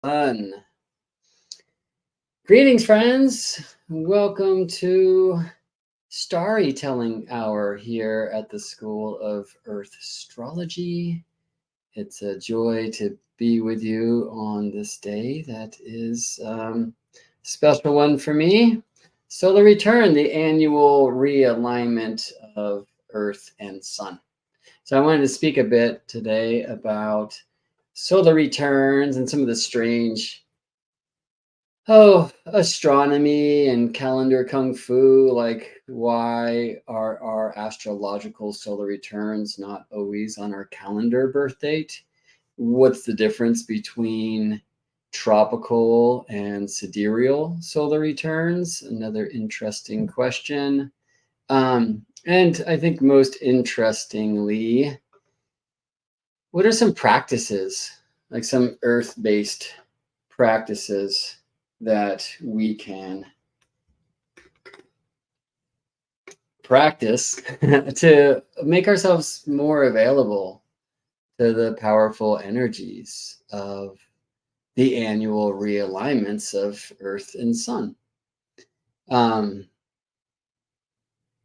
Fun. Greetings, friends. Welcome to Storytelling Hour here at the School of Earthstrology. It's a joy to be with you on this day that is a special one for me. Solar return, the annual realignment of Earth and Sun. So I wanted to speak a bit today about solar returns and some of the strange astronomy and calendar kung fu. Like, why are our astrological solar returns not always on our calendar birth date? What's the difference between tropical and sidereal solar returns? Another interesting question. And I think most interestingly, what are some practices, like some Earth-based practices that we can practice to make ourselves more available to the powerful energies of the annual realignments of Earth and Sun?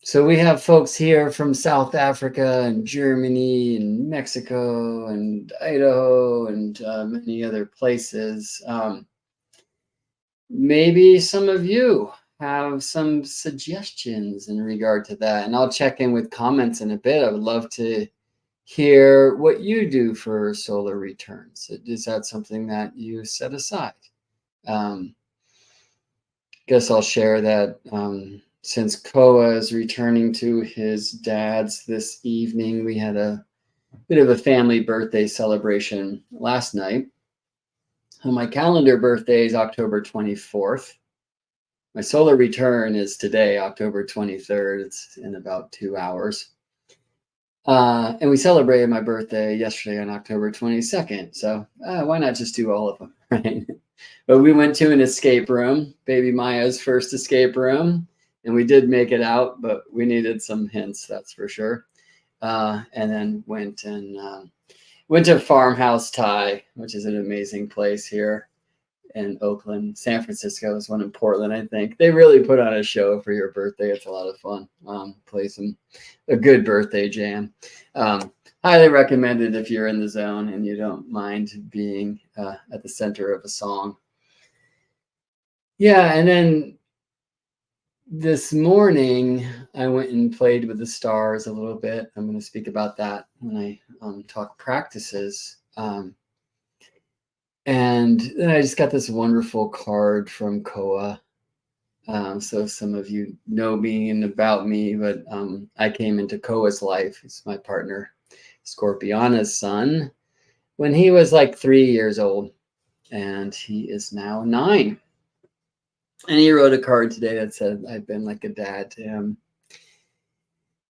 So we have folks here from South Africa and Germany and Mexico and Idaho and many other places. Maybe some of you have some suggestions in regard to that, and I'll check in with comments in a bit. I would love to hear what you do for solar returns. Is that something that you set aside? Guess I'll share that since Koa is returning to his dad's this evening, we had a bit of a family birthday celebration last night. My calendar birthday is October 24th. My solar return is today, October 23rd. It's in about 2 hours. And we celebrated my birthday yesterday on October 22nd. So why not just do all of them, right? But we went to an escape room, baby Maya's first escape room. And we did make it out, but we needed some hints, that's for sure. And then went to Farmhouse Thai, which is an amazing place here in Oakland. San Francisco is one in Portland, I think. They really put on a show for your birthday. It's a lot of fun. Play a good birthday jam. Highly recommended if you're in the zone and you don't mind being at the center of a song. Yeah, and then this morning, I went and played with the stars a little bit. I'm going to speak about that when I talk practices. And then I just got this wonderful card from Koa. So some of you know me and about me, but I came into Koa's life. He's my partner, Scorpiana's son, when he was like 3 years old, and he is now 9. And he wrote a card today that said, I've been like a dad to him,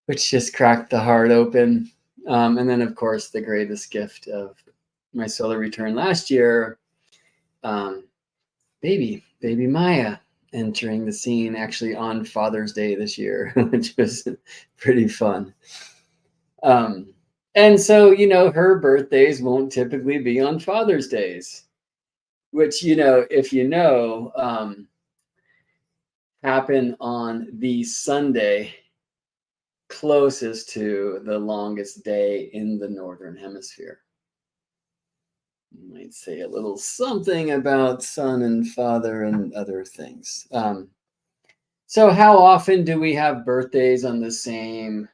which just cracked the heart open. And then, of course, the greatest gift of my solar return last year, baby Maya entering the scene actually on Father's Day this year, which was pretty fun. And so, her birthdays won't typically be on Father's Days, which, if you know, happen on the Sunday closest to the longest day in the Northern Hemisphere. You might say a little something about son and father and other things. So how often do we have birthdays on the same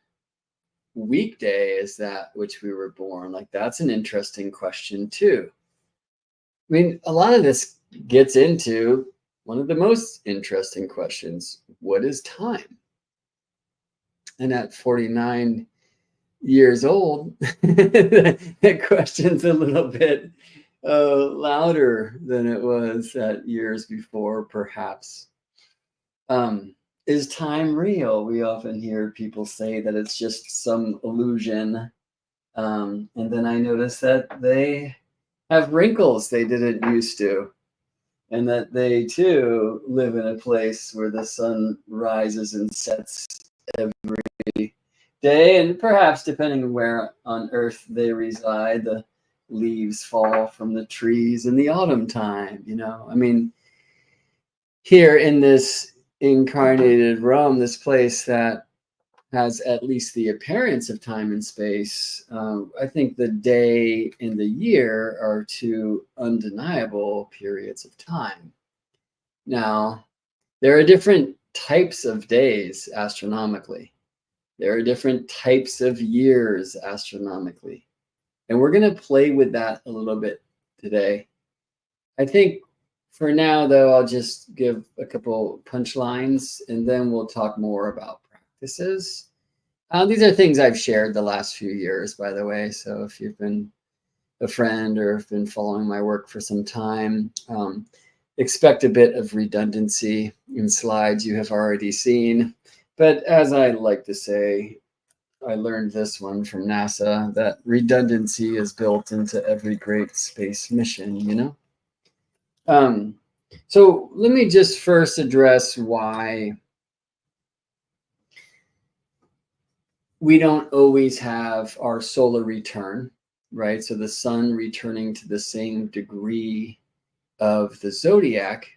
weekday as that which we were born? Like, that's an interesting question too. I mean, a lot of this gets into one of the most interesting questions: what is time? And at 49 years old, that question's a little bit louder than it was at years before, perhaps. Is time real? We often hear people say that it's just some illusion. And then I notice that they have wrinkles they didn't used to, and that they too live in a place where the sun rises and sets every day, and perhaps depending on where on Earth they reside, the leaves fall from the trees in the autumn time, you know? I mean, here in this incarnated realm, this place that has at least the appearance of time and space, I think the day and the year are two undeniable periods of time. Now, there are different types of days astronomically. There are different types of years astronomically. And we're going to play with that a little bit today. I think for now, though, I'll just give a couple punchlines and then we'll talk more about practices. These are things I've shared the last few years, by the way. So if you've been a friend or have been following my work for some time, expect a bit of redundancy in slides you have already seen. But as I like to say, I learned this one from NASA, that redundancy is built into every great space mission, you know? So let me just first address why we don't always have our solar return, right? So the sun returning to the same degree of the zodiac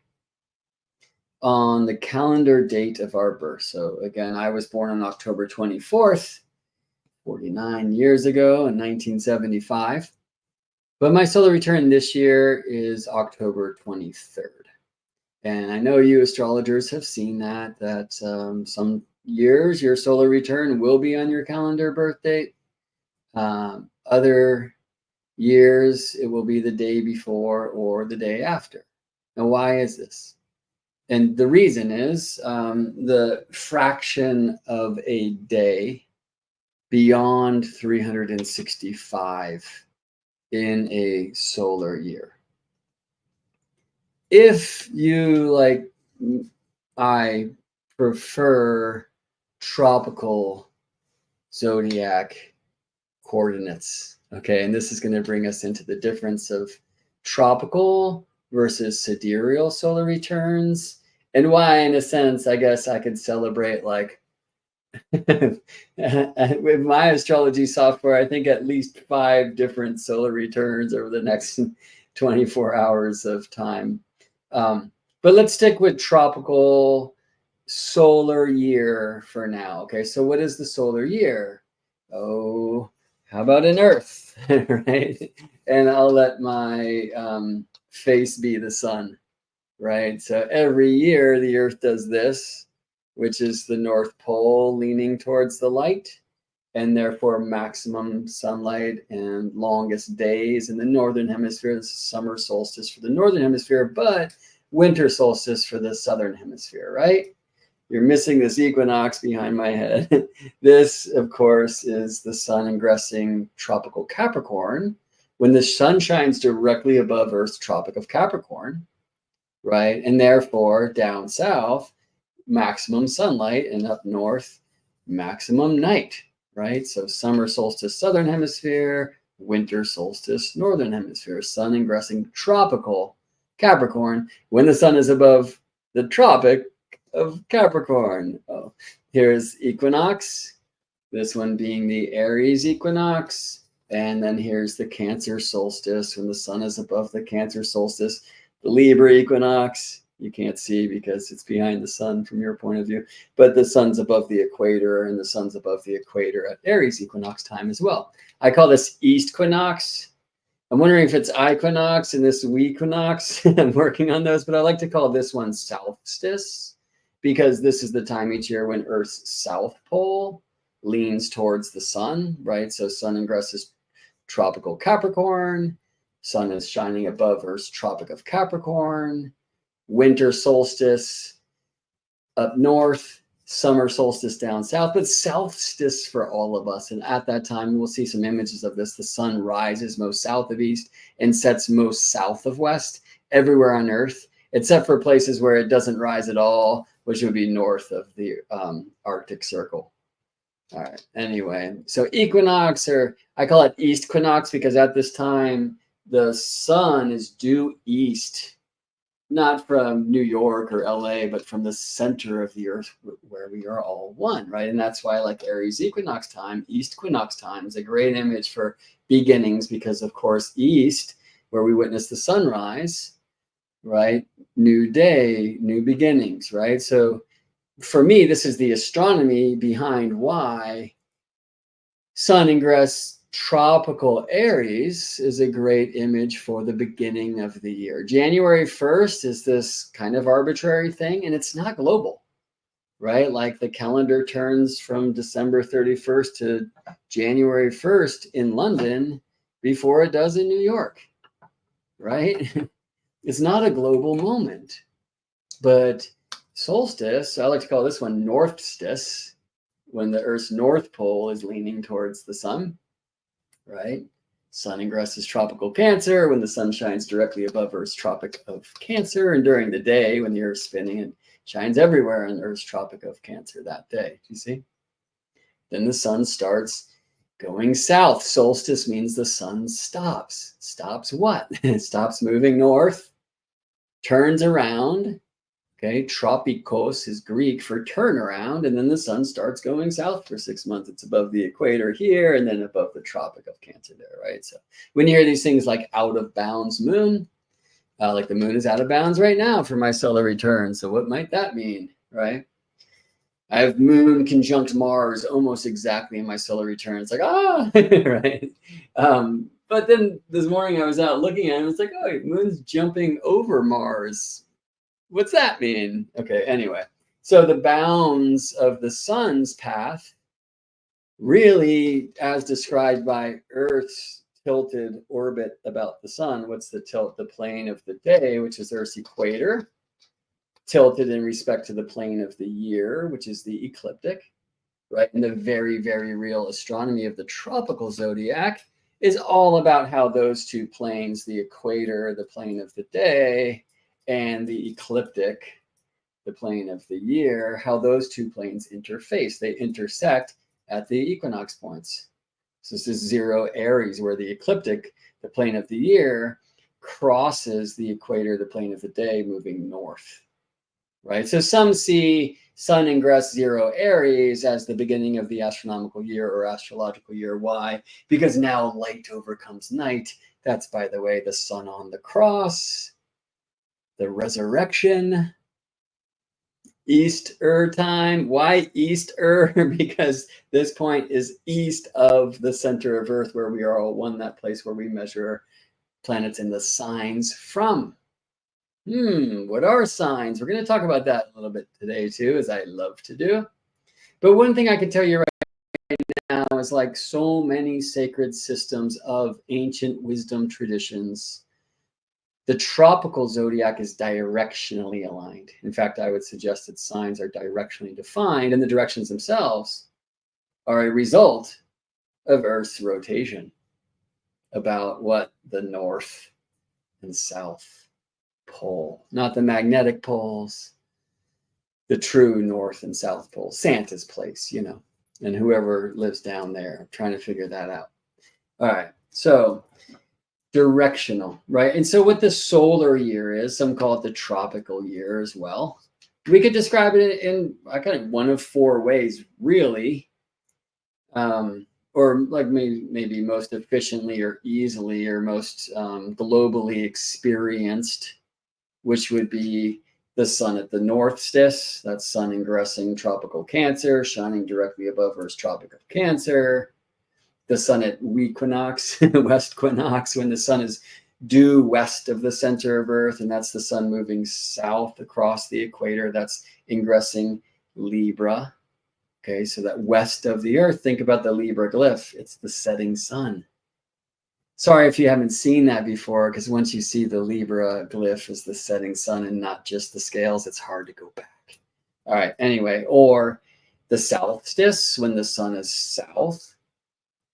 on the calendar date of our birth. So again, I was born on October 24th, 49 years ago in 1975. But my solar return this year is October 23rd. And I know you astrologers have seen that some years your solar return will be on your calendar birth date. Other years it will be the day before or the day after. Now, why is this? And the reason is the fraction of a day beyond 365 in a solar year. If you, like I, prefer tropical zodiac coordinates, okay, and this is going to bring us into the difference of tropical versus sidereal solar returns, and why, in a sense, I guess I could celebrate, like, with my astrology software, I think at least 5 different solar returns over the next 24 hours of time. But let's stick with tropical solar year for now. Okay, so what is the solar year? Oh, how about an Earth, right? And I'll let my face be the sun, right? So every year the Earth does this, which is the North Pole leaning towards the light, and therefore maximum sunlight and longest days in the northern hemisphere. This is summer solstice for the northern hemisphere, but winter solstice for the southern hemisphere, right? You're missing this equinox behind my head. This, of course, is the sun ingressing tropical Capricorn, when the sun shines directly above Earth's Tropic of Capricorn, right? And therefore, down south, maximum sunlight, and up north, maximum night, right? So summer solstice, southern hemisphere, winter solstice, northern hemisphere, sun ingressing tropical Capricorn when the sun is above the Tropic of Capricorn. Oh, here's equinox, this one being the Aries equinox, and then here's the Cancer solstice when the sun is above the Cancer solstice. The Libra equinox, you can't see because it's behind the sun from your point of view, but the sun's above the equator, and the sun's above the equator at Aries equinox time as well. I call this east equinox. I'm wondering if it's equinox and this equinox. I'm working on those, but I like to call this one solstice because this is the time each year when Earth's south pole leans towards the sun, right? So sun ingresses tropical Capricorn, sun is shining above Earth's Tropic of Capricorn, winter solstice up north, summer solstice down south, but solstice for all of us. And at that time, we'll see some images of this. The sun rises most south of east and sets most south of west everywhere on Earth, except for places where it doesn't rise at all, which would be north of the Arctic Circle. All right, anyway, so equinox, or I call it east equinox because at this time, the sun is due east not from New York or LA, but from the center of the earth where we are all one, right? And that's why, like Aries equinox time, East equinox time is a great image for beginnings, because of course, East, where we witness the sunrise, right? New day, new beginnings, right? So for me, this is the astronomy behind why Sun ingress tropical Aries is a great image for the beginning of the year. January 1st is this kind of arbitrary thing, and it's not global, right? Like the calendar turns from December 31st to January 1st in London before it does in New York, right? It's not a global moment. But solstice, I like to call this one northstice, when the Earth's north pole is leaning towards the sun, right? Sun ingresses tropical Cancer when the sun shines directly above Earth's Tropic of Cancer, and during the day when the Earth's spinning, it shines everywhere in Earth's Tropic of Cancer that day. You see? Then the sun starts going south. Solstice means the sun stops. Stops what? It stops moving north, turns around. Okay, tropikos is Greek for turnaround, and then the sun starts going south for 6 months. It's above the equator here, and then above the Tropic of Cancer there, right? So when you hear these things like out of bounds moon, like the moon is out of bounds right now for my solar return. So what might that mean, right? I have moon conjunct Mars almost exactly in my solar return. It's like, right? But then this morning I was out looking at it, and it's like, oh, moon's jumping over Mars. What's that mean? Okay, anyway. So the bounds of the sun's path really, as described by Earth's tilted orbit about the sun, what's the tilt? The plane of the day, which is Earth's equator, tilted in respect to the plane of the year, which is the ecliptic, right? And the very, very real astronomy of the tropical zodiac is all about how those two planes, the equator, the plane of the day, and the ecliptic, the plane of the year, how those two planes interface. They intersect at the equinox points. So this is 0 Aries, where the ecliptic, the plane of the year, crosses the equator, the plane of the day, moving north, right? So some see sun ingress 0 Aries as the beginning of the astronomical year or astrological year. Why? Because now light overcomes night. That's, by the way, the sun on the cross, the resurrection, Easter time. Why Easter? Because this point is east of the center of Earth, where we are all one, that place where we measure planets and the signs from. What are signs? We're going to talk about that a little bit today too, as I love to do. But one thing I can tell you right now is, like so many sacred systems of ancient wisdom traditions, the tropical zodiac is directionally aligned. In fact, I would suggest that signs are directionally defined, and the directions themselves are a result of Earth's rotation about what? The north and south pole, not the magnetic poles, the true north and south pole, Santa's place, you know, and whoever lives down there. I'm trying to figure that out. All right, so directional, right? And so what the solar year is, some call it the tropical year as well. We could describe it in kind of one of 4 ways, really. Or like maybe most efficiently or easily or most globally experienced, which would be the sun at the northstice. That's sun ingressing tropical Cancer, shining directly above Earth's Tropic of Cancer. The sun at equinox, west equinox, when the sun is due west of the center of Earth, and that's the sun moving south across the equator. That's ingressing Libra. Okay, so that west of the Earth, think about the Libra glyph. It's the setting sun. Sorry if you haven't seen that before, because once you see the Libra glyph as the setting sun and not just the scales, it's hard to go back. All right, anyway, or the solstice, when the sun is south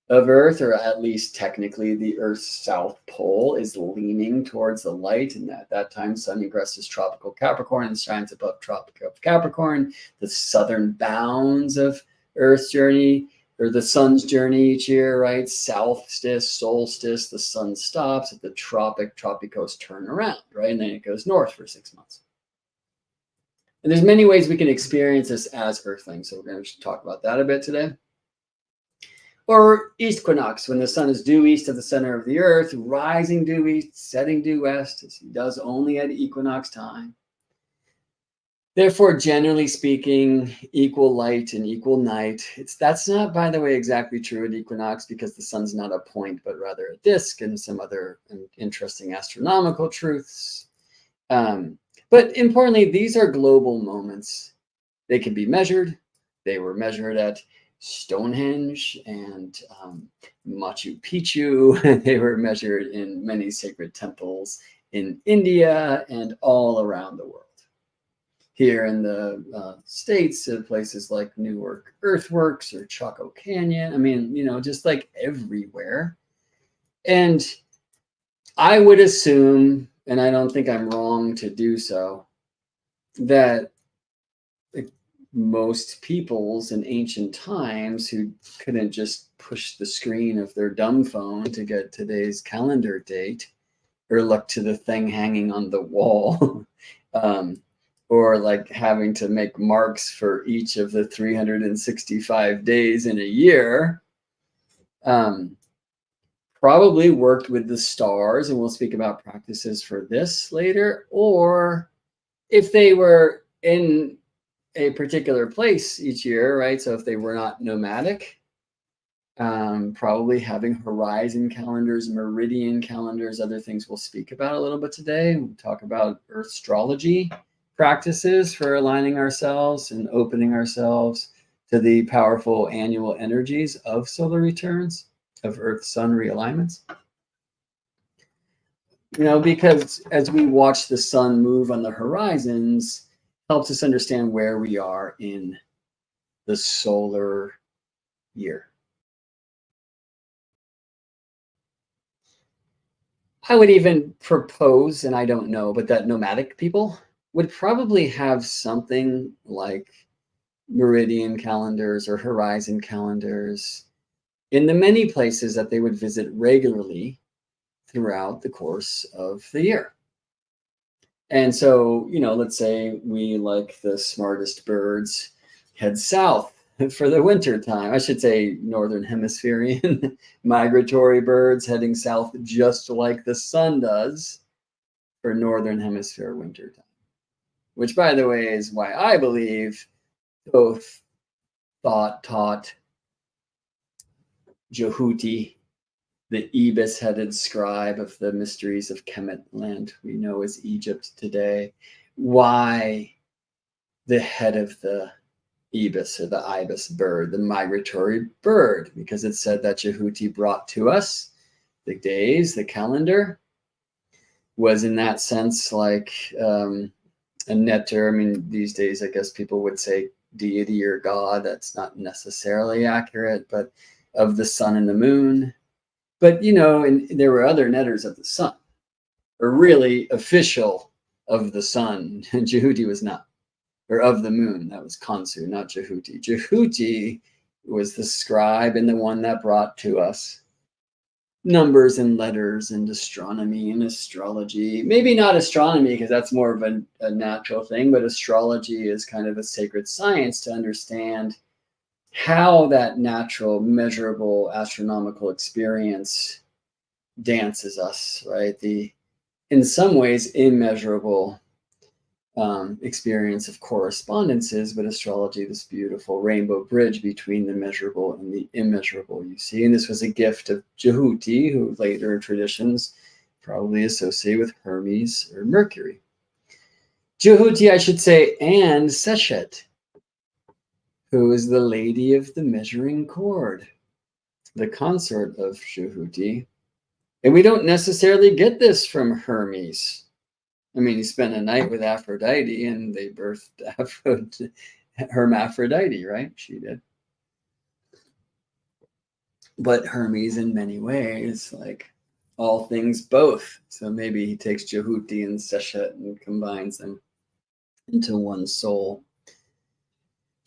of Earth, or at least technically the Earth's south pole is leaning towards the light, and at that time sun ingresses tropical Capricorn and shines above Tropic of Capricorn, the southern bounds of Earth's journey. or the sun's journey each year, right? Solstice, solstice, the sun stops at the tropicos turn around, right? And then it goes north for 6 months. And there's many ways we can experience this as earthlings. So we're going to talk about that a bit today. Or equinox, when the sun is due east of the center of the earth, rising due east, setting due west, as he does only at equinox time. Therefore, generally speaking, equal light and equal night. That's not, by the way, exactly true at equinox, because the sun's not a point, but rather a disk, and some other interesting astronomical truths. But importantly, these are global moments. They can be measured. They were measured at Stonehenge and Machu Picchu. They were measured in many sacred temples in India and all around the world. Here in the States, places like Newark Earthworks or Chaco Canyon. I mean, just like everywhere. And I would assume, and I don't think I'm wrong to do so, that most peoples in ancient times who couldn't just push the screen of their dumb phone to get today's calendar date or look to the thing hanging on the wall, or like having to make marks for each of the 365 days in a year, probably worked with the stars, and we'll speak about practices for this later. Or if they were in a particular place each year, right? So if they were not nomadic, probably having horizon calendars, meridian calendars, other things we'll speak about a little bit today. We'll talk about Earthstrology practices for aligning ourselves and opening ourselves to the powerful annual energies of solar returns, of Earth-Sun realignments. Because as we watch the sun move on the horizons, helps us understand where we are in the solar year. I would even propose, and I don't know, but that nomadic people would probably have something like meridian calendars or horizon calendars in the many places that they would visit regularly throughout the course of the year. And so, let's say we, like the smartest birds, head south for the winter time. I should say northern hemispherian migratory birds heading south, just like the sun does for northern hemisphere winter time. Which, by the way, is why I believe both taught Jehuti, the ibis-headed scribe of the mysteries of Kemet land we know as Egypt today, why the head of the ibis, or the ibis bird, the migratory bird, because it said that Jehuti brought to us the days, the calendar, was in that sense like a netter. I mean, these days, I guess people would say deity or God. That's not necessarily accurate, but of the sun and the moon. But, and there were other netters of the sun, or really official of the sun. Jehuti was not, or of the moon. That was Khonsu, not Jehuti. Jehuti was the scribe and the one that brought to us numbers and letters and astronomy and astrology. Maybe not astronomy, because that's more of a natural thing, but astrology is kind of a sacred science to understand how that natural, measurable astronomical experience dances us, right? The, in some ways, immeasurable experience of correspondences, but astrology, this beautiful rainbow bridge between the measurable and the immeasurable, you see. And this was a gift of Jehuti, who later traditions probably associate with Hermes or Mercury. Jehuti, I should say, and Seshet, who is the lady of the measuring cord, the consort of Jehuti. And we don't necessarily get this from Hermes. I mean, he spent a night with Aphrodite and they birthed Hermaphrodite, right? She did. But Hermes, in many ways, like all things both. So maybe he takes Jehuti and Seshet and combines them into one soul.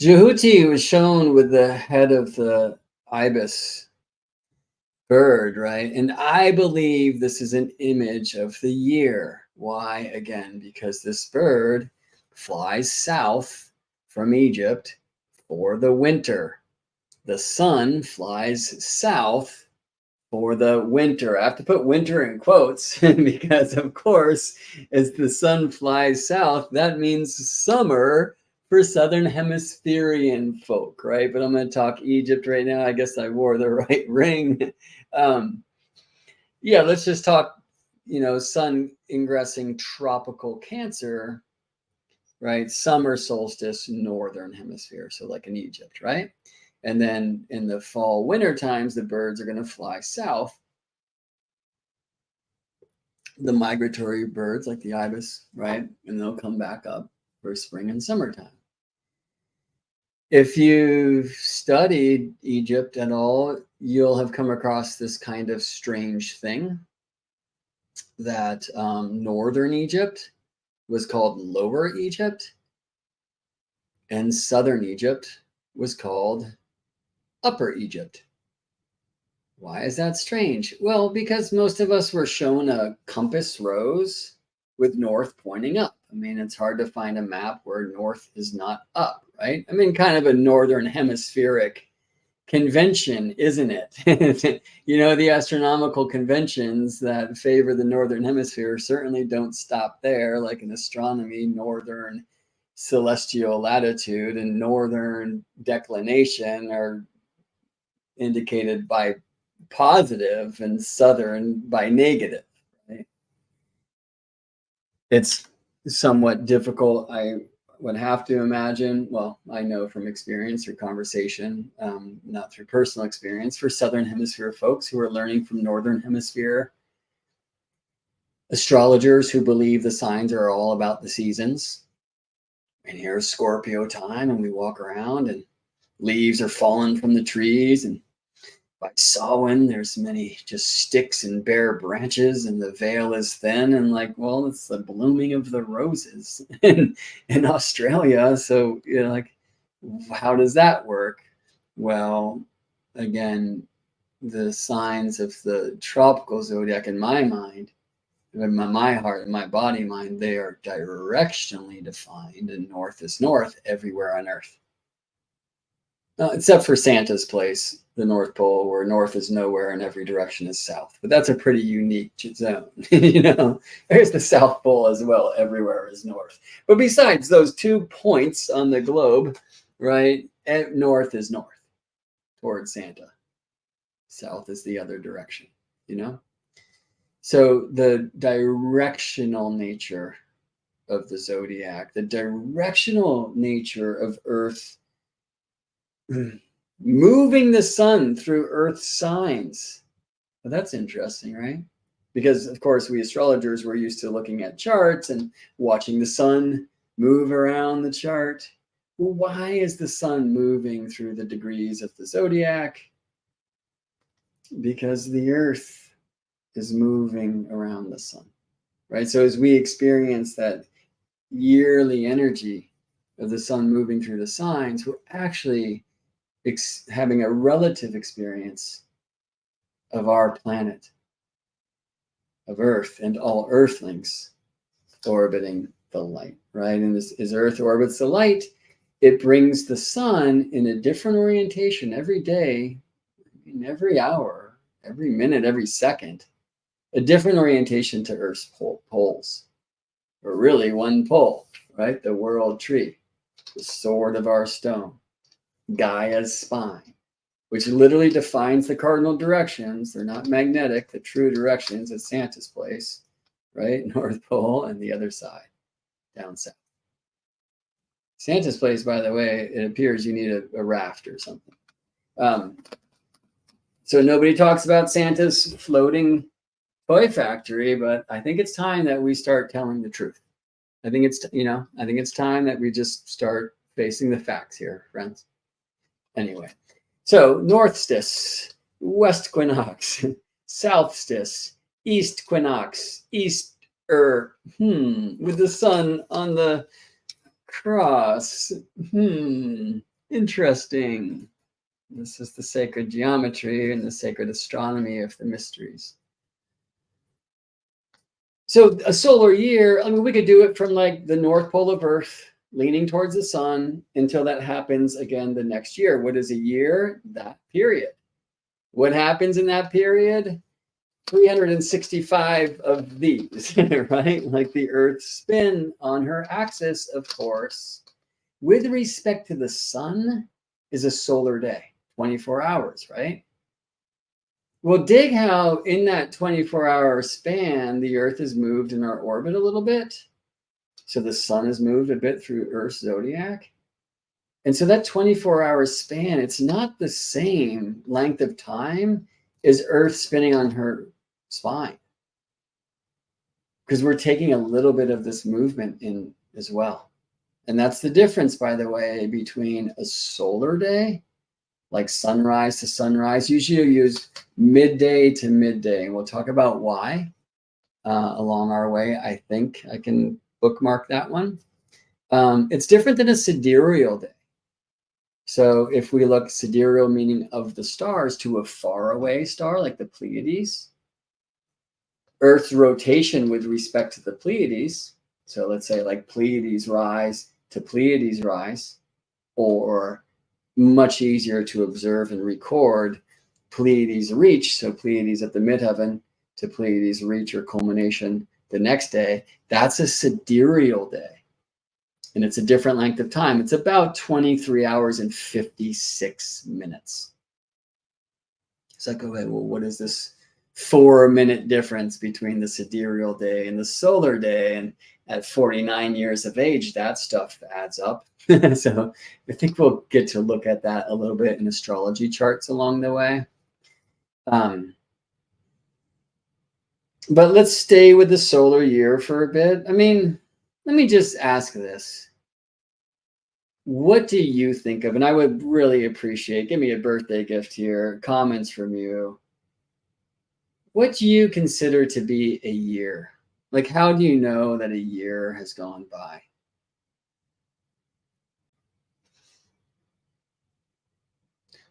Jehuti was shown with the head of the ibis bird, right? And I believe this is an image of the year. Why? Again, because this bird flies south from Egypt for the winter. The sun flies south for the winter. I have to put winter in quotes because, of course, as the sun flies south, that means summer for Southern Hemispherian folk, right? But I'm going to talk Egypt right now. I guess I wore the right ring. Yeah, let's just talk, sun ingressing tropical Cancer, right? Summer solstice, Northern Hemisphere. So like in Egypt, right? And then in the fall, winter times, the birds are going to fly south. The migratory birds like the ibis, right? And they'll come back up for spring and summertime. If you've studied Egypt at all, you'll have come across this kind of strange thing that northern Egypt was called Lower Egypt and southern Egypt was called Upper Egypt. Why is that strange? Well, because most of us were shown a compass rose with north pointing up. I mean, it's hard to find a map where north is not up, right? I mean, kind of a northern hemispheric convention, isn't it? The astronomical conventions that favor the northern hemisphere certainly don't stop there, like in astronomy, northern celestial latitude and northern declination are indicated by positive and southern by negative, right? It's somewhat difficult, I would have to imagine. Well, I know from experience or conversation, not through personal experience, for Southern Hemisphere folks who are learning from Northern Hemisphere astrologers who believe the signs are all about the seasons. And here's Scorpio time, and we walk around and leaves are falling from the trees, and by Samhain, there's many just sticks and bare branches, and the veil is thin. And like, well, it's the blooming of the roses in Australia. So, like, how does that work? Well, again, the signs of the tropical zodiac, in my mind, in my heart, in my body, mind, they are directionally defined, and north is north everywhere on Earth. Except for Santa's place, the North Pole, where north is nowhere and every direction is south. But that's a pretty unique zone. There's the South Pole as well. Everywhere is north. But besides those 2 points on the globe, right, north is north towards Santa. South is the other direction, So the directional nature of the zodiac, the directional nature of Earth moving the sun through Earth's signs. Well, that's interesting, right? Because, of course, we astrologers were used to looking at charts and watching the sun move around the chart. Well, why is the sun moving through the degrees of the zodiac? Because the Earth is moving around the sun, right? So as we experience that yearly energy of the sun moving through the signs, we're actually having a relative experience of our planet, of Earth, and all Earthlings orbiting the light, right? And as Earth orbits the light, it brings the sun in a different orientation every day, every hour, every minute, every second, a different orientation to Earth's poles, or really one pole, right? The world tree, the sword of our stone, Gaia's spine, which literally defines the cardinal directions. They're not magnetic. The true directions at Santa's place, right? North Pole and the other side, down south. Santa's place, by the way, it appears you need a raft or something. So nobody talks about Santa's floating toy factory, but I think it's time that we start telling the truth. I think it's time that we just start facing the facts here, friends. Anyway, so northstice, west equinox, southstice, east equinox, with the sun on the cross. Interesting. This is the sacred geometry and the sacred astronomy of the mysteries. So a solar year, I mean, we could do it from like the North Pole of Earth, leaning towards the sun, until that happens again the next year. What is a year? That period. What happens in that period? 365 of these, right? Like the Earth's spin on her axis, of course, with respect to the sun, is a solar day, 24 hours, right? Well, dig how in that 24-hour span, the Earth has moved in our orbit a little bit. So the sun has moved a bit through Earth's zodiac. And so that 24-hour span, it's not the same length of time as Earth spinning on her spine. Because we're taking a little bit of this movement in as well. And that's the difference, by the way, between a solar day, like sunrise to sunrise. Usually you use midday to midday. And we'll talk about why along our way. I think I can bookmark that one. It's different than a sidereal day. So if we look sidereal, meaning of the stars, to a faraway star like the Pleiades, Earth's rotation with respect to the Pleiades, so let's say like Pleiades rise to Pleiades rise, or much easier to observe and record, Pleiades reach, so Pleiades at the midheaven to Pleiades reach or culmination the next day, that's a sidereal day. And it's a different length of time. It's about 23 hours and 56 minutes. It's like, okay, well, what is this 4-minute difference between the sidereal day and the solar day? And at 49 years of age, that stuff adds up. So I think we'll get to look at that a little bit in astrology charts along the way. But let's stay with the solar year for a bit. I mean, let me just ask this. What do you think of, and I would really appreciate, give me a birthday gift here, comments from you. What do you consider to be a year? Like, how do you know that a year has gone by?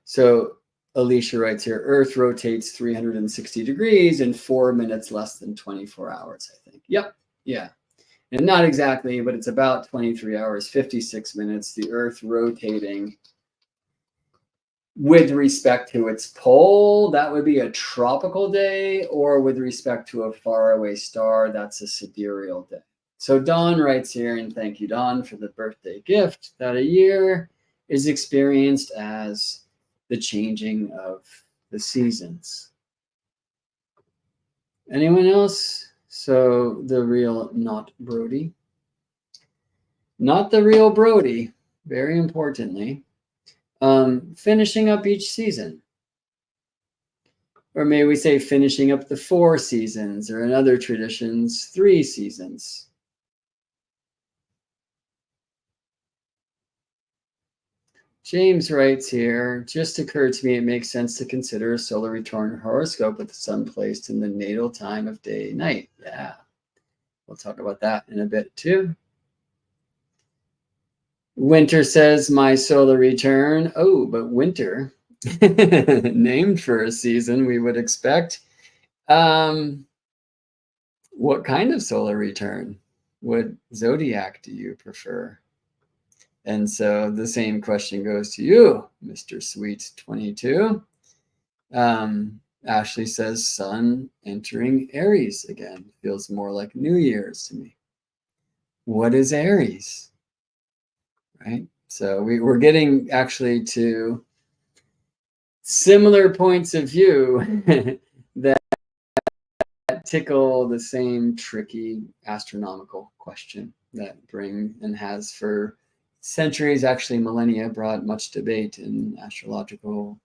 So Alicia writes here, Earth rotates 360 degrees in 4 minutes less than 24 hours, I think. Yep, yeah. And not exactly, but it's about 23 hours, 56 minutes, the Earth rotating with respect to its pole. That would be a tropical day, or with respect to a faraway star, that's a sidereal day. So Dawn writes here, and thank you, Dawn, for the birthday gift, that a year is experienced as the changing of the seasons. Anyone else? So the real, not Brody. Not the real Brody, very importantly. Finishing up each season. Or may we say finishing up the 4 seasons, or in other traditions, 3 seasons. James writes here, just occurred to me it makes sense to consider a solar return horoscope with the sun placed in the natal time of day and night. Yeah, we'll talk about that in a bit too. Winter says, my solar return. Oh, but winter, named for a season, we would expect. What kind of solar return? What zodiac do you prefer? And so the same question goes to you, Mr. Sweet 22. Ashley says, sun entering Aries again. Feels more like New Year's to me. What is Aries? Right? So we're getting actually to similar points of view that tickle the same tricky astronomical question that bring and has for centuries, actually millennia, brought much debate in astrological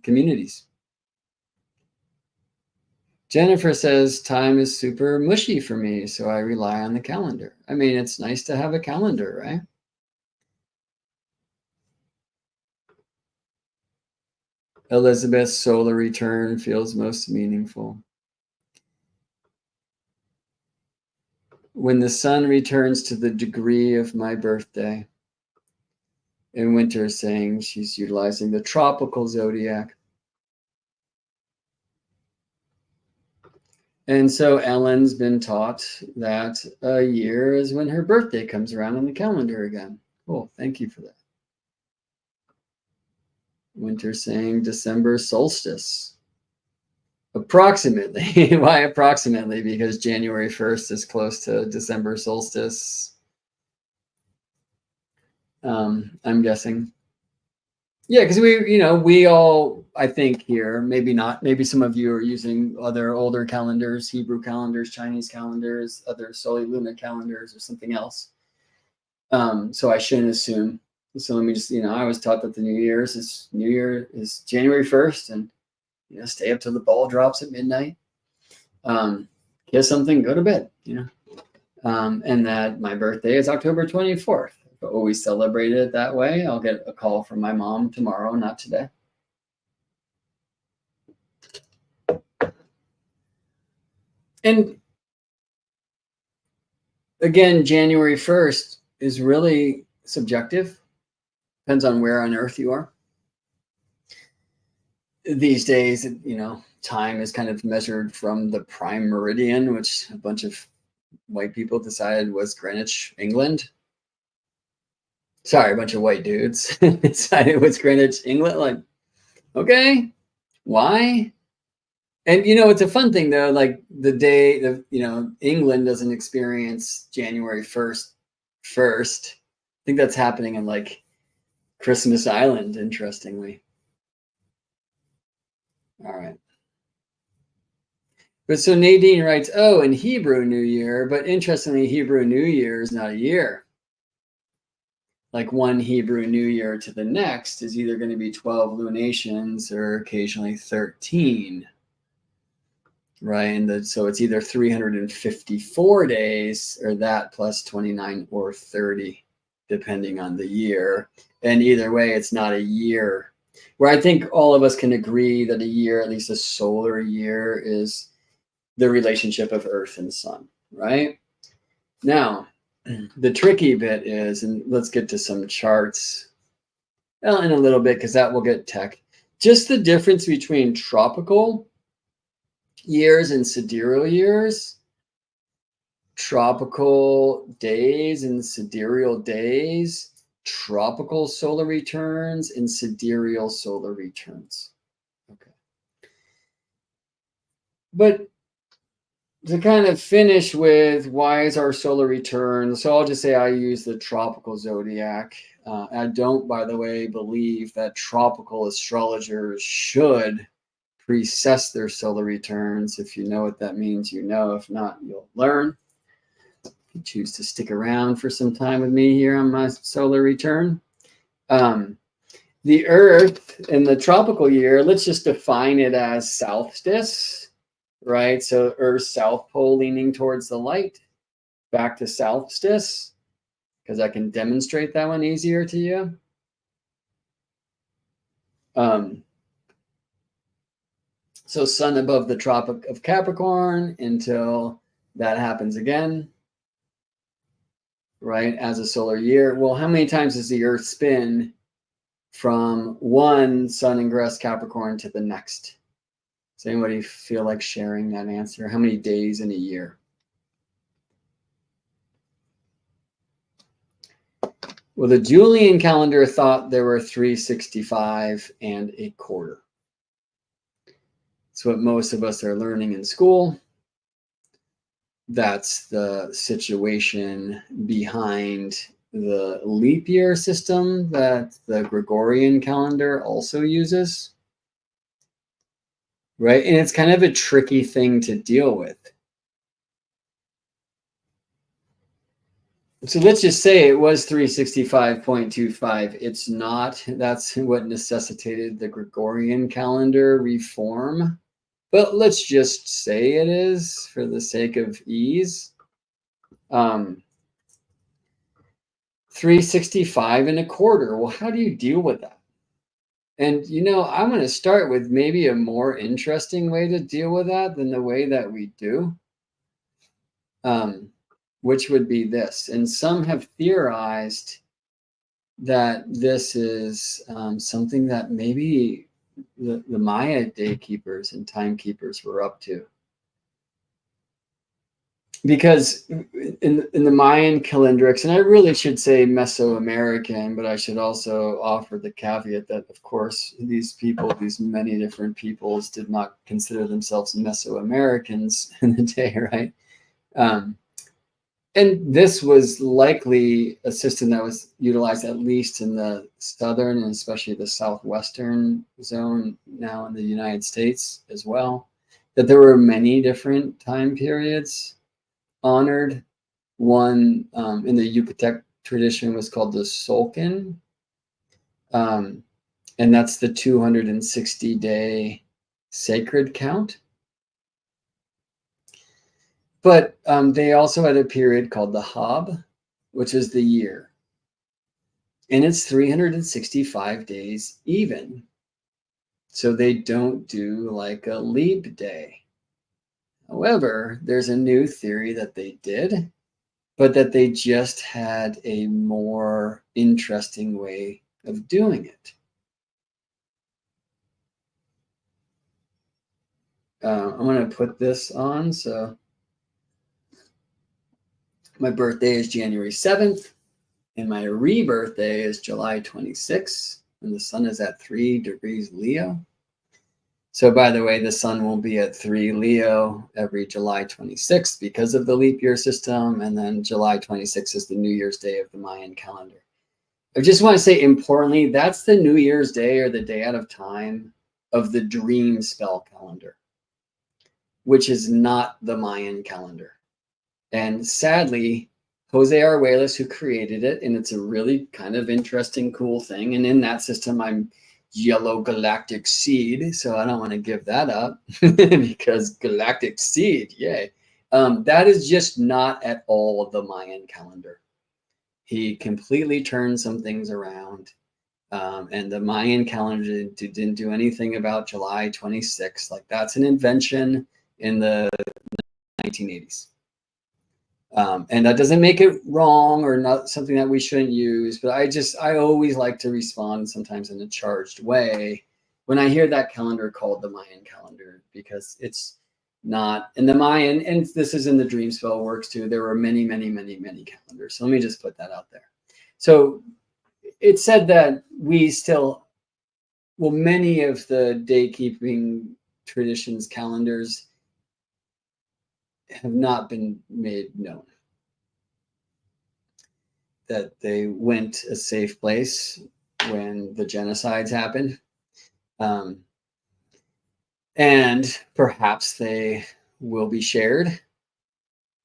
communities. Jennifer says, time is super mushy for me, so I rely on the calendar. I mean, it's nice to have a calendar, right? Elizabeth's solar return feels most meaningful. When the sun returns to the degree of my birthday. And Winter is saying she's utilizing the tropical zodiac. And so Ellen's been taught that a year is when her birthday comes around on the calendar again. Cool, thank you for that. Winter saying December solstice. Approximately. Why approximately? Because January 1st is close to December solstice. I'm guessing. Yeah, because we all, I think here, maybe not, maybe some of you are using other older calendars, Hebrew calendars, Chinese calendars, other solar lunar calendars, or something else. So I shouldn't assume. So let me just, I was taught that the New Year is January 1st, and stay up till the ball drops at midnight. Get something, go to bed. And that my birthday is October 24th. Always celebrated it that way. I'll get a call from my mom tomorrow, not today. And again, January 1st is really subjective. Depends on where on Earth you are. These days, time is kind of measured from the prime meridian, which a bunch of white people decided was Greenwich, England. Sorry, a bunch of white dudes decided it was Greenwich, England. Like, okay, why? And it's a fun thing though. Like the day that England doesn't experience January 1st. I think that's happening in like Christmas Island, interestingly. All right. But so Nadine writes, oh, in Hebrew New Year, but interestingly, Hebrew New Year is not a year. Like one Hebrew New Year to the next is either going to be 12 lunations or occasionally 13, right? And so it's either 354 days or that plus 29 or 30, depending on the year. And either way, it's not a year. Where I think all of us can agree that a year, at least a solar year, is the relationship of Earth and Sun, right? Now, the tricky bit is, and let's get to some charts in a little bit because that will get tech. Just the difference between tropical years and sidereal years, tropical days and sidereal days, tropical solar returns and sidereal solar returns. Okay. But to kind of finish with why is our solar return, so I'll just say I use the tropical zodiac. I don't, by the way, believe that tropical astrologers should precess their solar returns. If you know what that means, if not, you'll learn. If you choose to stick around for some time with me here on my solar return. The Earth in the tropical year, let's just define it as solstice. Right, so Earth's south pole leaning towards the light, back to solstice, because I can demonstrate that one easier to you. So sun above the Tropic of Capricorn until that happens again, right, as a solar year. Well, how many times does the Earth spin from one sun ingress Capricorn to the next? Does anybody feel like sharing that answer? How many days in a year? Well, the Julian calendar thought there were 365 and a quarter. It's what most of us are learning in school. That's the situation behind the leap year system that the Gregorian calendar also uses. Right, and it's kind of a tricky thing to deal with. So let's just say it was 365.25. It's not. That's what necessitated the Gregorian calendar reform. But let's just say it is for the sake of ease. 365 and a quarter. Well, how do you deal with that? And, I'm going to start with maybe a more interesting way to deal with that than the way that we do, which would be this. And some have theorized that this is something that maybe the Maya day keepers and timekeepers were up to. Because in the Mayan calendrics, and I really should say Mesoamerican, but I should also offer the caveat that, of course, these people, these many different peoples, did not consider themselves Mesoamericans in the day, right? And this was likely a system that was utilized at least in the southern and especially the southwestern zone now in the United States as well, that there were many different time periods honored. One in the Yucatec tradition was called the Solkin, and that's the 260-day sacred count. But they also had a period called the Hab, which is the year, and it's 365 days even. So they don't do like a leap day. However, there's a new theory that they did, but that they just had a more interesting way of doing it. I'm going to put this on. So my birthday is January 7th, and my rebirthday is July 26th, and the sun is at 3 degrees Leo. So by the way, the sun will be at 3 Leo every July 26th because of the leap year system. And then July 26th is the New Year's Day of the Mayan calendar. I just want to say importantly, that's the New Year's Day or the day out of time of the dream spell calendar, which is not the Mayan calendar. And sadly, Jose Arguelles, who created it, and it's a really kind of interesting, cool thing. And in that system, I'm yellow galactic seed, so I don't want to give that up because galactic seed, yay. That is just not at all the Mayan calendar. He completely turned some things around, and the Mayan calendar didn't do anything about July 26th. Like, that's an invention in the 1980s. And that doesn't make it wrong or not something that we shouldn't use, but I always like to respond sometimes in a charged way when I hear that calendar called the Mayan calendar, because it's not in the Mayan, and this is in the dream spell works too. There were many, many, many, many calendars. So let me just put that out there. So it said that we still, well, many of the day keeping traditions calendars have not been made known, that they went a safe place when the genocides happened. And perhaps they will be shared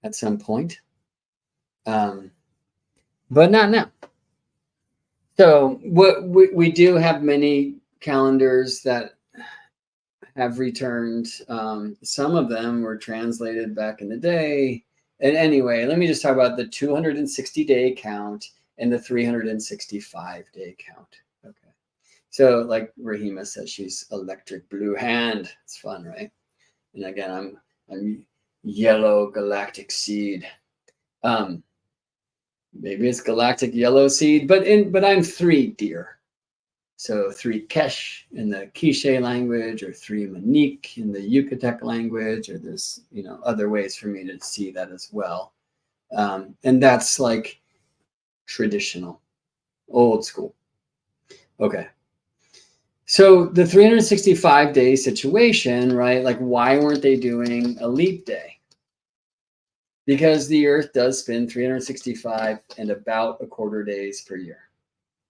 at some point, but not now. So what we do have many calendars that have returned. Some of them were translated back in the day. And anyway, let me just talk about the 260-day count and the 365-day count. Okay. So like Rahima says, she's electric blue hand. It's fun, right? And again, I'm yellow galactic seed. Maybe it's galactic yellow seed, but I'm 3 deer. So 3 Kesh in the Quiche language, or 3 Manik in the Yucatec language, or there's other ways for me to see that as well. And that's like traditional, old school. Okay. So the 365-day situation, right? Like, why weren't they doing a leap day? Because the Earth does spin 365 and about a quarter days per year.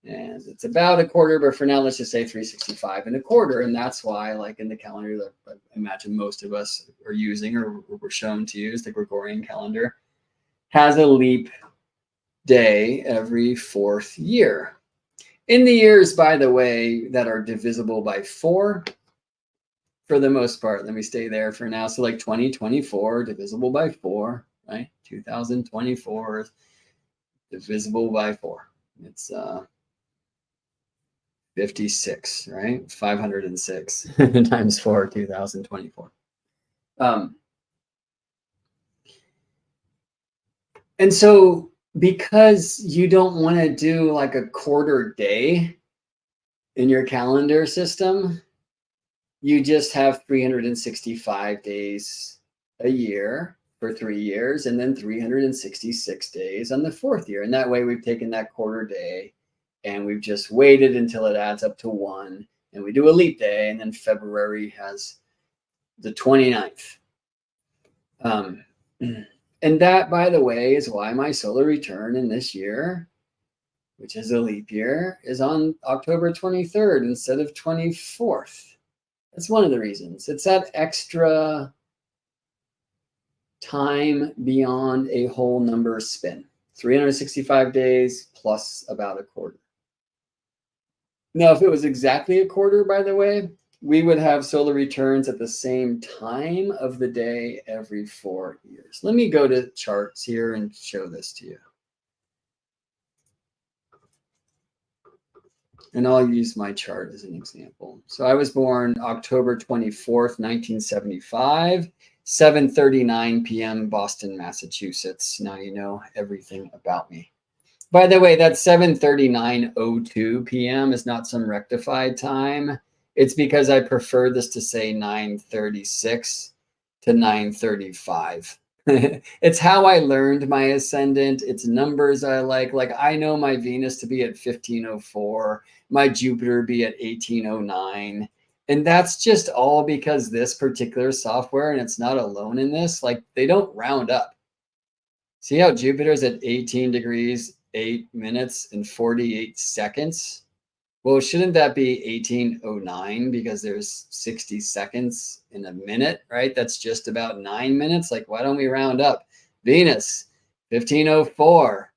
And it's about a quarter, but for now, let's just say 365 and a quarter. And that's why, like in the calendar that I imagine most of us are using or were shown to use, the Gregorian calendar, has a leap day every 4th year. In the years, by the way, that are divisible by 4, for the most part, let me stay there for now. So like 2024 divisible by 4, right? 2024 divisible by 4. It's 56, right? 506 times 4, 2024. And so because you don't want to do like a quarter day in your calendar system, you just have 365 days a year for 3 years, and then 366 days on the 4th year. And that way we've taken that quarter day and we've just waited until it adds up to 1, and we do a leap day, and then February has the 29th. And that, by the way, is why my solar return in this year, which is a leap year, is on October 23rd instead of 24th. That's one of the reasons. It's that extra time beyond a whole number spin. 365 days plus about a quarter. Now, if it was exactly a quarter, by the way, we would have solar returns at the same time of the day every 4 years. Let me go to charts here and show this to you. And I'll use my chart as an example. So I was born October 24th, 1975, 7:39 p.m. Boston, Massachusetts. Now you know everything about me. By the way, that 7:39:02 p.m. is not some rectified time. It's because I prefer this to say 9:36 to 9:35. It's how I learned my ascendant. It's numbers I like. Like I know my Venus to be at 1504, my Jupiter be at 1809. And that's just all because this particular software, and it's not alone in this, like they don't round up. See how Jupiter's at 18 degrees, 8 minutes and 48 seconds? Well, shouldn't that be 1809 because there's 60 seconds in a minute, right? That's just about 9 minutes. Like, why don't we round up? Venus, 1504.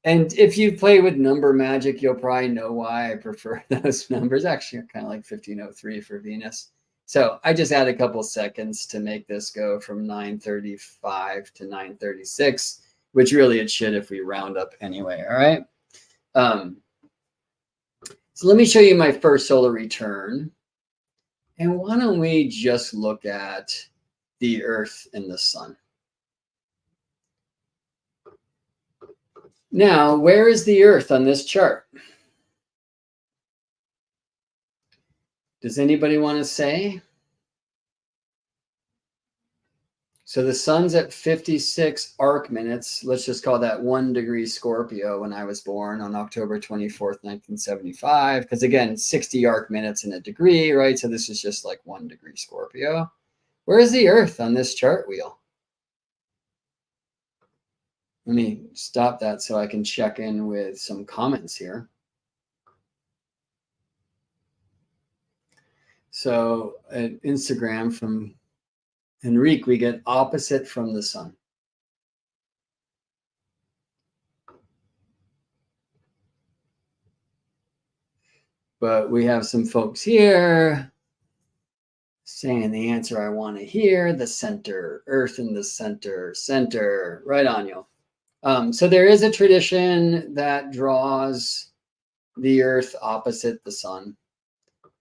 And if you play with number magic, you'll probably know why I prefer those numbers. Actually, kind of like 1503 for Venus. So I just add a couple seconds to make this go from 9:35 to 9:36, which really it should if we round up anyway, all right? So let me show you my first solar return. And why don't we just look at the Earth and the Sun? Now, where is the Earth on this chart? Does anybody want to say? So the sun's at 56 arc minutes. Let's just call that 1 degree Scorpio when I was born on October 24th, 1975. Because again, 60 arc minutes in a degree, right? So this is just like 1 degree Scorpio. Where is the Earth on this chart wheel? Let me stop that so I can check in with some comments here. So at Instagram from Enrique, we get opposite from the sun. But we have some folks here saying the answer I want to hear, the center, Earth in the center, center, right on you. So there is a tradition that draws the Earth opposite the sun.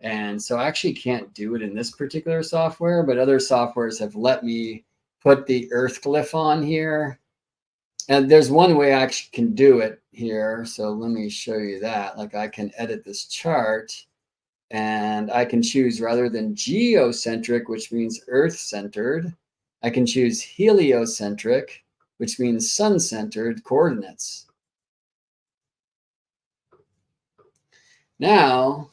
And so I actually can't do it in this particular software, but other softwares have let me put the Earth glyph on here. And there's one way I actually can do it here. So let me show you that. Like I can edit this chart and I can choose, rather than geocentric, which means Earth-centered, I can choose heliocentric, which means sun-centered coordinates. Now,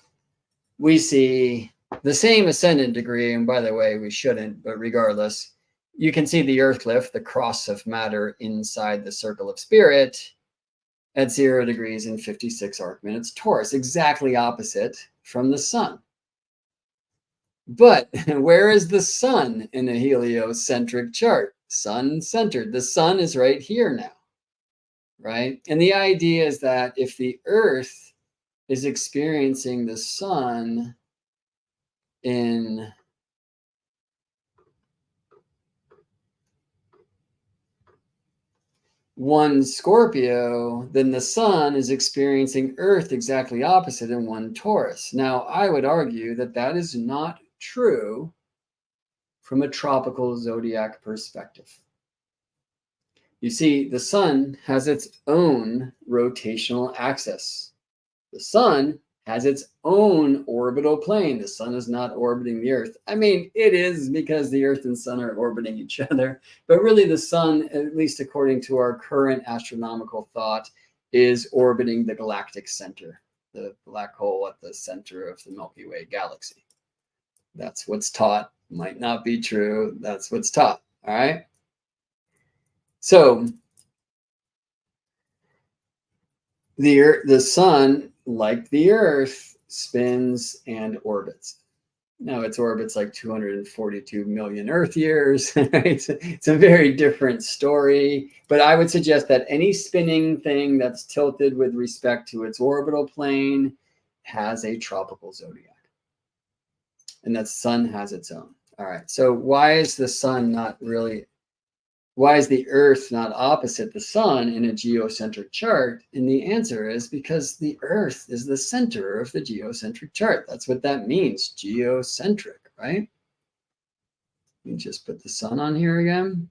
we see the same ascendant degree, and by the way, we shouldn't, but regardless, you can see the Earth glyph, the cross of matter inside the circle of spirit at 0 degrees and 56 arc minutes Taurus, exactly opposite from the sun. But where is the sun in a heliocentric chart? Sun-centered. The sun is right here now, right? And the idea is that if the Earth is experiencing the sun in one Scorpio, then the sun is experiencing Earth exactly opposite in one Taurus. Now, I would argue that that is not true from a tropical zodiac perspective. You see, the sun has its own rotational axis. The sun has its own orbital plane. The sun is not orbiting the Earth. I mean, it is because the Earth and sun are orbiting each other. But really, the sun, at least according to our current astronomical thought, is orbiting the galactic center, the black hole at the center of the Milky Way galaxy. That's what's taught. Might not be true. That's what's taught. All right. So the sun, like the Earth, spins and orbits. Now its orbit's like 242 million Earth years. It's a very different story. But I would suggest that any spinning thing that's tilted with respect to its orbital plane has a tropical zodiac. And that sun has its own. All right. So why is the sun not really... Why is the Earth not opposite the sun in a geocentric chart? And the answer is because the Earth is the center of the geocentric chart. That's what that means, geocentric, right? Let me just put the sun on here again.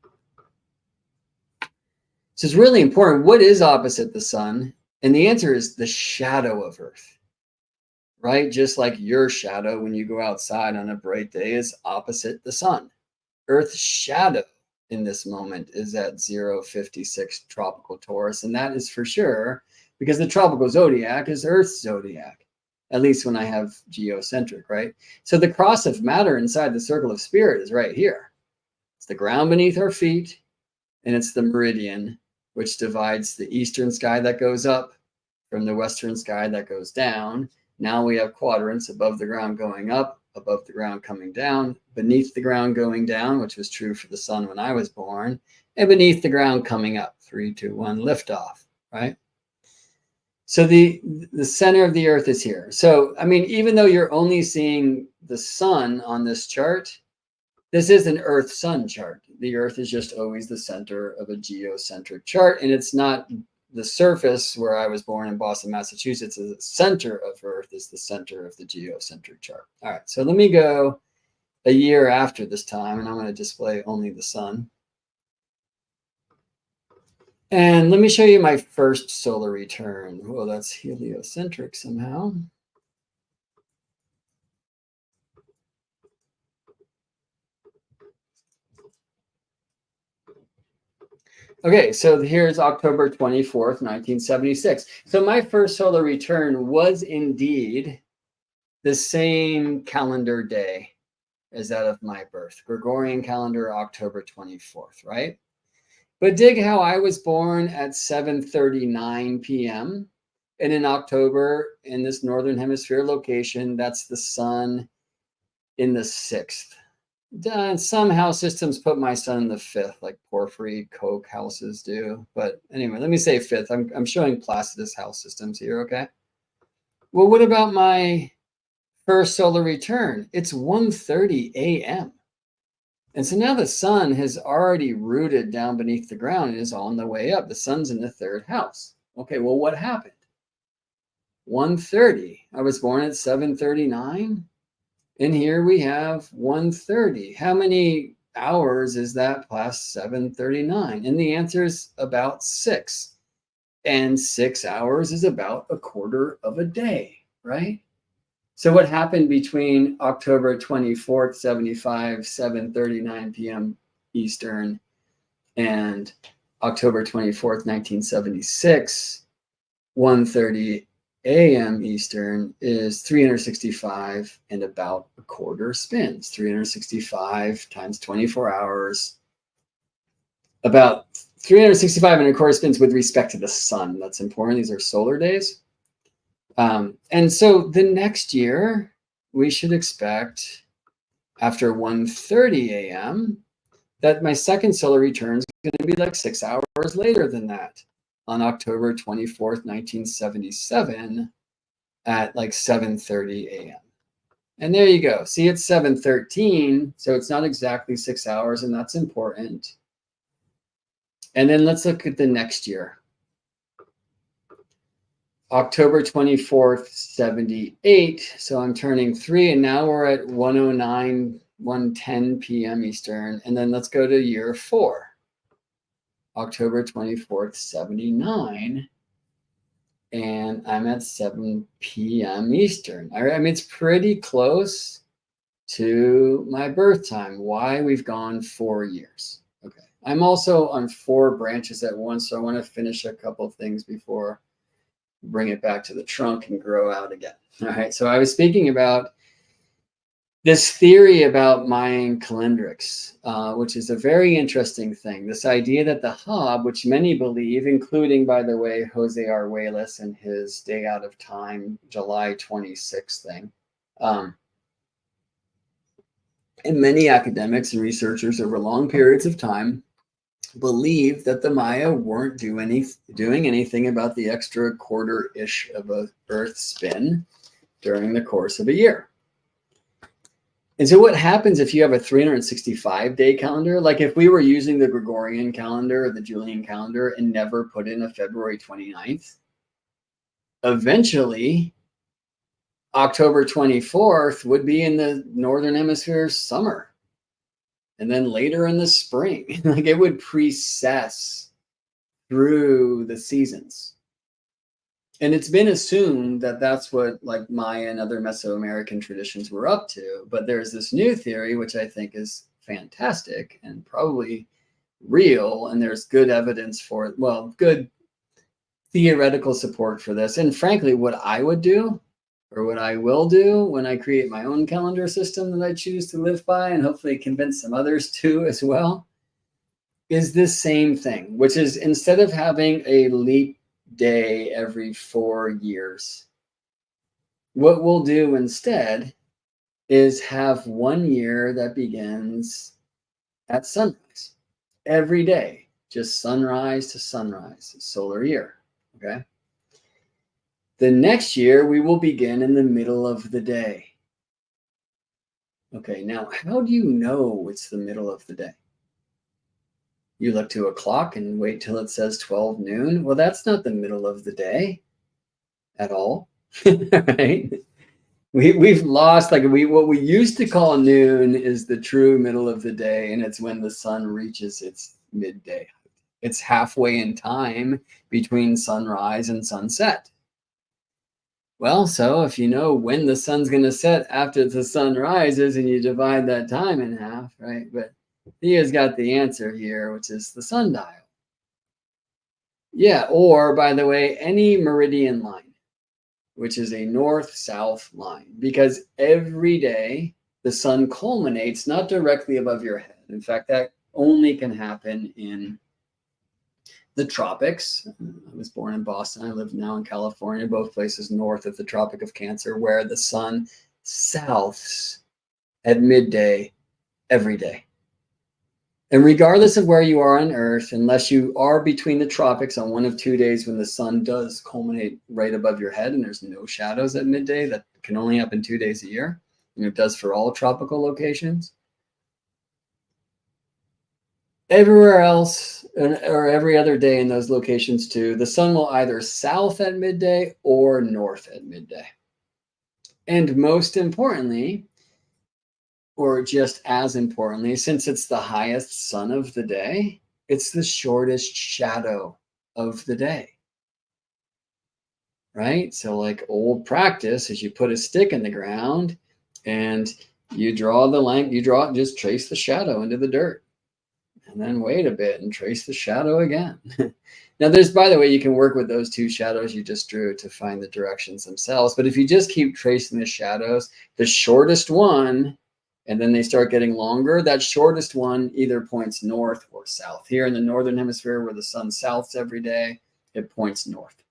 So it's really important. What is opposite the sun? And the answer is the shadow of Earth, right? Just like your shadow when you go outside on a bright day is opposite the sun. Earth's shadow in this moment is at 056 tropical Taurus, and that is for sure because the tropical zodiac is Earth's zodiac, at least when I have geocentric, right? So the cross of matter inside the circle of spirit is right here. It's the ground beneath our feet, and it's the meridian, which divides the eastern sky that goes up from the western sky that goes down. Now we have quadrants: above the ground going up, above the ground coming down, beneath the ground going down, which was true for the sun when I was born, and beneath the ground coming up. 3, 2, 1, liftoff, right? So the center of the Earth is here. So, I mean, even though you're only seeing the sun on this chart, this is an Earth-Sun chart. The Earth is just always the center of a geocentric chart, and it's not the surface where I was born in Boston, Massachusetts. The center of Earth is the center of the geocentric chart. All right, so let me go a year after this time, and I'm going to display only the sun. And let me show you my first solar return. Well, that's heliocentric somehow. Okay, so here's October 24th, 1976. So my first solar return was indeed the same calendar day as that of my birth. Gregorian calendar, October 24th, right? But dig how I was born at 7:39 p.m. And in October, in this northern hemisphere location, that's the sun in the 6th. Some house systems put my sun in the 5th, like Porphyry Coke houses do. But anyway, let me say 5th. I'm showing Placidus house systems here, okay? Well, what about my first solar return? It's 1:30 a.m. And so now the sun has already rooted down beneath the ground and is on the way up. The sun's in the 3rd house. Okay, well, what happened? 1:30. I was born at 7:39. And here we have 1:30. How many hours is that plus 7:39? And the answer is about 6. And 6 hours is about a quarter of a day, right? So what happened between October 24th, 75, 7:39 p.m. Eastern, and October 24th, 1976, 1:30 a.m. Eastern is 365 and about a quarter spins. 365 times 24 hours, about 365 and a quarter spins with respect to the sun. That's important. These are solar days. And so the next year, we should expect after 1:30 a.m. that my second solar return is going to be like 6 hours later than that, on October 24th, 1977 at like 7:30 a.m. And there you go. See, it's 7:13, so it's not exactly 6 hours, and that's important. And then let's look at the next year. October 24th, 78. So I'm turning 3, and now we're at 1:09, 1:10 p.m. Eastern. And then let's go to year 4. October 24th, 79. And I'm at 7 p.m. Eastern. I mean, it's pretty close to my birth time. Why? We've gone 4 years. Okay. I'm also on 4 branches at once, so I want to finish a couple of things before bring it back to the trunk and grow out again. All right. So I was speaking about this theory about Mayan calendrics, which is a very interesting thing. This idea that the hub, which many believe, including, by the way, Jose Arguelles and his Day Out of Time, July 26th thing, and many academics and researchers over long periods of time believe that the Maya weren't doing anything about the extra quarter-ish of a Earth spin during the course of a year. And so what happens if you have a 365-day calendar? Like if we were using the Gregorian calendar or the Julian calendar and never put in a February 29th, eventually October 24th would be in the Northern Hemisphere summer. And then later in the spring, like it would precess through the seasons. And it's been assumed that that's what like Maya and other Mesoamerican traditions were up to. But there's this new theory, which I think is fantastic and probably real. And there's good evidence for it. Well, good theoretical support for this. And frankly, what I would do or what I will do when I create my own calendar system that I choose to live by and hopefully convince some others to as well, is this same thing, which is instead of having a leap day every 4 years, what we'll do instead is have 1 year that begins at sunrise every day, just sunrise to sunrise, solar year. Okay. The next year we will begin in the middle of the day. Okay, now how do you know it's the middle of the day? You look to a clock and wait till it says 12 noon. Well, that's not the middle of the day at all, right? We've lost, like what we used to call noon is the true middle of the day, and it's when the sun reaches its midday. It's halfway in time between sunrise and sunset. Well, so if you know when the sun's going to set after the sun rises and you divide that time in half, right? But Thea's got the answer here, which is the sundial. Yeah, or by the way, any meridian line, which is a north-south line, because every day the sun culminates not directly above your head. In fact, that only can happen in the tropics. I was born in Boston. I live now in California, both places north of the Tropic of Cancer, where the sun souths at midday every day. And regardless of where you are on Earth, unless you are between the tropics on one of 2 days when the sun does culminate right above your head and there's no shadows at midday, that can only happen 2 days a year, and it does for all tropical locations. Everywhere else, or every other day in those locations too, the sun will either south at midday or north at midday. And most importantly, or just as importantly, since it's the highest sun of the day, it's the shortest shadow of the day. Right? So like old practice is you put a stick in the ground and you draw the length, just trace the shadow into the dirt. And then wait a bit and trace the shadow again. Now there's, by the way, you can work with those two shadows you just drew to find the directions themselves. But if you just keep tracing the shadows, the shortest one, and then they start getting longer, that shortest one either points north or south. Here in the Northern Hemisphere where the sun souths every day, it points north.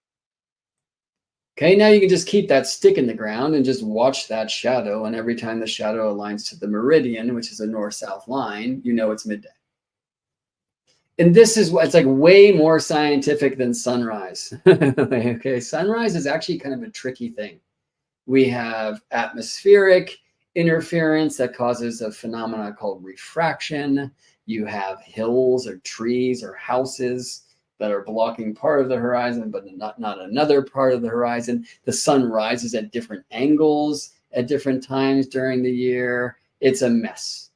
Okay, now you can just keep that stick in the ground and just watch that shadow. And every time the shadow aligns to the meridian, which is a north-south line, you know it's midday. And this is what it's like, way more scientific than sunrise. Okay, sunrise is actually kind of a tricky thing. We have atmospheric interference that causes a phenomenon called refraction. You have hills or trees or houses that are blocking part of the horizon, but not another part of the horizon. The sun rises at different angles at different times during the year. It's a mess.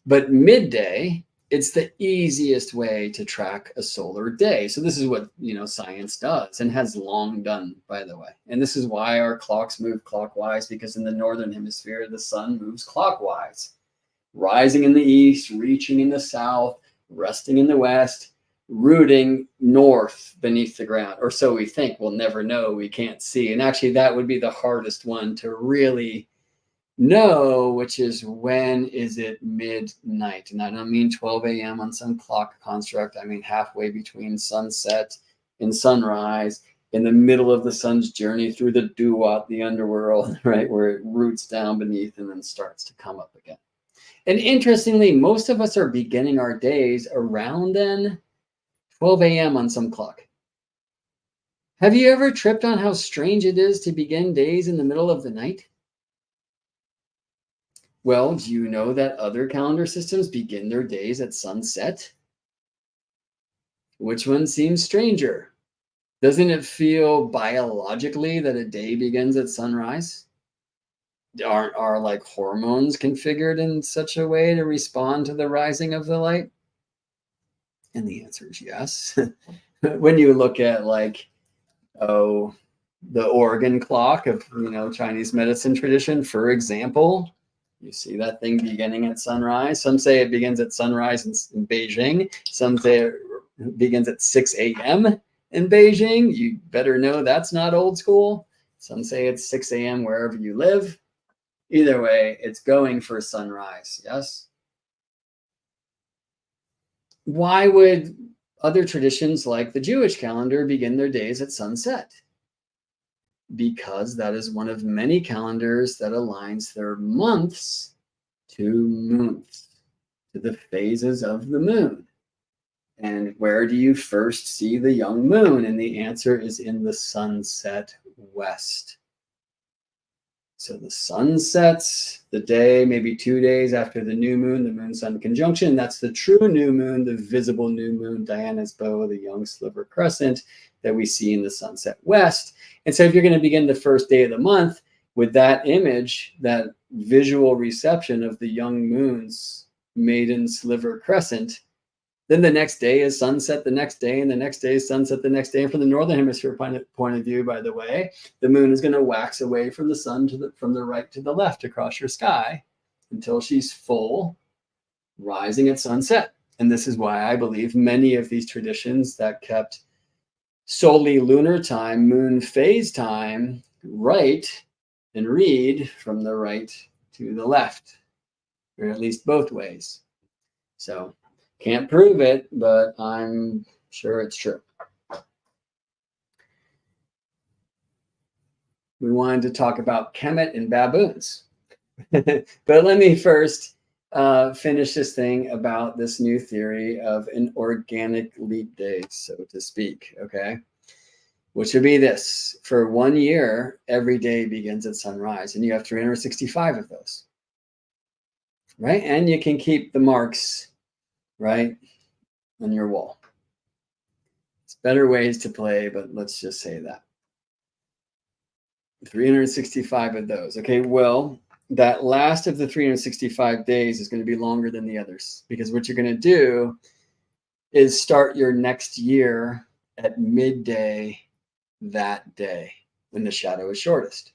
But midday it's the easiest way to track a solar day. So this is what, science does and has long done, by the way. And this is why our clocks move clockwise, because in the northern hemisphere, the sun moves clockwise, rising in the east, reaching in the south, resting in the west, rooting north beneath the ground. Or so we think. We'll never know. We can't see. And actually, that would be the hardest one to really know, which is when is it midnight? And I don't mean 12 a.m. on some clock construct. I mean halfway between sunset and sunrise, in the middle of the sun's journey through the Teapot, the underworld, right, where it roots down beneath and then starts to come up again. And interestingly, most of us are beginning our days around then, 12 a.m. on some clock. Have you ever tripped on how strange it is to begin days in the middle of the night? Well, do you know that other calendar systems begin their days at sunset? Which one seems stranger? Doesn't it feel biologically that a day begins at sunrise? Are like hormones configured in such a way to respond to the rising of the light? And the answer is yes. When you look at the Oregon clock of Chinese medicine tradition, for example, you see that thing beginning at sunrise. Some say it begins at sunrise in Beijing. Some say it begins at 6 a.m. in Beijing. You better know that's not old school. Some say it's 6 a.m. wherever you live. Either way, it's going for sunrise, yes? Why would other traditions like the Jewish calendar begin their days at sunset? Because that is one of many calendars that aligns their months to moons, to the phases of the moon. And where do you first see the young moon? And the answer is in the sunset west. So the sun sets the day, maybe 2 days after the new moon, the moon-sun conjunction. That's the true new moon, the visible new moon, Diana's bow, the young sliver crescent that we see in the sunset west. And so if you're going to begin the first day of the month with that image, that visual reception of the young moon's maiden sliver crescent, then the next day is sunset the next day, and the next day is sunset the next day. And from the northern hemisphere point of view, by the way, the moon is going to wax away from the sun from the right to the left across your sky until she's full, rising at sunset. And this is why I believe many of these traditions that kept solely lunar time, moon phase time, right, and read from the right to the left, or at least both ways. So can't prove it, but I'm sure it's true. We wanted to talk about Kemet and baboons. But let me first finish this thing about this new theory of an organic leap day, so to speak, okay? Which would be this. For 1 year, every day begins at sunrise, and you have 365 of those, right? And you can keep the marks, right, on your wall. It's better ways to play, but let's just say that. 365 of those. Okay, well, that last of the 365 days is going to be longer than the others, because what you're going to do is start your next year at midday that day when the shadow is shortest.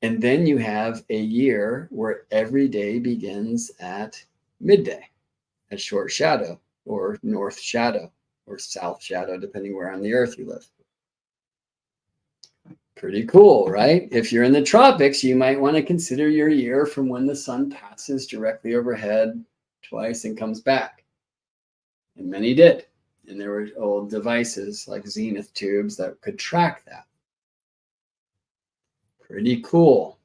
And then you have a year where every day begins at midday, at short shadow, or north shadow, or south shadow, depending where on the earth you live. Pretty cool, right? If you're in the tropics, you might want to consider your year from when the sun passes directly overhead twice and comes back. And many did. And there were old devices like zenith tubes that could track that. Pretty cool.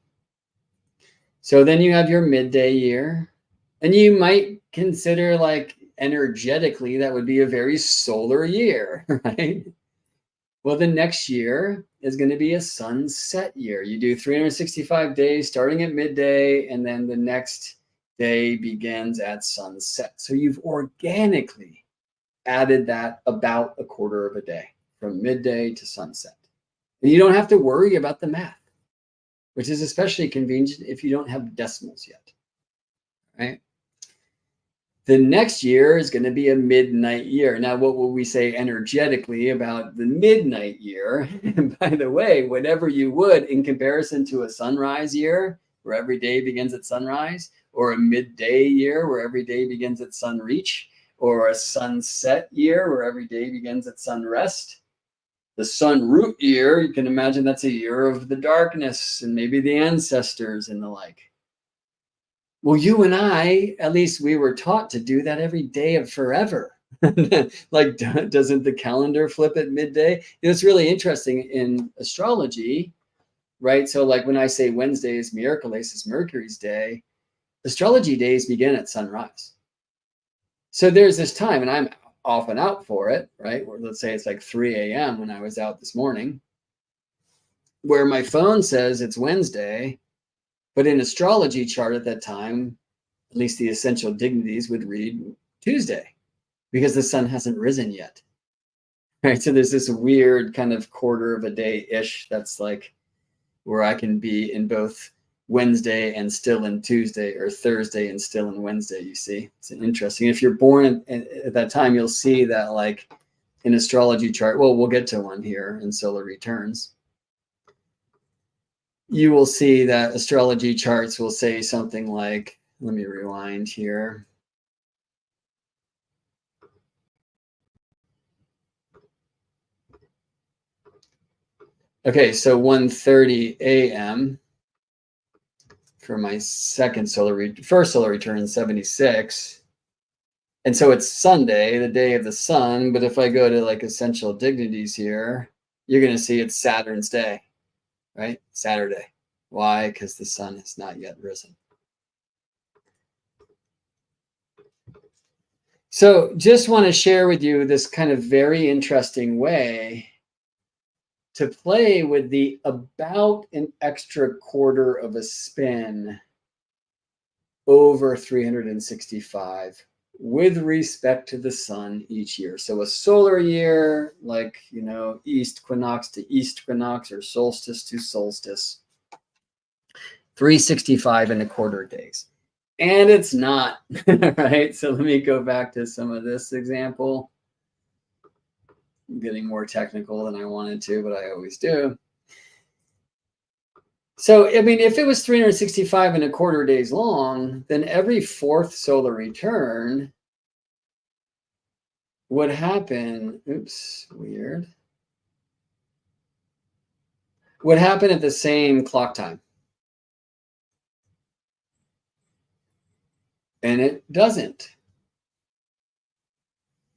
So then you have your midday year, and you might consider, like, energetically, that would be a very solar year, right? Well, the next year is going to be a sunset year. You do 365 days starting at midday, and then the next day begins at sunset. So you've organically added that about a quarter of a day from midday to sunset. And you don't have to worry about the math, which is especially convenient if you don't have decimals yet, right? The next year is going to be a midnight year. Now, what will we say energetically about the midnight year? And by the way, whatever you would in comparison to a sunrise year, where every day begins at sunrise, or a midday year, where every day begins at sunreach, or a sunset year, where every day begins at sunrest. The sun root year, you can imagine that's a year of the darkness and maybe the ancestors and the like. Well, you and I, at least we were taught to do that every day of forever. Like, doesn't the calendar flip at midday? It's really interesting in astrology, right? So like when I say Wednesday is Miraculous, is Mercury's day, astrology days begin at sunrise. So there's this time, and I'm often out for it, right? Or let's say it's like 3 a.m. when I was out this morning, where my phone says it's Wednesday, but in astrology chart at that time, at least the essential dignities would read Tuesday because the sun hasn't risen yet. Right. So there's this weird kind of quarter of a day-ish that's like where I can be in both Wednesday and still in Tuesday, or Thursday and still in Wednesday. You see, it's interesting. If you're born at that time, you'll see that like in astrology chart. Well, we'll get to one here in solar returns. You will see that astrology charts will say something like, let me rewind here. Okay, so 1:30 a.m. for my first solar return, 76. And so it's Sunday, the day of the sun. But if I go to like essential dignities here, you're going to see it's Saturn's day, right? Saturday. Why? Because the sun has not yet risen. So just want to share with you this kind of very interesting way to play with the about an extra quarter of a spin over 365 with respect to the sun each year. So a solar year, like, east equinox to east equinox or solstice to solstice, 365 and a quarter days. And it's not, right? So let me go back to some of this example. I'm getting more technical than I wanted to, but I always do. So, I mean, if it was 365 and a quarter days long, then every fourth solar return would happen, would happen at the same clock time. And it doesn't.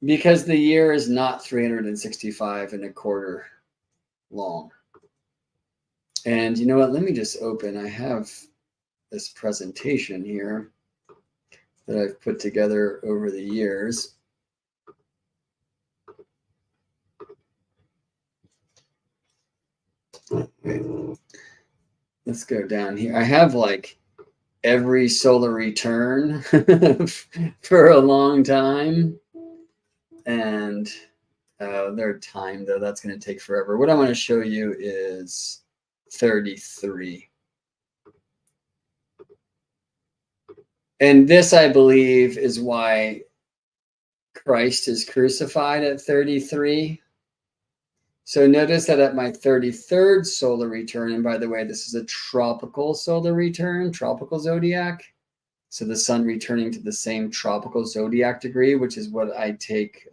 Because the year is not 365 and a quarter long. And you know what? Let me just open. I have this presentation here that I've put together over the years. Okay. Let's go down here. I have like every solar return for a long time. And their time, though, that's going to take forever. What I want to show you is 33. And this, I believe, is why Christ is crucified at 33. So notice that at my 33rd solar return, and by the way, this is a tropical solar return, tropical zodiac. So the sun returning to the same tropical zodiac degree, which is what I take,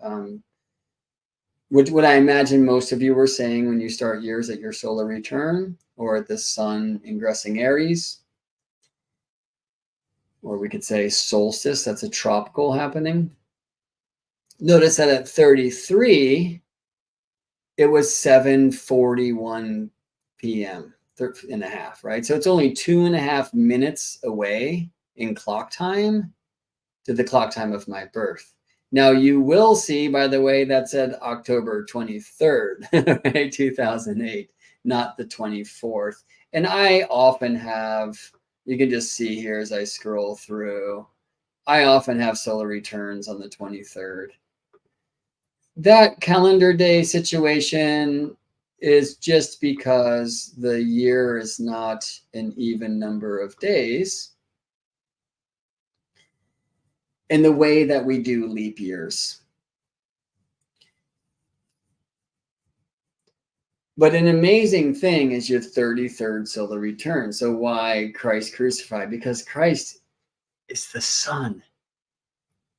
what I imagine most of you were saying when you start years at your solar return, or at the sun ingressing Aries. Or we could say solstice, that's a tropical happening. Notice that at 33, it was 7:41 p.m., and a half, right? So it's only 2.5 minutes away in clock time to the clock time of my birth. Now you will see, by the way, that said October 23rd, right? 2008, not the 24th. And I often have, you can just see here as I scroll through, I often have solar returns on the 23rd. That calendar day situation is just because the year is not an even number of days. and the way that we do leap years. But an amazing thing is your 33rd solar return. So why Christ crucified? Because Christ is the sun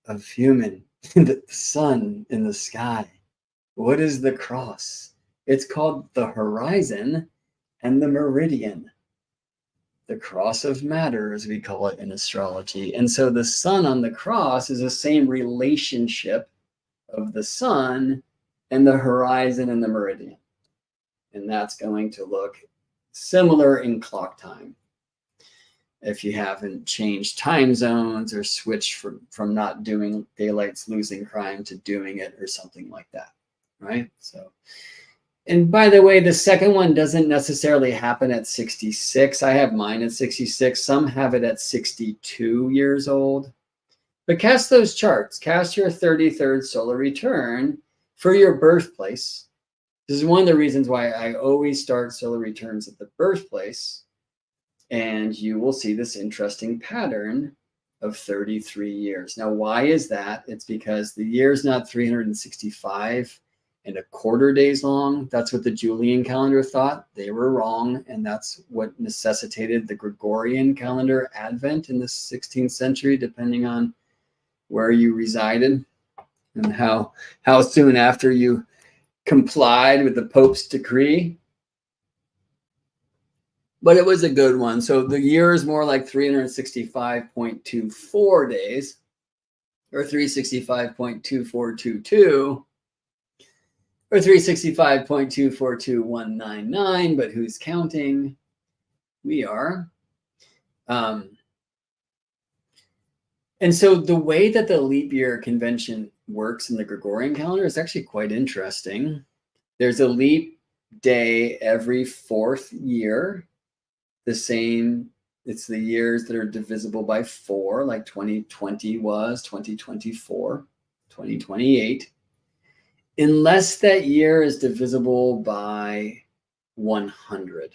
of human, the sun in the sky. What is the cross? It's called the horizon and the meridian. The cross of matter, as we call it in astrology. And so the sun on the cross is the same relationship of the sun and the horizon and the meridian. And that's going to look similar in clock time. If you haven't changed time zones or switched from not doing daylight's losing crime to doing it or something like that, right? So, and by the way, the second one doesn't necessarily happen at 66. I have mine at 66. Some have it at 62 years old. But cast those charts. Cast your 33rd solar return for your birthplace. This is one of the reasons why I always start solar returns at the birthplace. And you will see this interesting pattern of 33 years. Now, why is that? It's because the year is not 365 and a quarter days long. That's what the Julian calendar thought. They were wrong. And that's what necessitated the Gregorian calendar advent in the 16th century, depending on where you resided and how soon after you complied with the Pope's decree. But it was a good one. So the year is more like 365.24 days or 365.2422 or 365.242199, but who's counting? We are. And so the way that the leap year convention works in the Gregorian calendar is actually quite interesting. There's a leap day every 4th year. The same, it's the years that are divisible by 4, like 2020 was, 2024, 2028, unless that year is divisible by 100.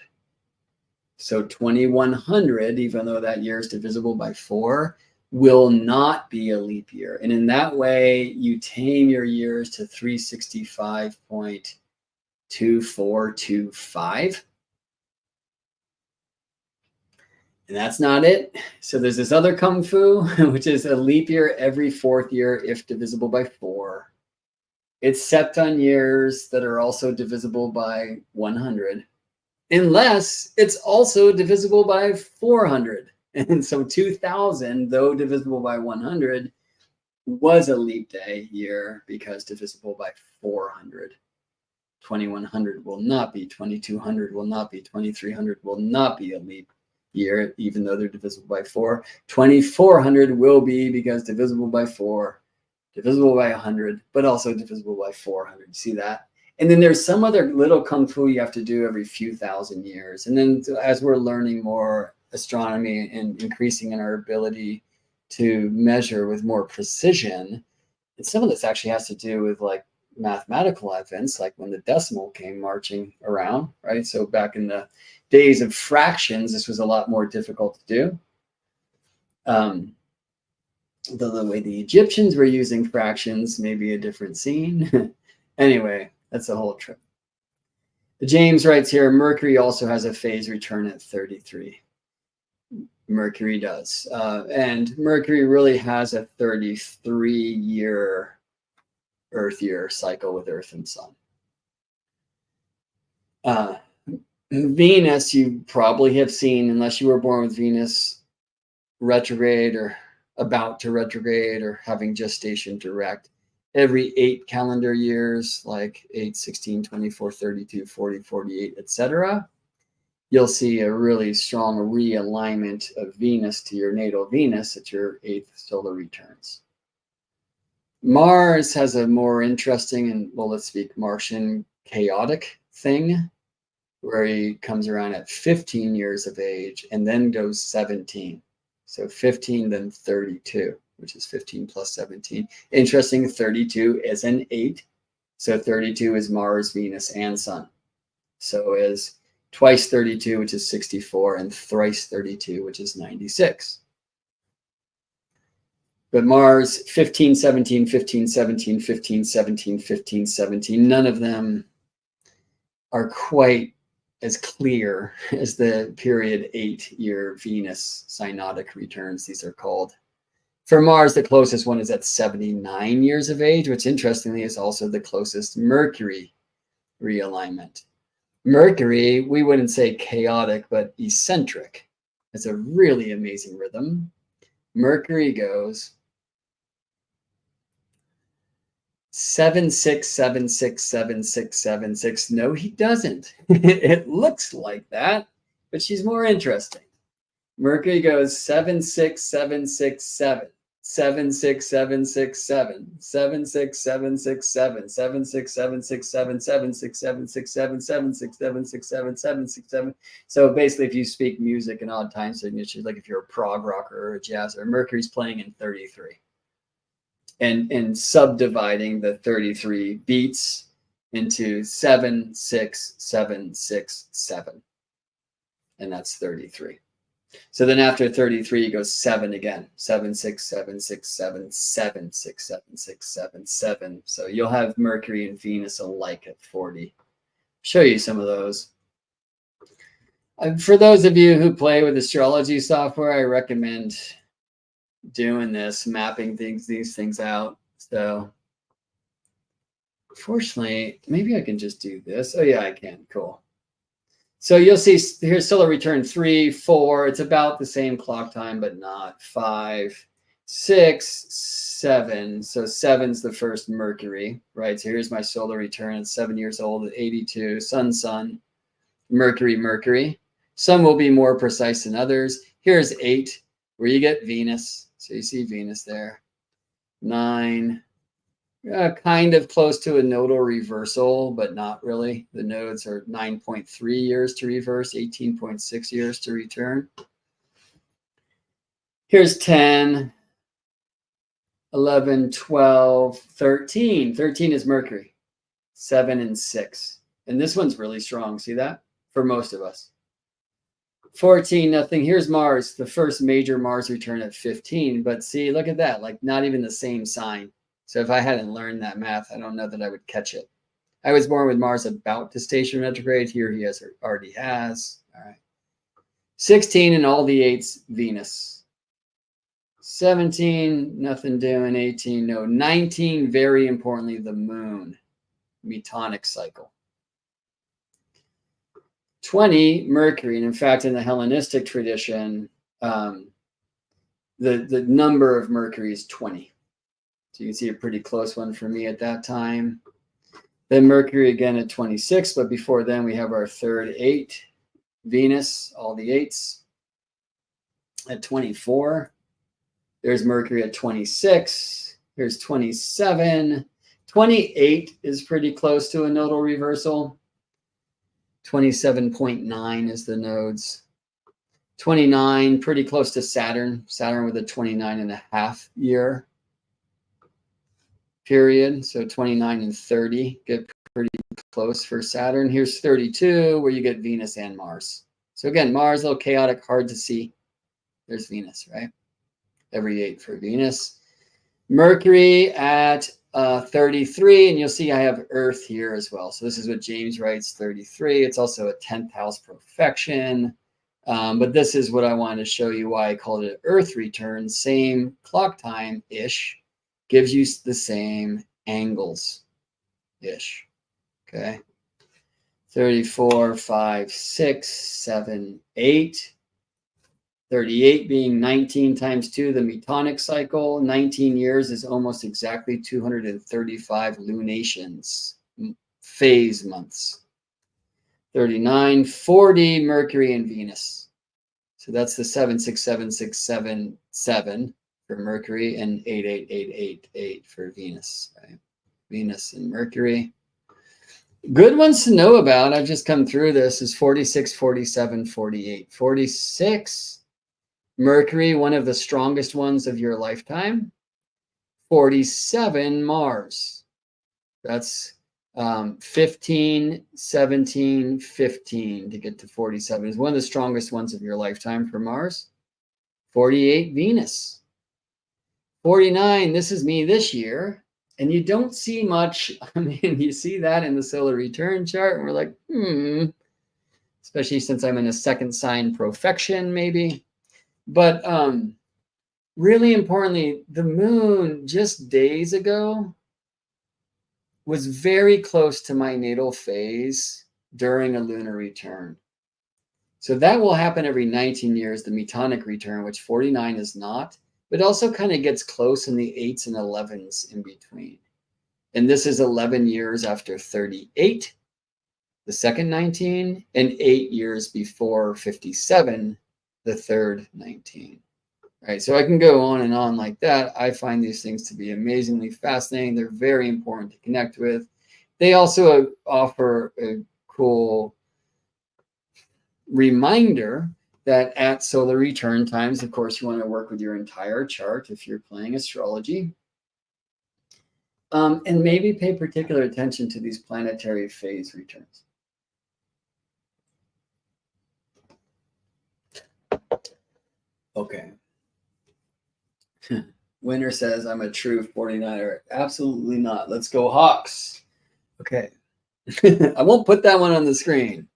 So 2100, even though that year is divisible by 4, will not be a leap year. And in that way, you tame your years to 365.2425. And that's not it. So there's this other kung fu, which is a leap year every 4th year if divisible by 4. It's septon years that are also divisible by 100, unless it's also divisible by 400. And so 2000, though divisible by 100, was a leap day year because divisible by 400. 2100 will not be, 2200 will not be, 2300 will not be a leap year, even though they're divisible by 4. 2400 will be because divisible by 4, divisible by 100, but also divisible by 400. See that? And then there's some other little kung fu you have to do every few thousand years. And then as we're learning more astronomy and increasing in our ability to measure with more precision, and some of this actually has to do with like mathematical advents, like when the decimal came marching around, right? So back in the days of fractions, this was a lot more difficult to do. The way the Egyptians were using fractions may be a different scene. Anyway, that's a whole trip. James writes here, Mercury also has a phase return at 33. Mercury does. And Mercury really has a 33-year Earth year cycle with Earth and Sun. Venus, you probably have seen, unless you were born with Venus retrograde or about to retrograde or having gestation direct, every 8 calendar years, like 8, 16, 24, 32, 40, 48, etc., you'll see a really strong realignment of Venus to your natal Venus at your 8th solar returns. Mars has a more interesting and, well, let's speak Martian chaotic thing, where he comes around at 15 years of age and then goes 17. So 15, then 32, which is 15 plus 17. Interesting, 32 is an 8. So 32 is Mars, Venus, and Sun. So is twice 32, which is 64, and thrice 32, which is 96. But Mars, 15, 17, 15, 17, 15, 17, 15, 17, none of them are quite as clear as the period 8-year Venus synodic returns, these are called. For Mars, the closest one is at 79 years of age, which interestingly is also the closest Mercury realignment. Mercury, we wouldn't say chaotic, but eccentric. It's a really amazing rhythm. Mercury goes 7 6 7 6 7 6 7 6. No, he doesn't. It looks like that, but she's more interesting. Mercury goes 7 6 7 6 7 7 6 7 6 7 7 6 7 6 7 7 6 7 6 7 7 6 7 6 7 7 6 7 6 7 7 6 7. So basically, if you speak music and odd time signatures, like if you're a prog rocker or a jazzer, Mercury's playing in 33. And subdividing the 33 beats into 7 6 7 6 7, and that's 33. So then after 33 you go 7 again, 7 6 7 6 7 7 6 7 6 7 7. So you'll have Mercury and Venus alike at 40. Show you some of those. For those of you who play with astrology software, I recommend doing this, mapping these things out. So fortunately, maybe I can just do this. Oh yeah, I can. Cool. So you'll see here's solar return 3 4. It's about the same clock time, but not 5 6 7. So 7's the first Mercury, right? So here's my solar return at 7 years old at 82. Sun, Mercury. Some will be more precise than others. Here's 8, where you get Venus. So you see Venus there. 9, kind of close to a nodal reversal, but not really. The nodes are 9.3 years to reverse, 18.6 years to return. Here's 10, 11, 12, 13. 13 is Mercury, 7 and 6. And this one's really strong. See that? For most of us. 14, nothing. Here's Mars, the first major Mars return at 15. But see, look at that, like not even the same sign. So if I hadn't learned that math, I don't know that I would catch it. I was born with Mars about to station retrograde. Here he already has. All right. 16 and all the 8s, Venus. 17, nothing doing. 18, no. 19, very importantly, the moon, Metonic cycle. 20, Mercury, and in fact, in the Hellenistic tradition, the number of Mercury is 20. So you can see a pretty close one for me at that time. Then Mercury again at 26, but before then we have our third 8, Venus, all the 8s. At 24, there's Mercury at 26. Here's 27. 28 is pretty close to a nodal reversal. 27.9 is the nodes. 29, pretty close to Saturn. Saturn with a 29.5 year period. So 29 and 30 get pretty close for Saturn. Here's 32, where you get Venus and Mars. So again, Mars, a little chaotic, hard to see. There's Venus, right? Every 8 for Venus. Mercury at 33, and you'll see I have Earth here as well. So this is what James writes, 33. It's also a 10th house profection. But this is what I wanted to show you why I called it Earth return. Same clock time-ish. Gives you the same angles-ish. Okay. 34, 5, 6, 7, 8. 38 being 19 times 2, the Metonic cycle. 19 years is almost exactly 235 lunations, phase months. 39, 40, Mercury and Venus. So that's the 7, 6, 7, 6, 7, 7 for Mercury and 8, 8, 8, 8, 8 for Venus. Right? Venus and Mercury. Good ones to know about, I've just come through this, is 46, 47, 48. 46, Mercury, one of the strongest ones of your lifetime. 47, Mars. That's 15, 17, 15 to get to 47. Is one of the strongest ones of your lifetime for Mars. 48, Venus. 49, this is me this year. And you don't see much. I mean, you see that in the solar return chart, and we're like, especially since I'm in a second sign profection, maybe. But really importantly, the moon just days ago was very close to my natal phase during a lunar return. So that will happen every 19 years, the metonic return, which 49 is not, but also kind of gets close in the 8s and 11s in between. And this is 11 years after 38, the second 19, and 8 years before 57, the third 19. Right, so I can go on and on like that. I find these things to be amazingly fascinating. They're very important to connect with. They also offer a cool reminder that at solar return times, of course, you want to work with your entire chart if you're playing astrology. And maybe pay particular attention to these planetary phase returns. Okay. Winner says, I'm a true 49er. Absolutely not. Let's go Hawks. Okay. I won't put that one on the screen.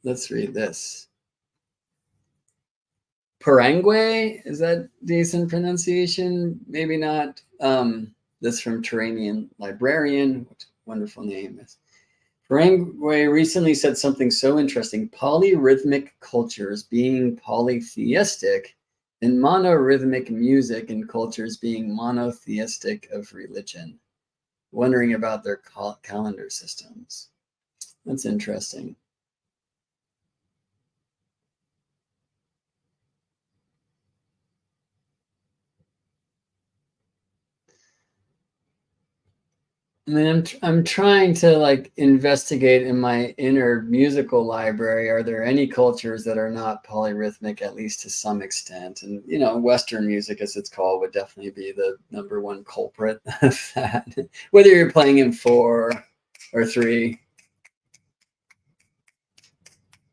Let's read this. Parangue, is that decent pronunciation? Maybe not. This from Terranian Librarian. What a wonderful name is. Parangue recently said something so interesting. Polyrhythmic cultures being polytheistic and monorhythmic music and cultures being monotheistic of religion. Wondering about their calendar systems. That's interesting. I mean, I'm trying to like investigate in my inner musical library. Are there any cultures that are not polyrhythmic, at least to some extent? And you know, Western music, as it's called, would definitely be the #1 culprit of that. Whether you're playing in 4 or 3,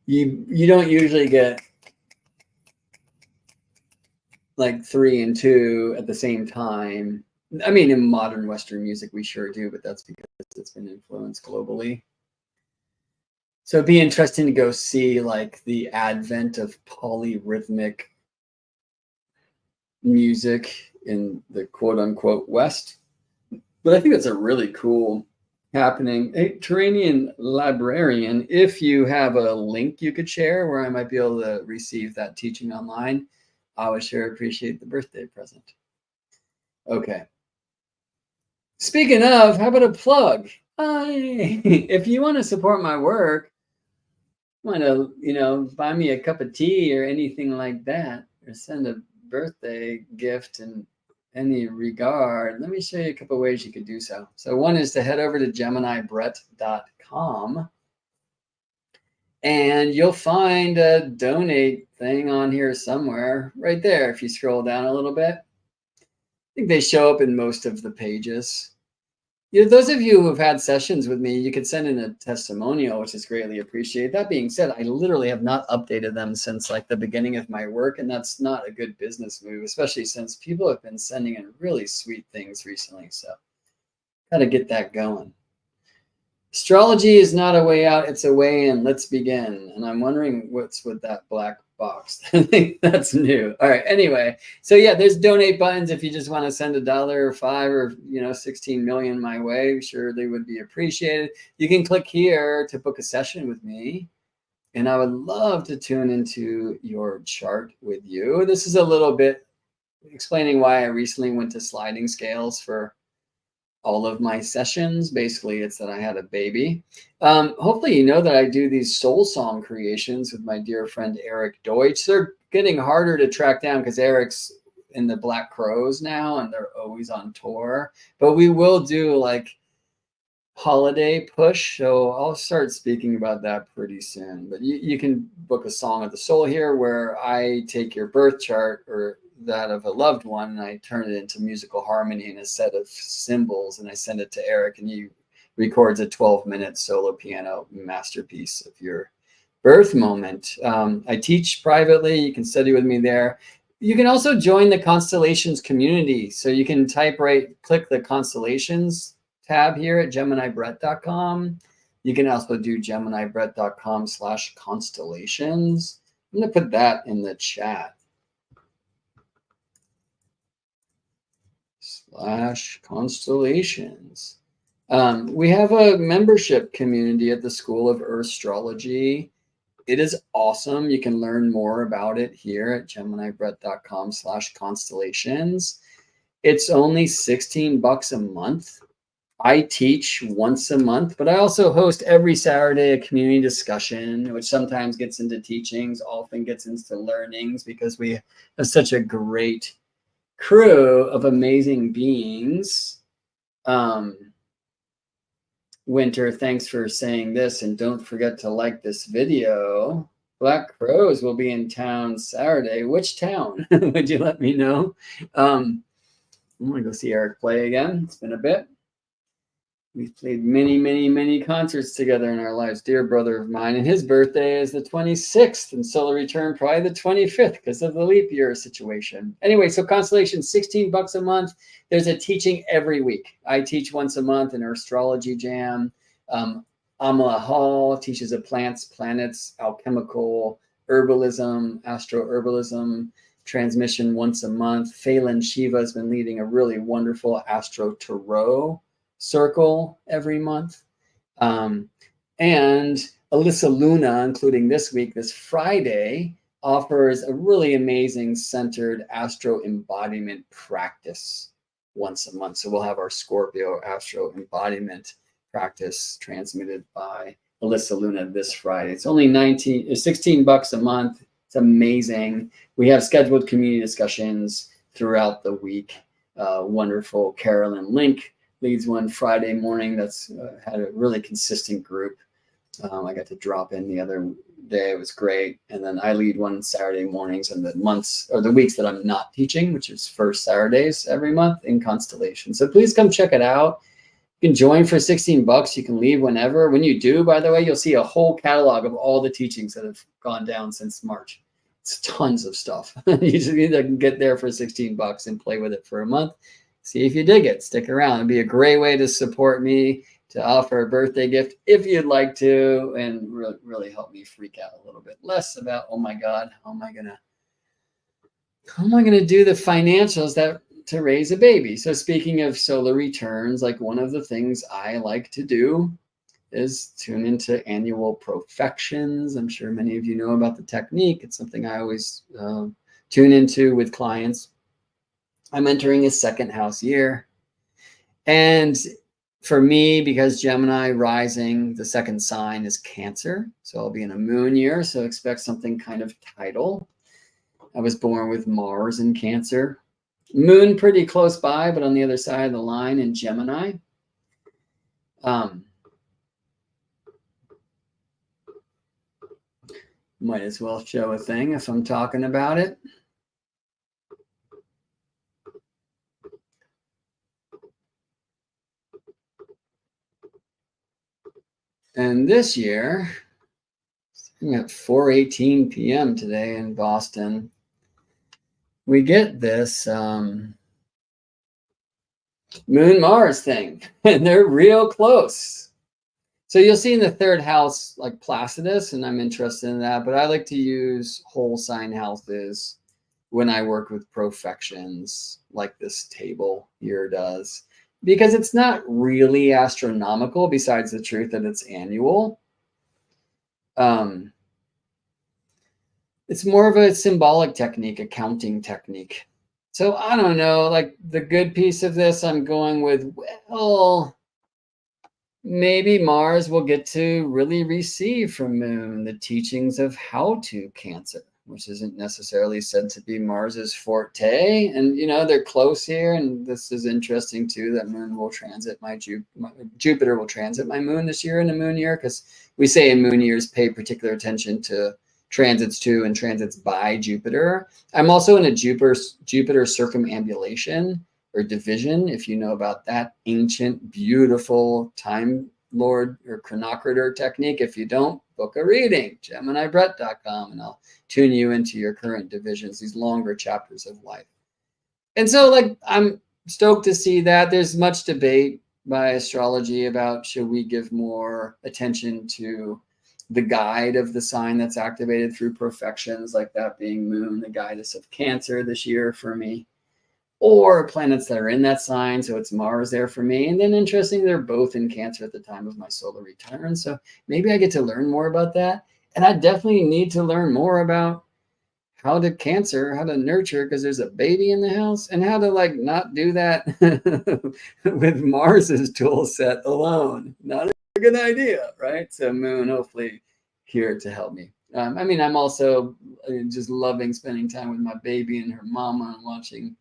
you don't usually get like 3 and 2 at the same time. I mean, in modern Western music, we sure do, but that's because it's been influenced globally. So it'd be interesting to go see like the advent of polyrhythmic music in the quote unquote West. But I think that's a really cool happening. Hey, Terranian Librarian, if you have a link you could share where I might be able to receive that teaching online, I would sure appreciate the birthday present. Okay. Speaking of, how about a plug? If you want to support my work, want to, buy me a cup of tea or anything like that, or send a birthday gift in any regard, let me show you a couple ways you could do so. So one is to head over to GeminiBrett.com, and you'll find a donate thing on here somewhere, right there. If you scroll down a little bit, I think they show up in most of the pages. Those of you who have had sessions with me, you could send in a testimonial, which is greatly appreciated. That being said, I literally have not updated them since like the beginning of my work, and that's not a good business move, especially since people have been sending in really sweet things recently. So got to get that going. Astrology is not a way out, it's a way in. Let's begin. And I'm wondering what's with that black box. I think that's new. All right. Anyway, so yeah, there's donate buttons if you just want to send $1 or $5 or 16 million my way. Sure, they would be appreciated. You can click here to book a session with me, and I would love to tune into your chart with you. This is a little bit explaining why I recently went to sliding scales for all of my sessions. Basically, it's that I had a baby. Hopefully you know that I do these soul song creations with my dear friend Eric Deutsch. They're getting harder to track down because Eric's in the Black Crows now and they're always on tour. But we will do like holiday push, so I'll start speaking about that pretty soon. But you can book a Song of the Soul here where I take your birth chart or that of a loved one, and I turn it into musical harmony in a set of symbols, and I send it to Eric, and he records a 12-minute solo piano masterpiece of your birth moment. I teach privately. You can study with me there. You can also join the constellations community. So you can click the constellations tab here at geminibrett.com. You can also do geminibrett.com/constellations. I'm going to put that in the chat. /constellations. We have a membership community at the School of Earthstrology. It is awesome. You can learn more about it here at geminibrett.com/constellations. It's only $16 a month. I teach once a month, but I also host every Saturday a community discussion, which sometimes gets into teachings, often gets into learnings, because we have such a great crew of amazing beings. Winter, thanks for saying this, and don't forget to like this video. Black Crows will be in town Saturday. Which town? Would you let me know? I'm gonna go see Eric play again. It's been a bit. We've played many, many, many concerts together in our lives. Dear brother of mine, and his birthday is the 26th, and solar return probably the 25th because of the leap year situation. Anyway, so constellation, $16 a month. There's a teaching every week. I teach once a month an Astrology jam. Amala Hall teaches a plants, planets, alchemical, herbalism, astroherbalism transmission once a month. Phelan Shiva has been leading a really wonderful Astro Tarot circle every month. And Alyssa Luna, including this week, this Friday, offers a really amazing centered astro embodiment practice once a month. So we'll have our Scorpio astro embodiment practice transmitted by Alyssa Luna this Friday. It's only $16 a month. It's amazing. We have scheduled community discussions throughout the week. Wonderful Carolyn Link leads one Friday morning that's had a really consistent group. I got to drop in the other day. It was great. And then I lead one Saturday mornings in the months or the weeks that I'm not teaching, which is first Saturdays every month in constellation. So please come check it out. You can join for $16. You can leave whenever. When you do, by the way, you'll see a whole catalog of all the teachings that have gone down since March. It's tons of stuff. You just need to get there for $16 and play with it for a month. See if you dig it. Stick around. It'd be a great way to support me, to offer a birthday gift if you'd like to, and really help me freak out a little bit less about, oh my God, how am I gonna do the financials to raise a baby? So speaking of solar returns, like one of the things I like to do is tune into annual profections. I'm sure many of you know about the technique. It's something I always tune into with clients. I'm entering a second house year. And for me, because Gemini rising, the second sign is Cancer. So I'll be in a moon year. So expect something kind of tidal. I was born with Mars in Cancer. Moon pretty close by, but on the other side of the line in Gemini. Might as well show a thing if I'm talking about it. And this year, at 4:18 p.m. today in Boston, we get this Moon-Mars thing, and they're real close. So you'll see in the third house, like Placidus, and I'm interested in that, but I like to use whole sign houses when I work with profections, like this table here does, because it's not really astronomical, besides the truth that it's annual. It's more of a symbolic technique, a counting technique. So I don't know, like the good piece of this, I'm going with, well, maybe Mars will get to really receive from Moon the teachings of how to Cancer, which isn't necessarily said to be Mars's forte. And, you know, they're close here. And this is interesting, too, that Moon will transit Jupiter will transit my Moon this year in a moon year, because we say in moon years pay particular attention to transits to and transits by Jupiter. I'm also in a Jupiter circumambulation or division, if you know about that ancient, beautiful time Lord or chronocritor technique. If you don't, book a reading, GeminiBrett.com, and I'll tune you into your current divisions, these longer chapters of life. And so, like, I'm stoked to see that. There's much debate by astrology about should we give more attention to the guide of the sign that's activated through profections, like that being Moon, the goddess of Cancer this year for me, or planets that are in that sign. So it's Mars there for me. And then interesting, they're both in Cancer at the time of my solar return. So maybe I get to learn more about that. And I definitely need to learn more about how to nurture, because there's a baby in the house, and how to like not do that with Mars's tool set alone. Not a good idea, right? So Moon, hopefully here to help me. I mean, I'm also just loving spending time with my baby and her mama and watching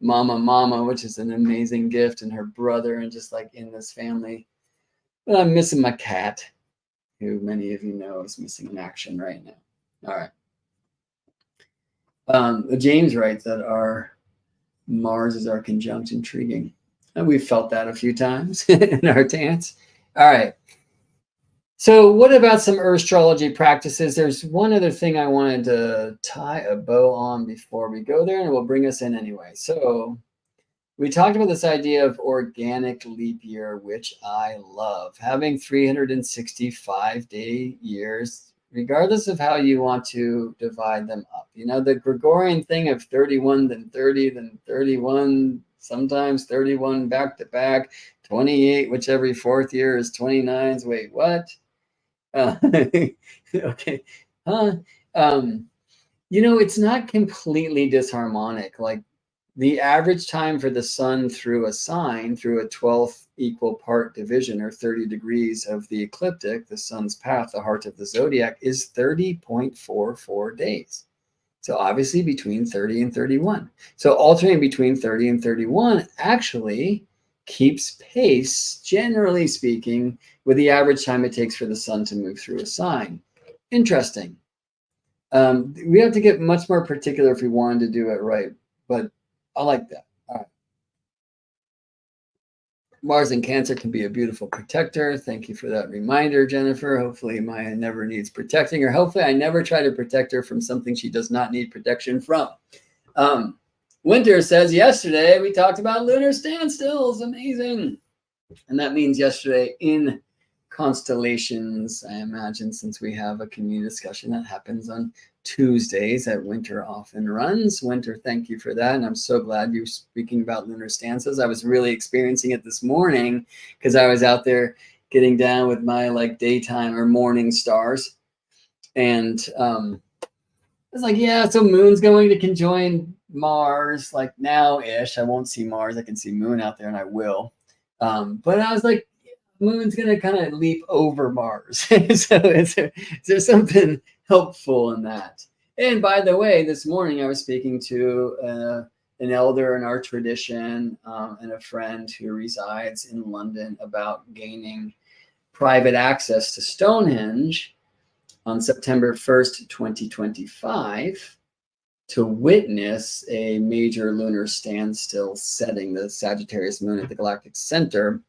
Mama, which is an amazing gift, and her brother, and just like in this family. But I'm missing my cat, who many of you know is missing in action right now. All right. James writes that our Mars are conjunct intriguing. And we've felt that a few times in our dance. All right. So what about some Earthstrology practices? There's one other thing I wanted to tie a bow on before we go there, and it will bring us in anyway. So we talked about this idea of organic leap year, which I love. Having 365-day years, regardless of how you want to divide them up. You know, the Gregorian thing of 31, then 30, then 31, sometimes 31 back to back, 28, which every fourth year is 29s. Wait, what? Okay. You know, it's not completely disharmonic. Like the average time for the sun through a sign, through a 12th equal part division, or 30 degrees of the ecliptic, the sun's path, the heart of the zodiac, is 30.44 days. So obviously between 30 and 31. So alternating between 30 and 31 actually keeps pace, generally speaking, with the average time it takes for the sun to move through a sign. Interesting. We have to get much more particular if we wanted to do it right, but I like that. All right. Mars in Cancer can be a beautiful protector. Thank you for that reminder, Jennifer. Hopefully Maya never needs protecting, or hopefully I never try to protect her from something she does not need protection from. Winter says, yesterday we talked about lunar standstills. Amazing. And that means yesterday in constellations, I imagine, since we have a community discussion that happens on Tuesdays that Winter often runs. Winter, thank you for that. And I'm so glad you're speaking about lunar stanzas. I was really experiencing it this morning because I was out there getting down with my like daytime or morning stars. And I was like, yeah, so Moon's going to conjoin Mars like now-ish. I won't see Mars. I can see Moon out there, and I will. But I was like, Moon's going to kind of leap over Mars. So is there something helpful in that? And by the way, this morning I was speaking to an elder in our tradition and a friend who resides in London about gaining private access to Stonehenge on September 1st, 2025, to witness a major lunar standstill setting, the Sagittarius moon at the galactic center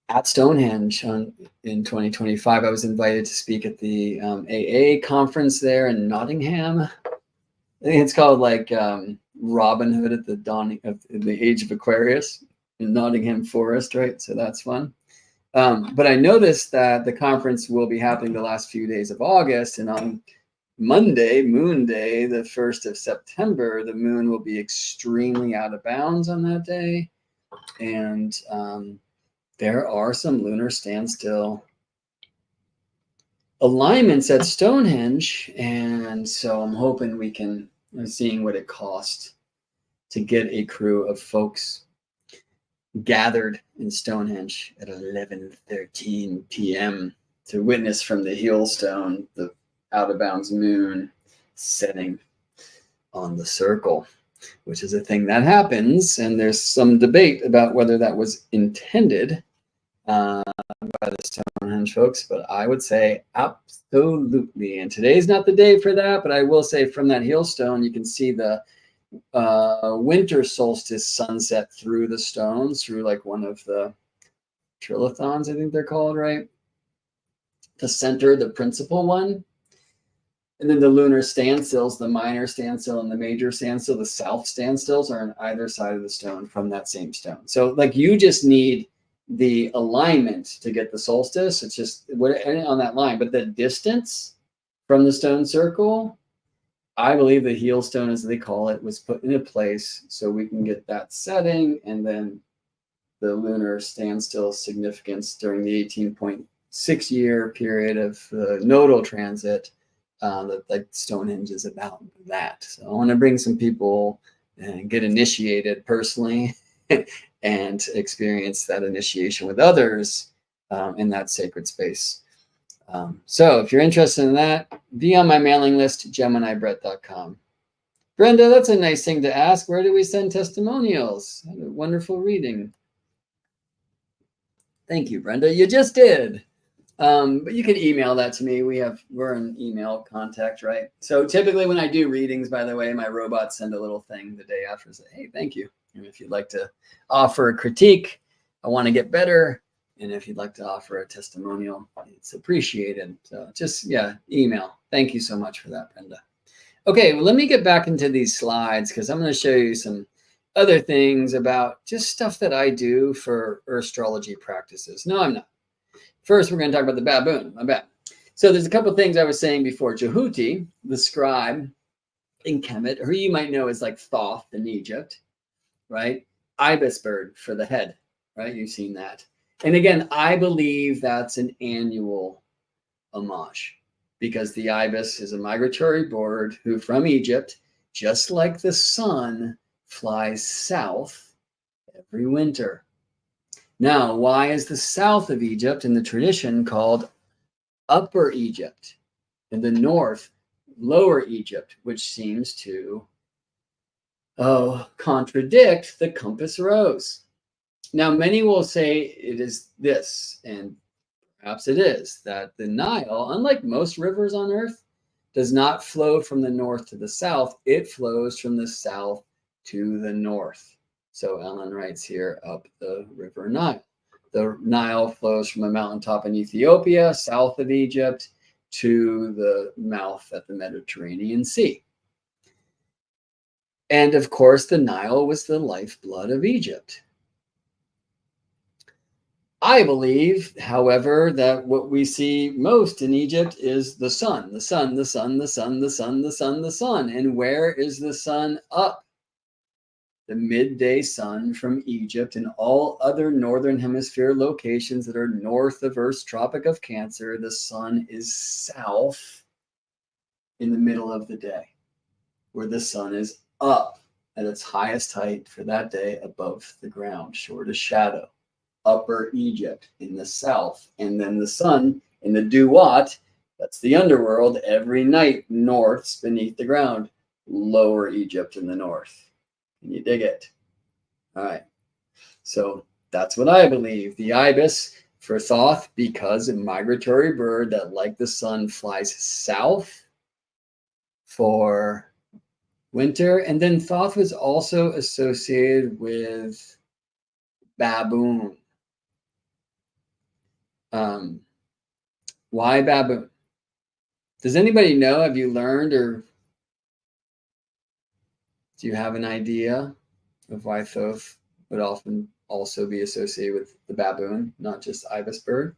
at Stonehenge in 2025. I was invited to speak at the AA conference there in Nottingham. I think it's called like Robin Hood at the dawning of the age of Aquarius in Nottingham Forest, right? So that's fun. But I noticed that the conference will be happening the last few days of August, and on Monday, Moon Day, the 1st of September, the moon will be extremely out of bounds on that day. And there are some lunar standstill alignments at Stonehenge. And so I'm hoping we can, seeing what it costs to get a crew of folks gathered in Stonehenge at 11:13 p.m. to witness from the heel stone the out of bounds moon setting on the circle, which is a thing that happens, and there's some debate about whether that was intended by the Stonehenge folks, but I would say absolutely. And today's not the day for that, but I will say from that heel stone you can see the winter solstice sunset through the stones, through like one of the trilithons, I think they're called, right? The center, the principal one. And then the lunar standstills, the minor standstill and the major standstill, the south standstills are on either side of the stone from that same stone. So like you just need the alignment to get the solstice. It's just on that line, but the distance from the stone circle, I believe the heel stone, as they call it, was put into place so we can get that setting, and then the lunar standstill significance during the 18.6 year period of the nodal transit. That like Stonehenge is about that. So I want to bring some people and get initiated personally and experience that initiation with others in that sacred space. So if you're interested in that, be on my mailing list, GeminiBrett.com. Brenda, that's a nice thing to ask. Where do we send testimonials? What a wonderful reading. Thank you, Brenda. You just did. But you can email that to me. We're in email contact, right? So typically when I do readings, by the way, my robots send a little thing the day after and say, hey, thank you. And if you'd like to offer a critique, I want to get better. And if you'd like to offer a testimonial, it's appreciated. So just, email. Thank you so much for that, Brenda. Okay, well, let me get back into these slides because I'm going to show you some other things about just stuff that I do for Earthstrology practices. No, I'm not. First, we're going to talk about the baboon. My bad. So there's a couple of things I was saying before. Jehuti, the scribe in Kemet, who you might know as like Thoth in Egypt, right? Ibis bird for the head, right? You've seen that. And again, I believe that's an annual homage because the ibis is a migratory bird who from Egypt, just like the sun, flies south every winter. Now, why is the south of Egypt in the tradition called Upper Egypt, and the north Lower Egypt, which seems to contradict the compass rose? Now, many will say it is this, and perhaps it is, that the Nile, unlike most rivers on Earth, does not flow from the north to the south. It flows from the south to the north. So Ellen writes here, up the river Nile. The Nile flows from a mountaintop in Ethiopia, south of Egypt, to the mouth at the Mediterranean Sea. And of course, the Nile was the lifeblood of Egypt. I believe, however, that what we see most in Egypt is the sun, the sun, the sun, the sun, the sun, the sun, the sun. And where is the sun up? The midday sun from Egypt and all other northern hemisphere locations that are north of Earth's Tropic of Cancer, the sun is south in the middle of the day, where the sun is up at its highest height for that day above the ground, shortest shadow. Upper Egypt in the south, and then the sun in the Duat, that's the underworld, every night norths beneath the ground. Lower Egypt in the north. Can you dig it? All right. So that's what I believe. The ibis for Thoth, because a migratory bird that, like the sun, flies south for winter. And then Thoth was also associated with baboon. Why baboon? Does anybody know? Have you learned, or do you have an idea of why Thoth would often also be associated with the baboon, not just ibis bird?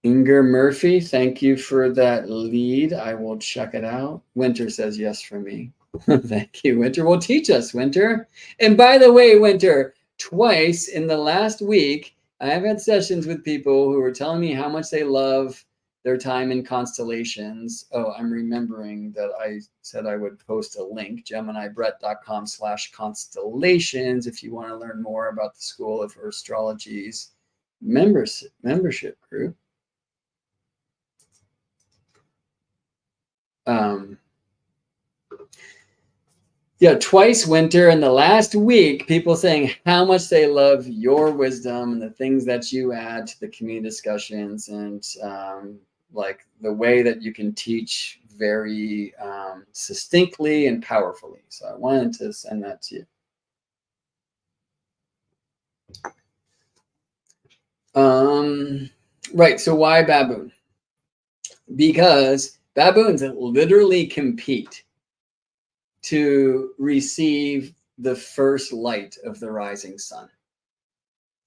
Inger Murphy, thank you for that lead. I will check it out. Winter says yes for me. Thank you, Winter. Well, teach us, Winter. And by the way, Winter, twice in the last week, I have had sessions with people who are telling me how much they love their time in constellations. Oh, I'm remembering that I said I would post a link, GeminiBrett.com/constellations, if you want to learn more about the School of Earthstrology's membership group. Twice, Winter, in the last week, people saying how much they love your wisdom and the things that you add to the community discussions, and like the way that you can teach very succinctly and powerfully. So I wanted to send that to you. Right. So why baboon? Because baboons literally compete to receive the first light of the rising sun.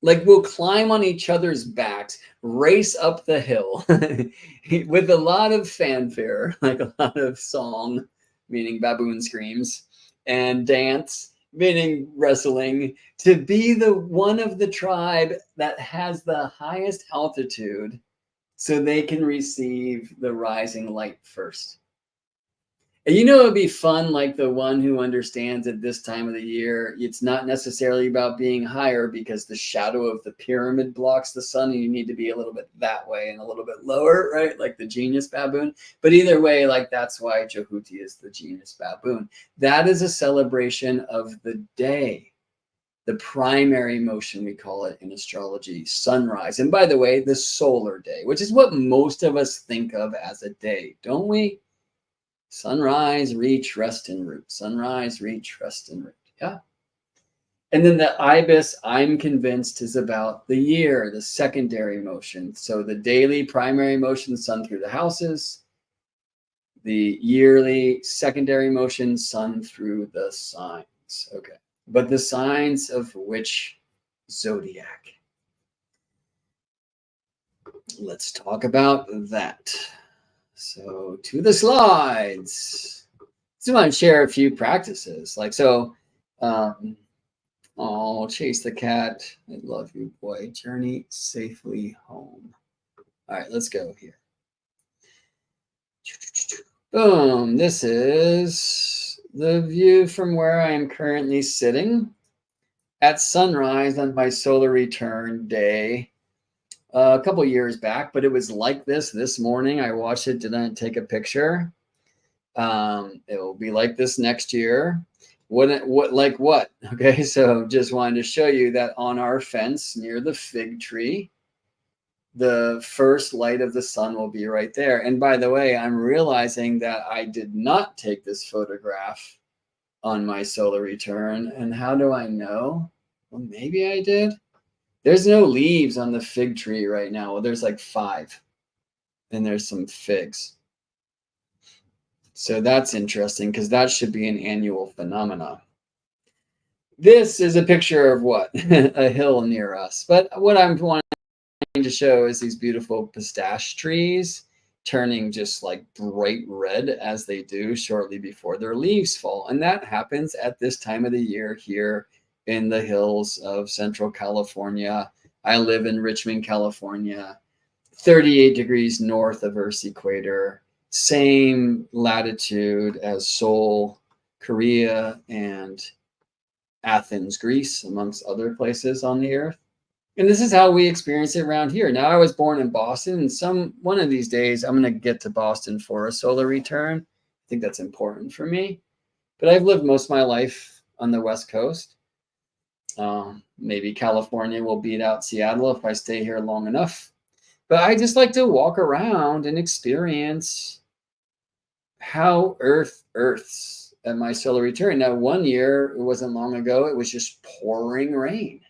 Like we'll climb on each other's backs, race up the hill with a lot of fanfare, like a lot of song, meaning baboon screams, and dance, meaning wrestling, to be the one of the tribe that has the highest altitude so they can receive the rising light first. And you know, it'd be fun, like the one who understands at this time of the year, it's not necessarily about being higher because the shadow of the pyramid blocks the sun and you need to be a little bit that way and a little bit lower, right? Like the genius baboon. But either way, like that's why Jehuti is the genius baboon. That is a celebration of the day. The primary motion, we call it in astrology, sunrise. And by the way, the solar day, which is what most of us think of as a day, don't we? Sunrise, reach, rest, and root. Sunrise, reach, rest, and root. Yeah. And then the ibis, I'm convinced, is about the year, the secondary motion. So the daily primary motion, sun through the houses. The yearly secondary motion, sun through the signs. Okay. But the signs of which zodiac? Let's talk about that. So to the slides. Just want to share a few practices. Like so, oh, chase the cat. I love you, boy. Journey safely home. All right, let's go here. Boom. This is the view from where I am currently sitting at sunrise on my solar return day. A couple years back, but it was like this morning. I watched it, didn't take a picture. It will be like this next year. What? Okay, so just wanted to show you that on our fence near the fig tree, the first light of the sun will be right there. And by the way, I'm realizing that I did not take this photograph on my solar return. And how do I know? Well, maybe I did. There's no leaves on the fig tree right now. Well, there's like 5. And there's some figs. So that's interesting because that should be an annual phenomenon. This is a picture of what? A hill near us. But what I'm wanting to show is these beautiful pistache trees turning just like bright red as they do shortly before their leaves fall. And that happens at this time of the year here in the hills of Central California. I live in Richmond, California, 38 degrees north of Earth's equator, same latitude as Seoul, Korea, and Athens, Greece, amongst other places on the earth. And this is how we experience it around here. Now, I was born in Boston, and one of these days I'm going to get to Boston for a solar return. I think that's important for me. But I've lived most of my life on the West Coast. Maybe California will beat out Seattle if I stay here long enough. But I just like to walk around and experience how Earth earths at my solar return. Now, one year, it wasn't long ago, it was just pouring rain.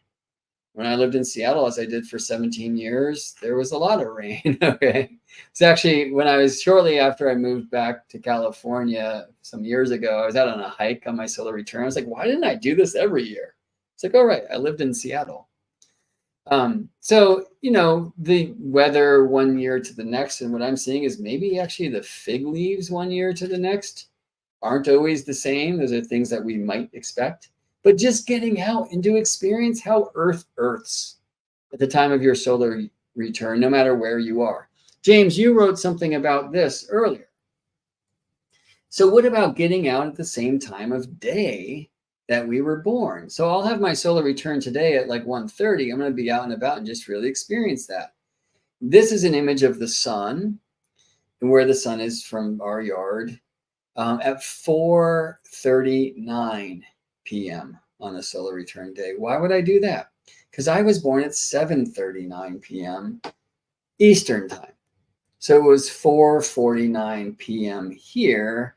When I lived in Seattle, as I did for 17 years, there was a lot of rain. Okay. It's actually when I was shortly after I moved back to California some years ago, I was out on a hike on my solar return. I was like, why didn't I do this every year? It's like, oh, right, I lived in Seattle. So, you know, the weather one year to the next, and what I'm seeing is maybe actually the fig leaves one year to the next aren't always the same. Those are things that we might expect. But just getting out and to experience how Earth earths at the time of your solar return, no matter where you are. James, you wrote something about this earlier. So what about getting out at the same time of day that we were born? So I'll have my solar return today at like 1:30. I'm going to be out and about and just really experience that. This is an image of the sun and where the sun is from our yard at 4:39 p.m. on a solar return day. Why would I do that? Because I was born at 7:39 p.m. Eastern time. So it was 4:49 p.m. here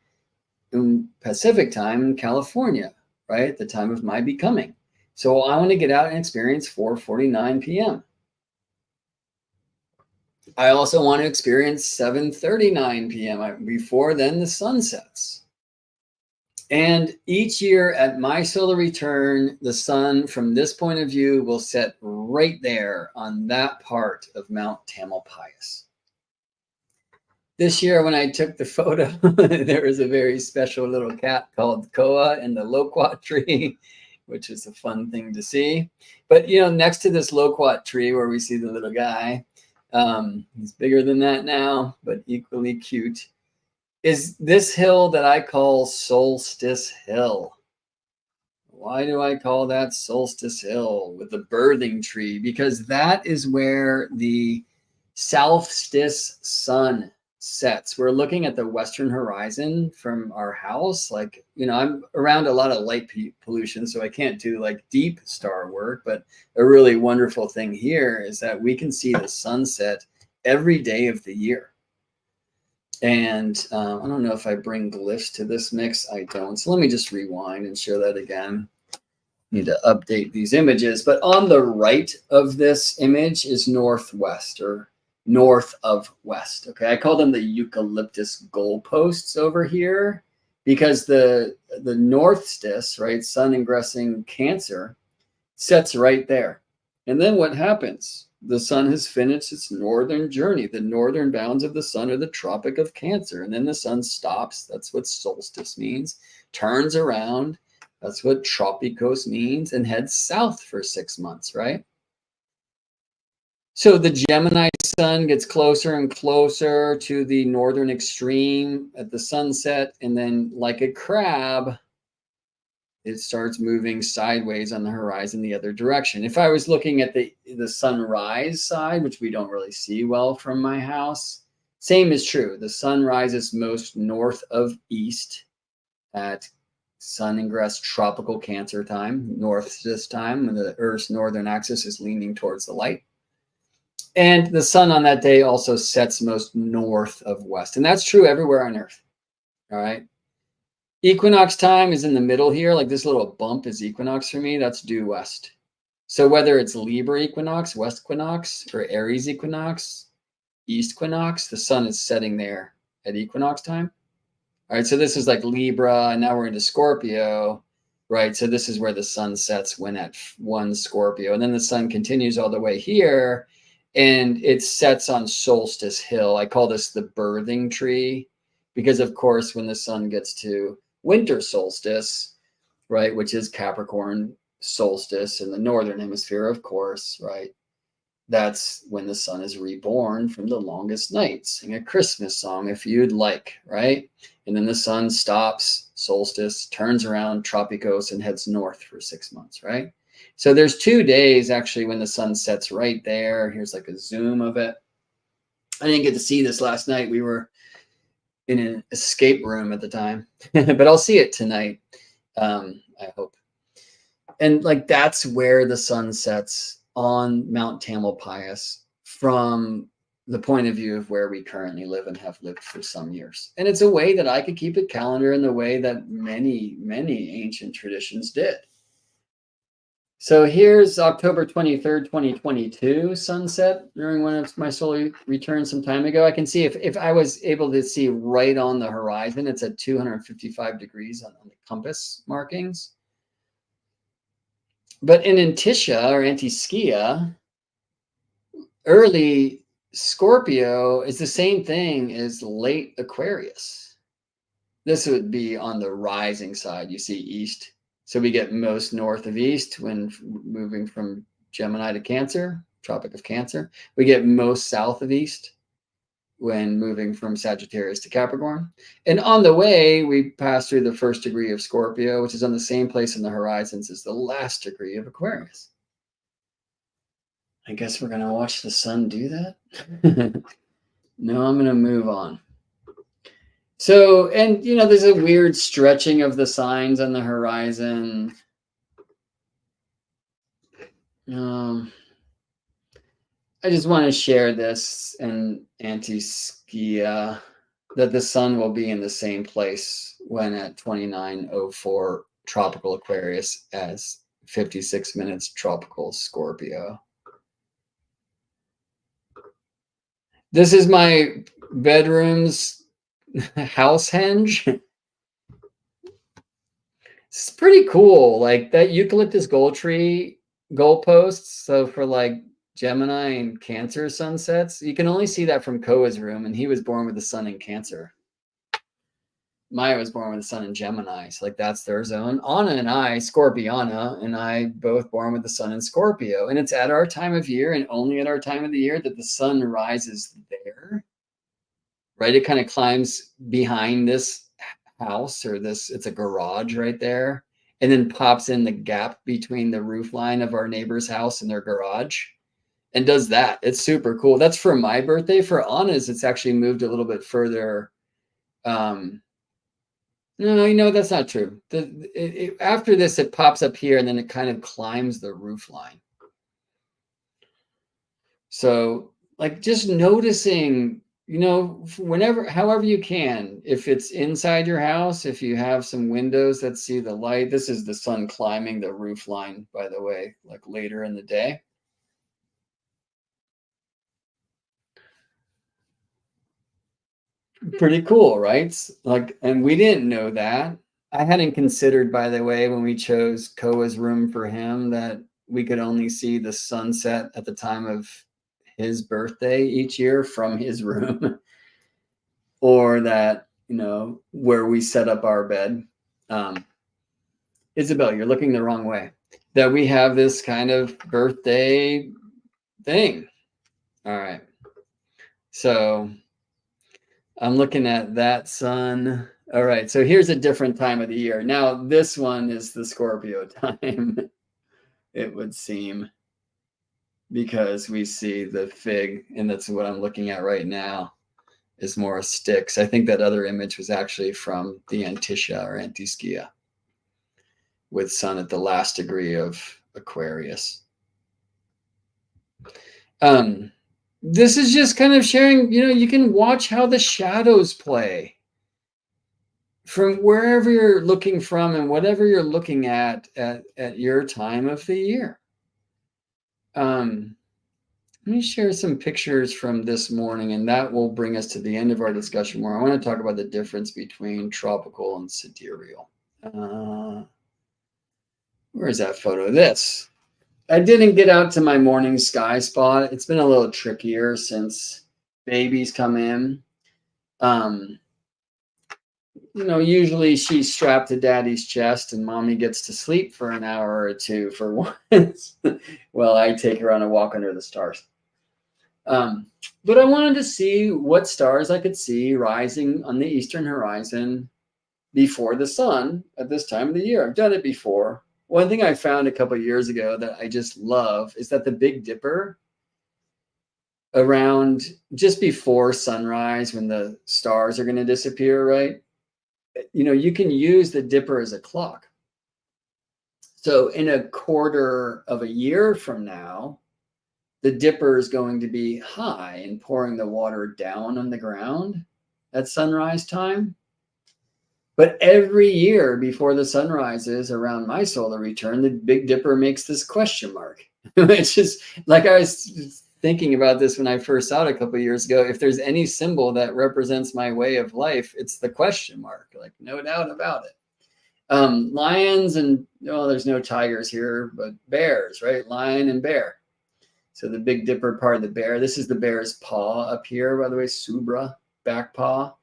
in Pacific time in California, right? At the time of my becoming. So I want to get out and experience 4:49 p.m. I also want to experience 7:39 p.m. Before then, the sun sets. And each year at my solar return, the sun from this point of view will set right there on that part of Mount Tamalpais. This year, when I took the photo, there was a very special little cat called Koa in the loquat tree, which is a fun thing to see. But, next to this loquat tree where we see the little guy, he's bigger than that now, but equally cute, is this hill that I call Solstice Hill. Why do I call that Solstice Hill with the birthing tree? Because that is where the solstice sun sets. We're looking at the western horizon from our house. I'm around a lot of light pollution, so I can't do like deep star work. But a really wonderful thing here is that we can see the sunset every day of the year. And I don't know if I bring glyphs to this mix. I don't. So let me just rewind and show that again. Need to update these images. But on the right of this image is northwest, or north of west. Okay, I call them the eucalyptus goalposts over here because the northstice, right, sun ingressing Cancer, sets right there. And then what happens? The sun has finished its northern journey. The northern bounds of the sun are the Tropic of Cancer. And then the sun stops. That's what solstice means. Turns around. That's what tropicos means. And heads south for 6 months, right? So the Gemini sun gets closer and closer to the northern extreme at the sunset. And then like a crab, it starts moving sideways on the horizon the other direction. If I was looking at the sunrise side, which we don't really see well from my house, same is true. The sun rises most north of east at sun ingress tropical Cancer time, north this time, when the Earth's northern axis is leaning towards the light. And the sun on that day also sets most north of west. And that's true everywhere on Earth. All right. Equinox time is in the middle here. Like this little bump is equinox for me. That's due west. So whether it's Libra equinox, west equinox, or Aries equinox, east equinox, the sun is setting there at equinox time. All right, so this is like Libra, and now we're into Scorpio, right? So this is where the sun sets when at 1 Scorpio. And then the sun continues all the way here, and it sets on Solstice Hill. I call this the birthing tree because, of course, when the sun gets to winter solstice, right, which is Capricorn solstice in the northern hemisphere, of course, right, that's when the sun is reborn from the longest night. Sing a Christmas song if you'd like, right? And then the sun stops, solstice, turns around, tropicos, and heads north for 6 months, right? So there's 2 days actually when the sun sets right there. Here's like a zoom of it. I didn't get to see this last night. We were in an escape room at the time, but I'll see it tonight. I hope. And like, that's where the sun sets on Mount Tamalpais from the point of view of where we currently live and have lived for some years. And it's a way that I could keep a calendar in the way that many, many ancient traditions did. So here's October 23rd, 2022 sunset during one of my solar returns some time ago. I can see if I was able to see right on the horizon, it's at 255 degrees on the compass markings. But in Antiscia or Antiscia, early Scorpio is the same thing as late Aquarius. This would be on the rising side. You see east. So we get most north of east when moving from Gemini to Cancer, Tropic of Cancer. We get most south of east when moving from Sagittarius to Capricorn. And on the way, we pass through the first degree of Scorpio, which is on the same place in the horizons as the last degree of Aquarius. I guess we're going to watch the sun do that. No, I'm going to move on. So, and there's a weird stretching of the signs on the horizon. I just want to share this in Antiscia, that the sun will be in the same place when at 2904 tropical Aquarius as 56 minutes tropical Scorpio. This is my bedroom's house henge. It's pretty cool. Like that eucalyptus gold tree goalposts. So for like Gemini and Cancer sunsets, you can only see that from Koa's room, and he was born with the sun in Cancer. Maya was born with the sun in Gemini, so like that's their zone. Anna and I, Scorpiana, and I both born with the sun in Scorpio, and it's at our time of year, and only at our time of the year, that the sun rises there. Right, it kind of climbs behind this house, or this, it's a garage right there, and then pops in the gap between the roof line of our neighbor's house and their garage, and does that. It's super cool. That's for my birthday. For Anna's, it's actually moved a little bit further. No, you know, that's not true. After this, it pops up here, and then it kind of climbs the roof line. So like just noticing, you know, whenever, however you can, if it's inside your house, if you have some windows that see the light, this is the sun climbing the roof line, by the way, like later in the day. Pretty cool, right? Like, and we didn't know that. I hadn't considered, by the way, when we chose Koa's room for him, that we could only see the sunset at the time of his birthday each year from his room. Or that, you know, where we set up our bed. Isabel, you're looking the wrong way. That we have this kind of birthday thing. All right. So I'm looking at that sun. All right. So here's a different time of the year. Now, this one is the Scorpio time, it would seem, because we see the fig, and that's what I'm looking at right now, is more sticks. I think that other image was actually from the Anticia or Antischia, with sun at the last degree of Aquarius. This is just kind of sharing, you know, you can watch how the shadows play from wherever you're looking from, and whatever you're looking at your time of the year. Let me share some pictures from this morning, and that will bring us to the end of our discussion more. I want to talk about the difference between tropical and sidereal. Where is that photo? This. I didn't get out to my morning sky spot. It's been a little trickier since babies come in. You know, usually she's strapped to daddy's chest and mommy gets to sleep for an hour or two for once. Well, I take her on a walk under the stars. But I wanted to see what stars I could see rising on the eastern horizon before the sun at this time of the year. I've done it before. One thing I found a couple of years ago that I just love is that the Big Dipper, around just before sunrise, when the stars are going to disappear, right? You know, you can use the dipper as a clock. So in a quarter of a year from now, the dipper is going to be high and pouring the water down on the ground at sunrise time. But every year before the sun rises around my solar return, the Big Dipper makes this question mark, which is like, I was thinking about this when I first saw it a couple of years ago. If there's any symbol that represents my way of life, it's the question mark, like no doubt about it. Lions and, well, there's no tigers here, but bears, right? Lion and bear. So the Big Dipper part of the bear, this is the bear's paw up here, by the way, subra, back paw.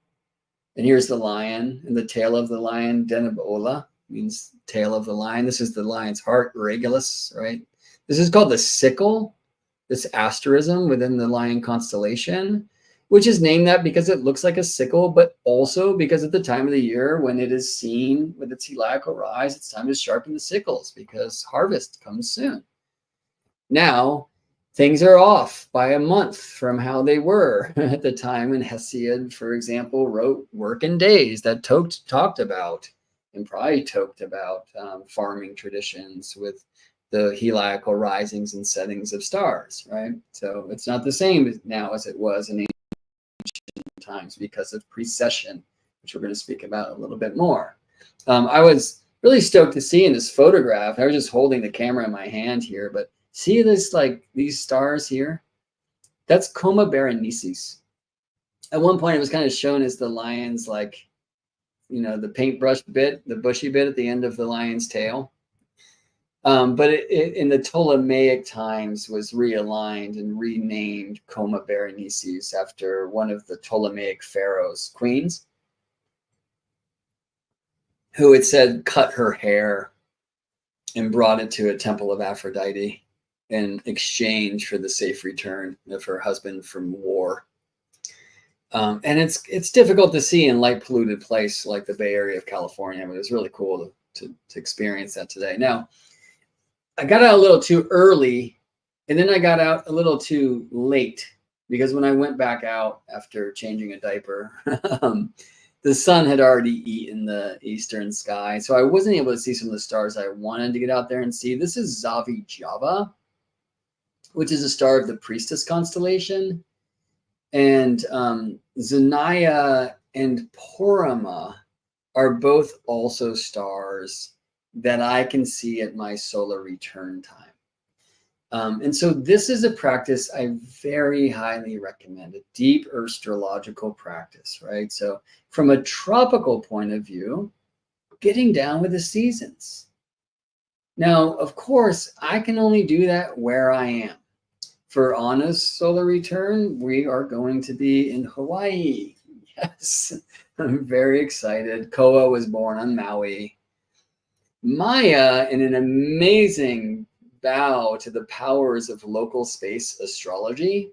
And here's the lion, and the tail of the lion, Denebola, means tail of the lion. This is the lion's heart, Regulus, right? This is called the sickle, this asterism within the lion constellation, which is named that because it looks like a sickle, but also because at the time of the year when it is seen with its heliacal rise, it's time to sharpen the sickles because harvest comes soon. Now, things are off by a month from how they were at the time when Hesiod, for example, wrote Working Days that talked about, and probably talked about, farming traditions with the heliacal risings and settings of stars, right? So it's not the same now as it was in ancient times because of precession, which we're going to speak about a little bit more. I was really stoked to see in this photograph. I was just holding the camera in my hand here, but see this, like these stars here? That's Coma Berenices. At one point, it was kind of shown as the lion's, like, you know, the paintbrush bit, the bushy bit at the end of the lion's tail. But it in the Ptolemaic times was realigned and renamed Coma Berenices after one of the Ptolemaic pharaoh's queens, who had said cut her hair and brought it to a temple of Aphrodite in exchange for the safe return of her husband from war. And it's difficult to see in light polluted place like the Bay Area of California, but it was really cool to experience that today. Now, I got out a little too early, and then I got out a little too late, because when I went back out after changing a diaper, the sun had already eaten the eastern sky. So I wasn't able to see some of the stars I wanted to get out there and see. This is Zavi Java, which is a star of the Priestess constellation. And Zanaya and Porama are both also stars that I can see at my solar return time. And so this is a practice I very highly recommend, a deep Earthstrological practice, right? So from a tropical point of view, getting down with the seasons. Now, of course, I can only do that where I am. For Anna's solar return, we are going to be in Hawaii. Yes, I'm very excited. Koa was born on Maui. Maya, in an amazing bow to the powers of local space astrology,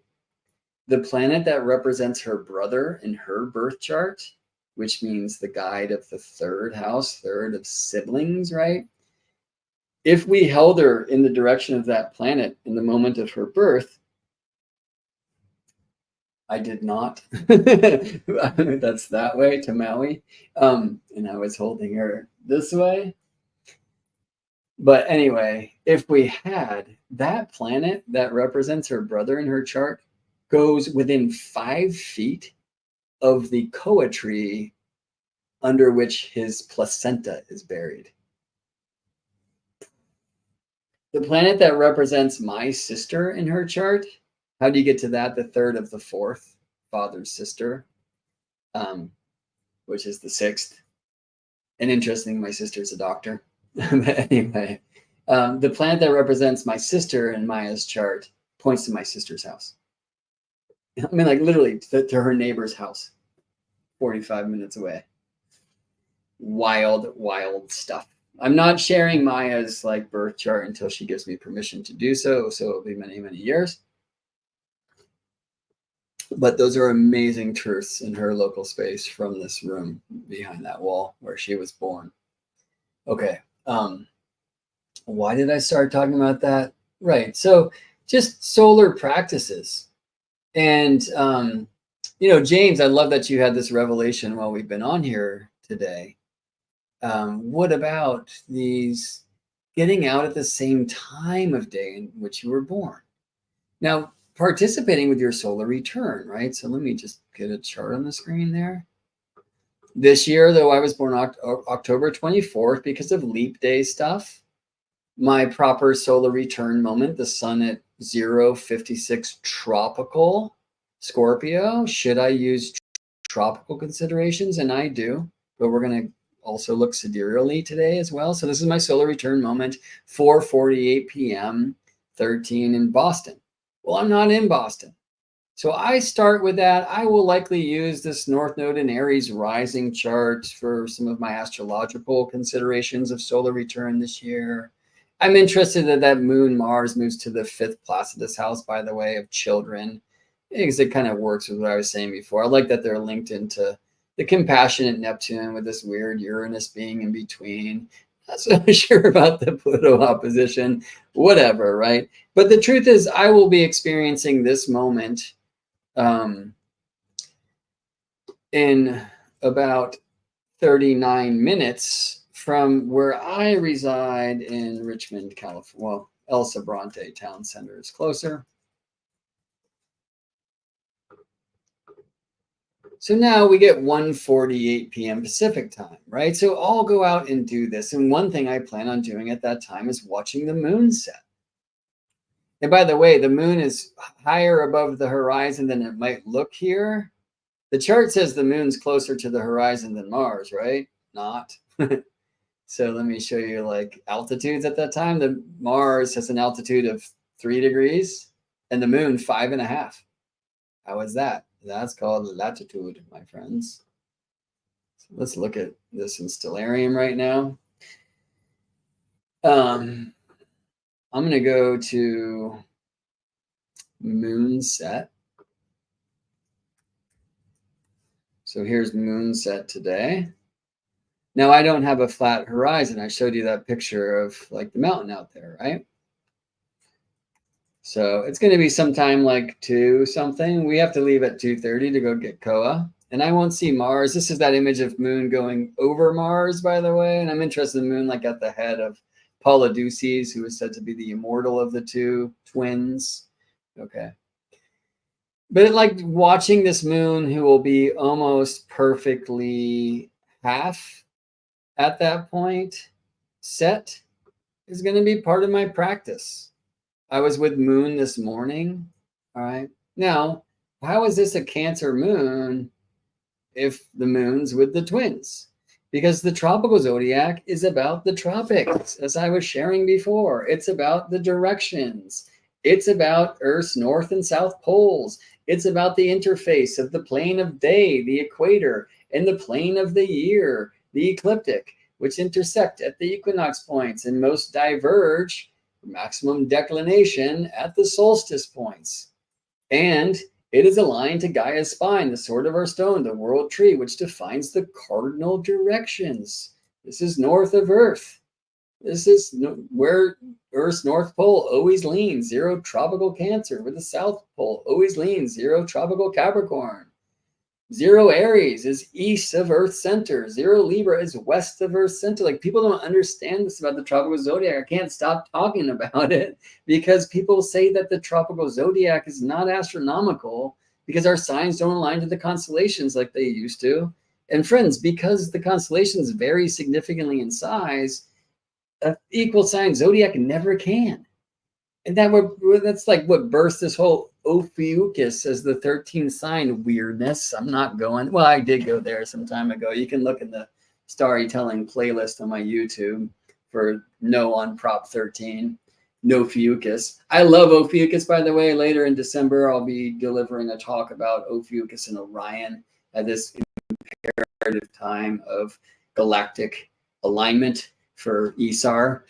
the planet that represents her brother in her birth chart, which means the guide of the third house, third of siblings, right? If we held her in the direction of that planet in the moment of her birth, I did not. That's that way to Maui. And I was holding her this way. But anyway, if we had that planet that represents her brother in her chart goes within 5 feet of the koa tree under which his placenta is buried. The planet that represents my sister in her chart, how do you get to that? The third of the fourth, father's sister, which is the sixth. And interesting, my sister's a doctor. But anyway, the planet that represents my sister in Maya's chart points to my sister's house. I mean, like literally to her neighbor's house, 45 minutes away. Wild, wild stuff. I'm not sharing Maya's like birth chart until she gives me permission to do so. So it'll be many, many years. But those are amazing truths in her local space from this room behind that wall where she was born. Okay. Why did I start talking about that? Right. So just solar practices. And, you know, James, I love that you had this revelation while we've been on here today. What about these getting out at the same time of day in which you were born? Now, participating with your solar return, right? So let me just get a chart on the screen there. This year, though, I was born October 24th because of leap day stuff. My proper solar return moment, the sun at 056 tropical Scorpio. Should I use tropical considerations? And I do, but we're going to also look sidereally today as well. So this is my solar return moment, 4:48 p.m., 13 in Boston. Well, I'm not in Boston. So I start with that. I will likely use this North Node in Aries rising chart for some of my astrological considerations of solar return this year. I'm interested that Moon Mars moves to the 5th Placidus house, by the way, of children, because it kind of works with what I was saying before. I like that they're linked into the compassionate Neptune with this weird Uranus being in between. Not so sure about the Pluto opposition, whatever, right? But the truth is, I will be experiencing this moment in about 39 minutes from where I reside in Richmond, California. Well, El Sobrante Town Center is closer. So now we get 1:48 p.m. Pacific time, right? So I'll go out and do this. And one thing I plan on doing at that time is watching the moon set. And by the way, the moon is higher above the horizon than it might look here. The chart says the moon's closer to the horizon than Mars, right? Not. So let me show you like altitudes at that time. The Mars has an altitude of 3 degrees and the moon 5.5. How is that? That's called latitude, my friends. So let's look at this in Stellarium right now. I'm going to go to moon set. So here's moon set today. Now I don't have a flat horizon. I showed you that picture of like the mountain out there, right? So it's going to be sometime like 2 something. We have to leave at 2:30 to go get Koa. And I won't see Mars. This is that image of moon going over Mars, by the way. And I'm interested in the moon like at the head of Polydeuces, who is said to be the immortal of the 2 twins. Okay. But like watching this moon, who will be almost perfectly half at that point set, is going to be part of my practice. I was with moon this morning. All right. Now, how is this a Cancer moon if the moon's with the twins? Because the tropical zodiac is about the tropics, as I was sharing before. It's about the directions. It's about Earth's north and south poles. It's about the interface of the plane of day, the equator, and the plane of the year, the ecliptic, which intersect at the equinox points and most diverge for maximum declination at the solstice points. And it is aligned to Gaia's spine, the sword of our stone, the world tree, which defines the cardinal directions. This is north of Earth. This is where Earth's North Pole always leans, 0 tropical Cancer, where the South Pole always leans, 0 tropical Capricorn. 0 Aries is east of Earth's center. 0 Libra is west of Earth's center. Like, people don't understand this about the tropical zodiac. I can't stop talking about it because people say that the tropical zodiac is not astronomical because our signs don't align to the constellations like they used to. And friends, because the constellations vary significantly in size, an equal sign zodiac never can. And that's like what birthed this whole Ophiuchus as the 13th sign weirdness. I'm not going, well, I did go there some time ago. You can look in the storytelling playlist on my YouTube for No on Prop 13, No Ophiuchus. I love Ophiuchus, by the way. Later in December, I'll be delivering a talk about Ophiuchus and Orion at this imperative time of galactic alignment for Isar.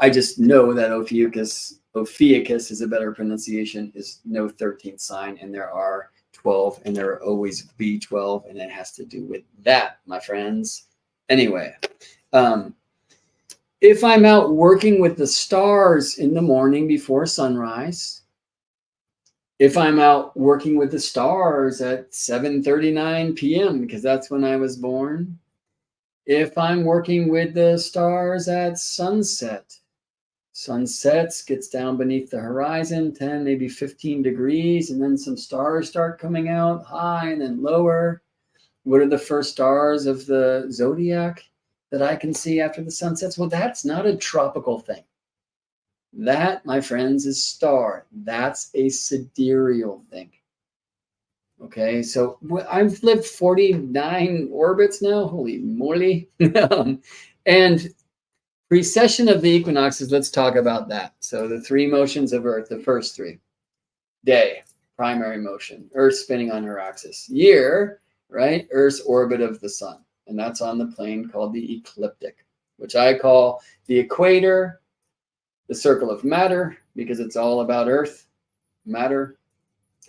I just know that Ophiuchus is a better pronunciation, is no 13th sign, and there are 12, and there will always be 12, and it has to do with that, my friends. Anyway, if I'm out working with the stars in the morning before sunrise, if I'm out working with the stars at 7:39 p.m., because that's when I was born, if I'm working with the stars at sunset, sunsets, gets down beneath the horizon, 10, maybe 15 degrees, and then some stars start coming out high and then lower. What are the first stars of the zodiac that I can see after the sun sets? Well, that's not a tropical thing. That, my friends, is star. That's a sidereal thing. Okay, so I've lived 49 orbits now. Holy moly. And precession of the equinoxes, let's talk about that. So the 3 motions of Earth, the first 3. Day, primary motion, Earth spinning on her axis. Year, right? Earth's orbit of the sun. And that's on the plane called the ecliptic, which I call the equator, the circle of matter, because it's all about Earth, matter,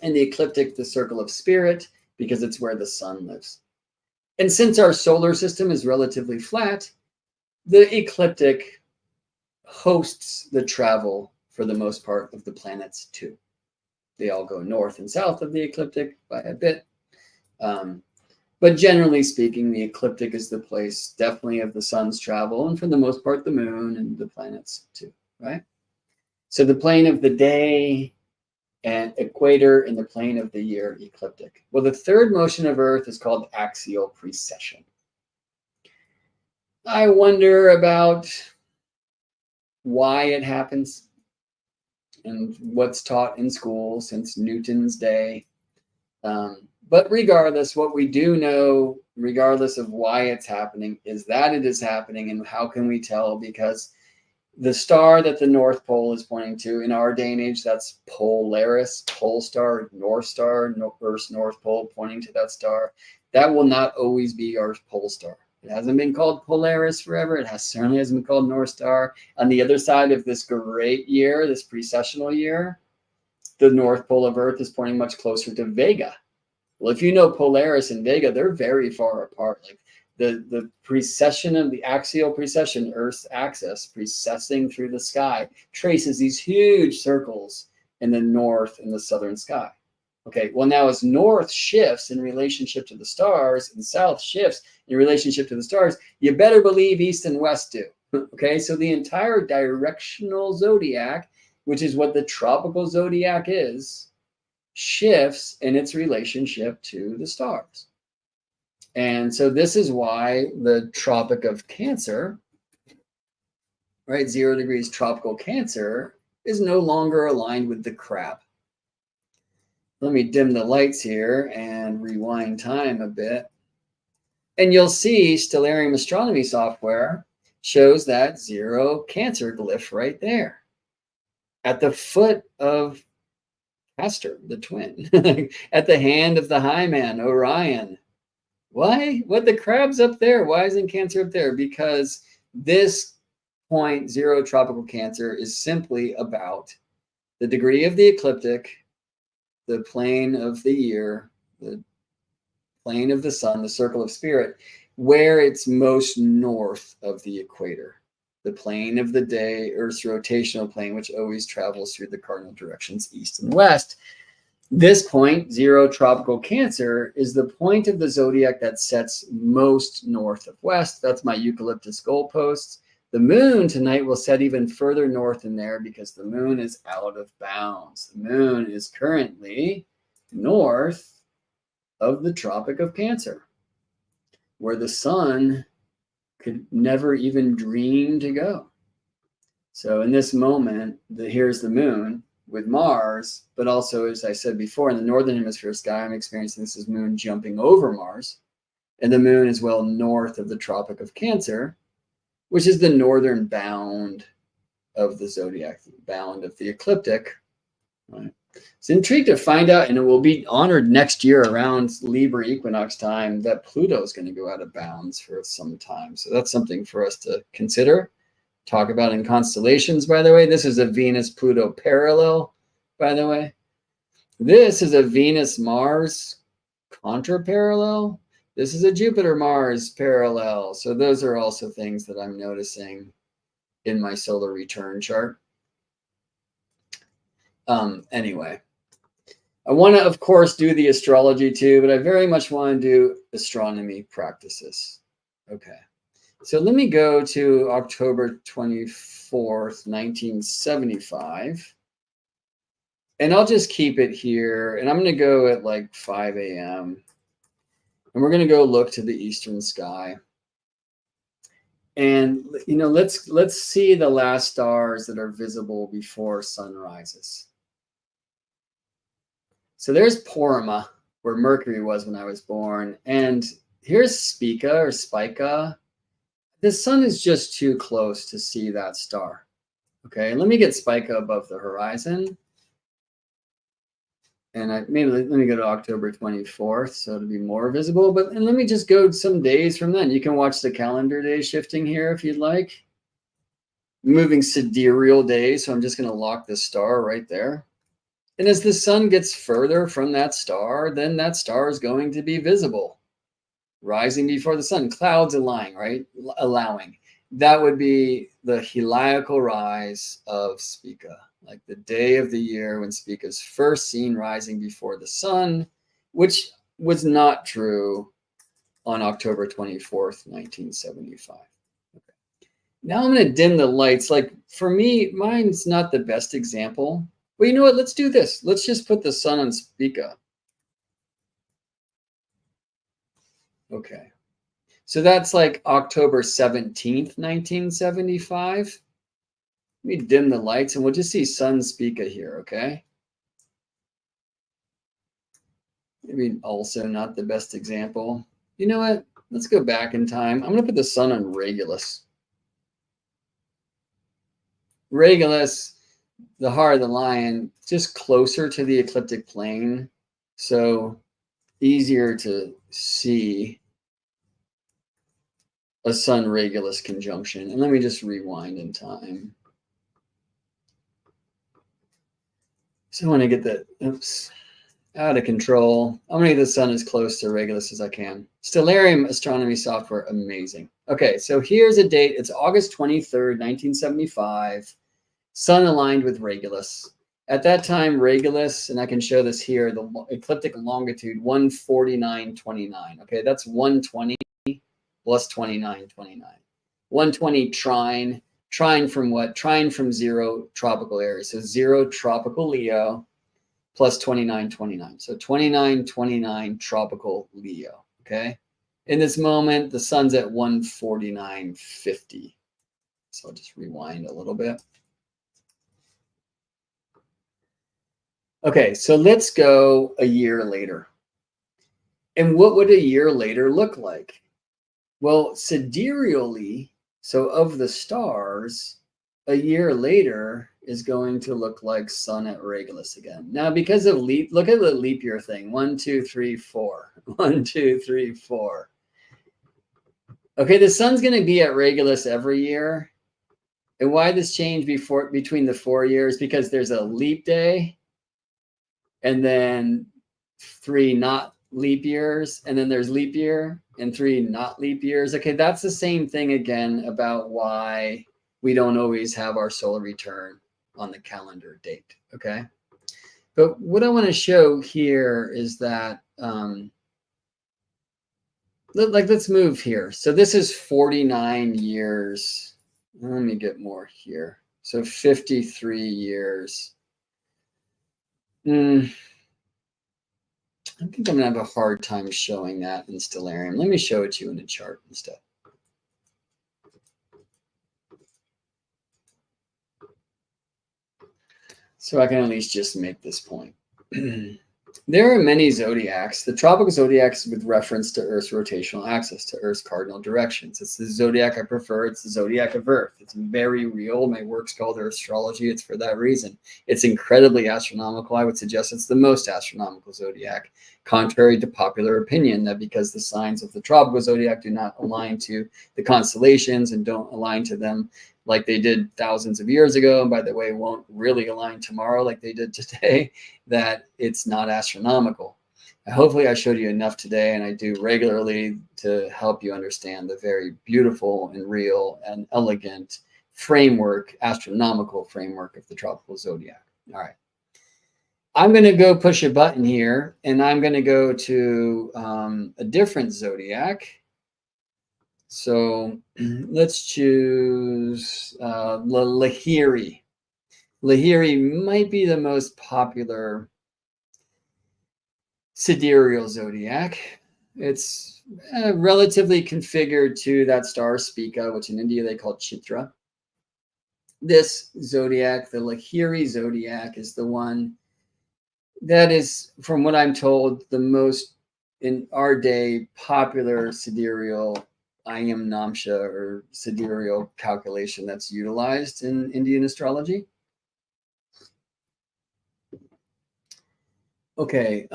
and the ecliptic, the circle of spirit, because it's where the sun lives. And since our solar system is relatively flat, the ecliptic hosts the travel for the most part of the planets too. They all go north and south of the ecliptic by a bit. But generally speaking, the ecliptic is the place definitely of the sun's travel, and for the most part, the moon and the planets too, right? So the plane of the day and equator in the plane of the year ecliptic. Well, the third motion of Earth is called axial precession. I wonder about why it happens and what's taught in school since Newton's day. But regardless, what we do know, regardless of why it's happening, is that it is happening. And how can we tell? Because the star that the North Pole is pointing to in our day and age, that's Polaris, pole star, North Star, Earth's North Pole pointing to that star. That will not always be our pole star. It hasn't been called Polaris forever. It certainly hasn't been called North Star. On the other side of this great year, this precessional year, the North Pole of Earth is pointing much closer to Vega. Well, if you know Polaris and Vega, they're very far apart. Like the precession of the axial precession, Earth's axis precessing through the sky, traces these huge circles in the north and the southern sky. Okay, well now as north shifts in relationship to the stars and south shifts in relationship to the stars, you better believe east and west do. Okay, so the entire directional zodiac, which is what the tropical zodiac is, shifts in its relationship to the stars. And so this is why the Tropic of Cancer, right, 0 degrees tropical Cancer, is no longer aligned with the crab. Let me dim the lights here and rewind time a bit. And you'll see Stellarium astronomy software shows that 0 Cancer glyph right there at the foot of Castor, the twin, at the hand of the high man, Orion. Why? What, the crab's up there? Why isn't Cancer up there? Because this point, 0 tropical Cancer, is simply about the degree of the ecliptic, the plane of the year, the plane of the sun, the circle of spirit, where it's most north of the equator, the plane of the day, Earth's rotational plane, which always travels through the cardinal directions east and west. This point, 0 tropical Cancer, is the point of the zodiac that sets most north of west. That's my eucalyptus goalposts. The moon tonight will set even further north in there because the moon is out of bounds. The moon is currently north of the Tropic of Cancer, where the sun could never even dream to go. So in this moment, here's the moon with Mars, but also, as I said before, in the northern hemisphere sky, I'm experiencing this as moon jumping over Mars. And the moon is well north of the Tropic of Cancer, which is the northern bound of the zodiac, the bound of the ecliptic. Right? It's intrigued to find out, and it will be honored next year around Libra equinox time, that Pluto is going to go out of bounds for some time. So that's something for us to consider. Talk about in constellations, by the way. This is a Venus-Pluto parallel, by the way. This is a Venus-Mars contraparallel. This is a Jupiter-Mars parallel. So those are also things that I'm noticing in my solar return chart. Anyway, I want to, of course, do the astrology too, but I very much want to do astronomy practices. Okay. So let me go to October 24th, 1975. And I'll just keep it here. And I'm going to go at like 5 a.m. And we're going to go look to the eastern sky. And, you know, let's see the last stars that are visible before sun rises. So there's Porrima, where Mercury was when I was born. And here's Spica or Spica. The sun is just too close to see that star. Okay, let me get Spica above the horizon. And let me go to October 24th, so it'll be more visible. And let me just go some days from then. You can watch the calendar days shifting here if you'd like. Moving sidereal days, so I'm just going to lock this star right there. And as the sun gets further from that star, then that star is going to be visible, rising before the sun. Clouds aligning, right? Allowing. That would be the heliacal rise of Spica, like the day of the year when Spica is first seen rising before the sun, which was not true on October 24th, 1975. Okay. Now I'm going to dim the lights. Like for me, mine's not the best example Well, you know what? Let's do this. Let's just put the sun on Spica. Okay. So that's like October 17th, 1975. Let me dim the lights and we'll just see sun Spica here, okay? Maybe also not the best example. You know what? Let's go back in time. I'm going to put the sun on Regulus. Regulus, the heart of the lion, just closer to the ecliptic plane. So easier to see a sun Regulus conjunction. And let me just rewind in time. So I want to get that, oops, out of control. I'm going to get the sun as close to Regulus as I can. Stellarium astronomy software, amazing. Okay, so here's a date. It's August 23rd, 1975. Sun aligned with Regulus. At that time, Regulus, and I can show this here, the ecliptic longitude 149.29. Okay, that's 120 plus 29.29. 120 trine. Trine from what? Trine from 0 tropical areas. So 0 tropical Leo plus 29.29. So 29.29 tropical Leo. Okay. In this moment, the sun's at 149.50. So I'll just rewind a little bit. Okay, so let's go a year later. And what would a year later look like? Well, sidereally, so of the stars, a year later is going to look like sun at Regulus again. Now, because of leap, look at the leap year thing. 1, 2, 3, 4. 1, 2, 3, 4. Okay, the sun's going to be at Regulus every year. And why this change between the 4 years? Because there's a leap day, and then 3 not leap years, and then there's leap year, and 3 not leap years. Okay, that's the same thing again about why we don't always have our solar return on the calendar date, okay? But what I want to show here is that, let's move here. So this is 49 years. Let me get more here. So 53 years. I think I'm going to have a hard time showing that in Stellarium. Let me show it to you in a chart instead. So I can at least just make this point. There are many zodiacs. The tropical zodiacs with reference to Earth's rotational axis, to Earth's cardinal directions. It's the zodiac I prefer. It's the zodiac of Earth. It's very real. My work's called Earthstrology. It's for that reason. It's incredibly astronomical. I would suggest it's the most astronomical zodiac, contrary to popular opinion that because the signs of the tropical zodiac do not align to the constellations and don't align to them like they did thousands of years ago, and by the way, won't really align tomorrow like they did today, that it's not astronomical. Hopefully I showed you enough today, and I do regularly to help you understand the very beautiful and real and elegant framework, astronomical framework of the tropical zodiac. All right. I'm going to go push a button here, and I'm going to go to a different zodiac. So let's choose Lahiri. Lahiri might be the most popular sidereal zodiac. It's relatively configured to that star Spica, which in India they call Chitra. This zodiac, the Lahiri zodiac, is the one that is, from what I'm told, the most in our day popular sidereal Ayam Namsha or sidereal calculation that's utilized in Indian astrology. Okay.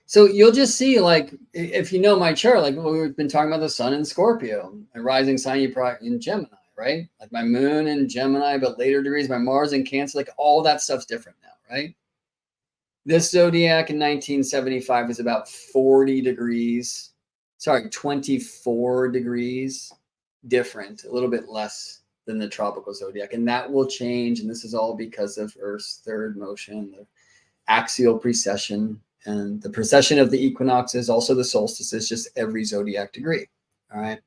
So you'll just see, like, if you know my chart, like we've been talking about the sun in Scorpio, a rising sign in Gemini, right? Like my moon in Gemini, but later degrees, my Mars in Cancer, like all that stuff's different now, right? This zodiac in 1975 is about 40 degrees. Sorry, 24 degrees different, a little bit less than the tropical zodiac. And that will change. And this is all because of Earth's third motion, the axial precession, and the precession of the equinoxes, also the solstices, just every zodiac degree. All right.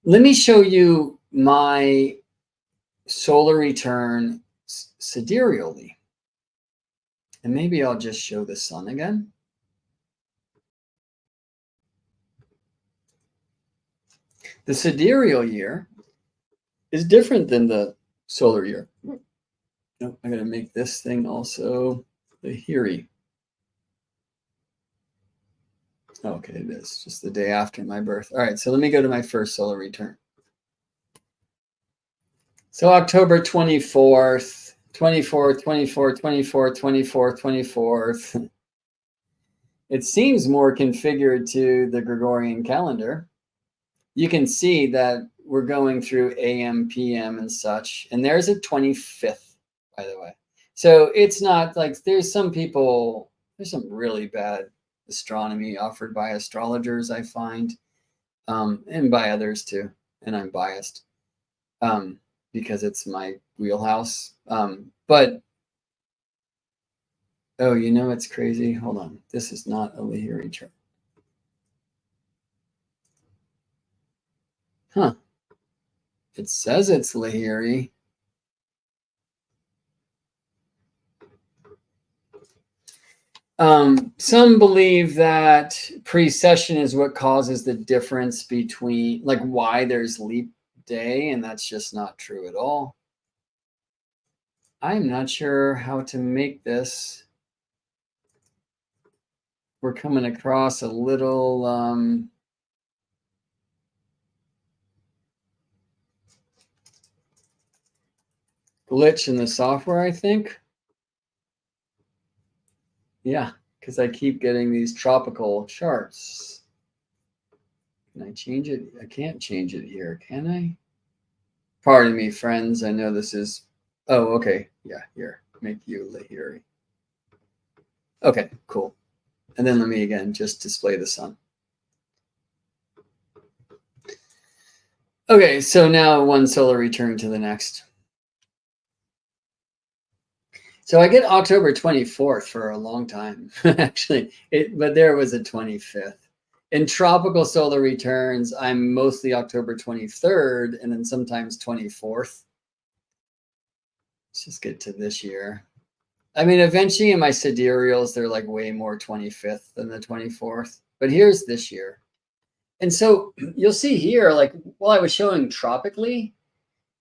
Let me show you my solar return sidereally. And maybe I'll just show the sun again. The sidereal year is different than the solar year. Nope, I'm going to make this thing also the Hiri. Okay, it is just the day after my birth. All right, so let me go to my first solar return. So October 24th, 24th, 24th, 24th, 24th, 24th. It seems more configured to the Gregorian calendar. You can see that we're going through AM, PM, and such. And there's a 25th, by the way. So it's not like there's some people, there's some really bad astronomy offered by astrologers, I find, and by others too. And I'm biased because it's my wheelhouse. But, oh, you know, it's crazy. Hold on. This is not a Lahiri chart. Huh. It says it's Lahiri. Some believe that precession is what causes the difference between, like, why there's leap day, and that's just not true at all. I'm not sure how to make this. We're coming across a little glitch in the software, I think. Yeah, because I keep getting these tropical charts. Can I change it? I can't change it here, can I? Pardon me, friends. I know this is, oh, okay. Yeah, here, make you Lahiri. Okay, cool. And then let me again just display the sun. Okay, so now one solar return to the next. So I get October 24th for a long time, actually, but there was a 25th. In tropical solar returns, I'm mostly October 23rd and then sometimes 24th. Let's just get to this year. I mean, eventually in my sidereals, they're like way more 25th than the 24th. But here's this year. And so you'll see here, like while I was showing tropically,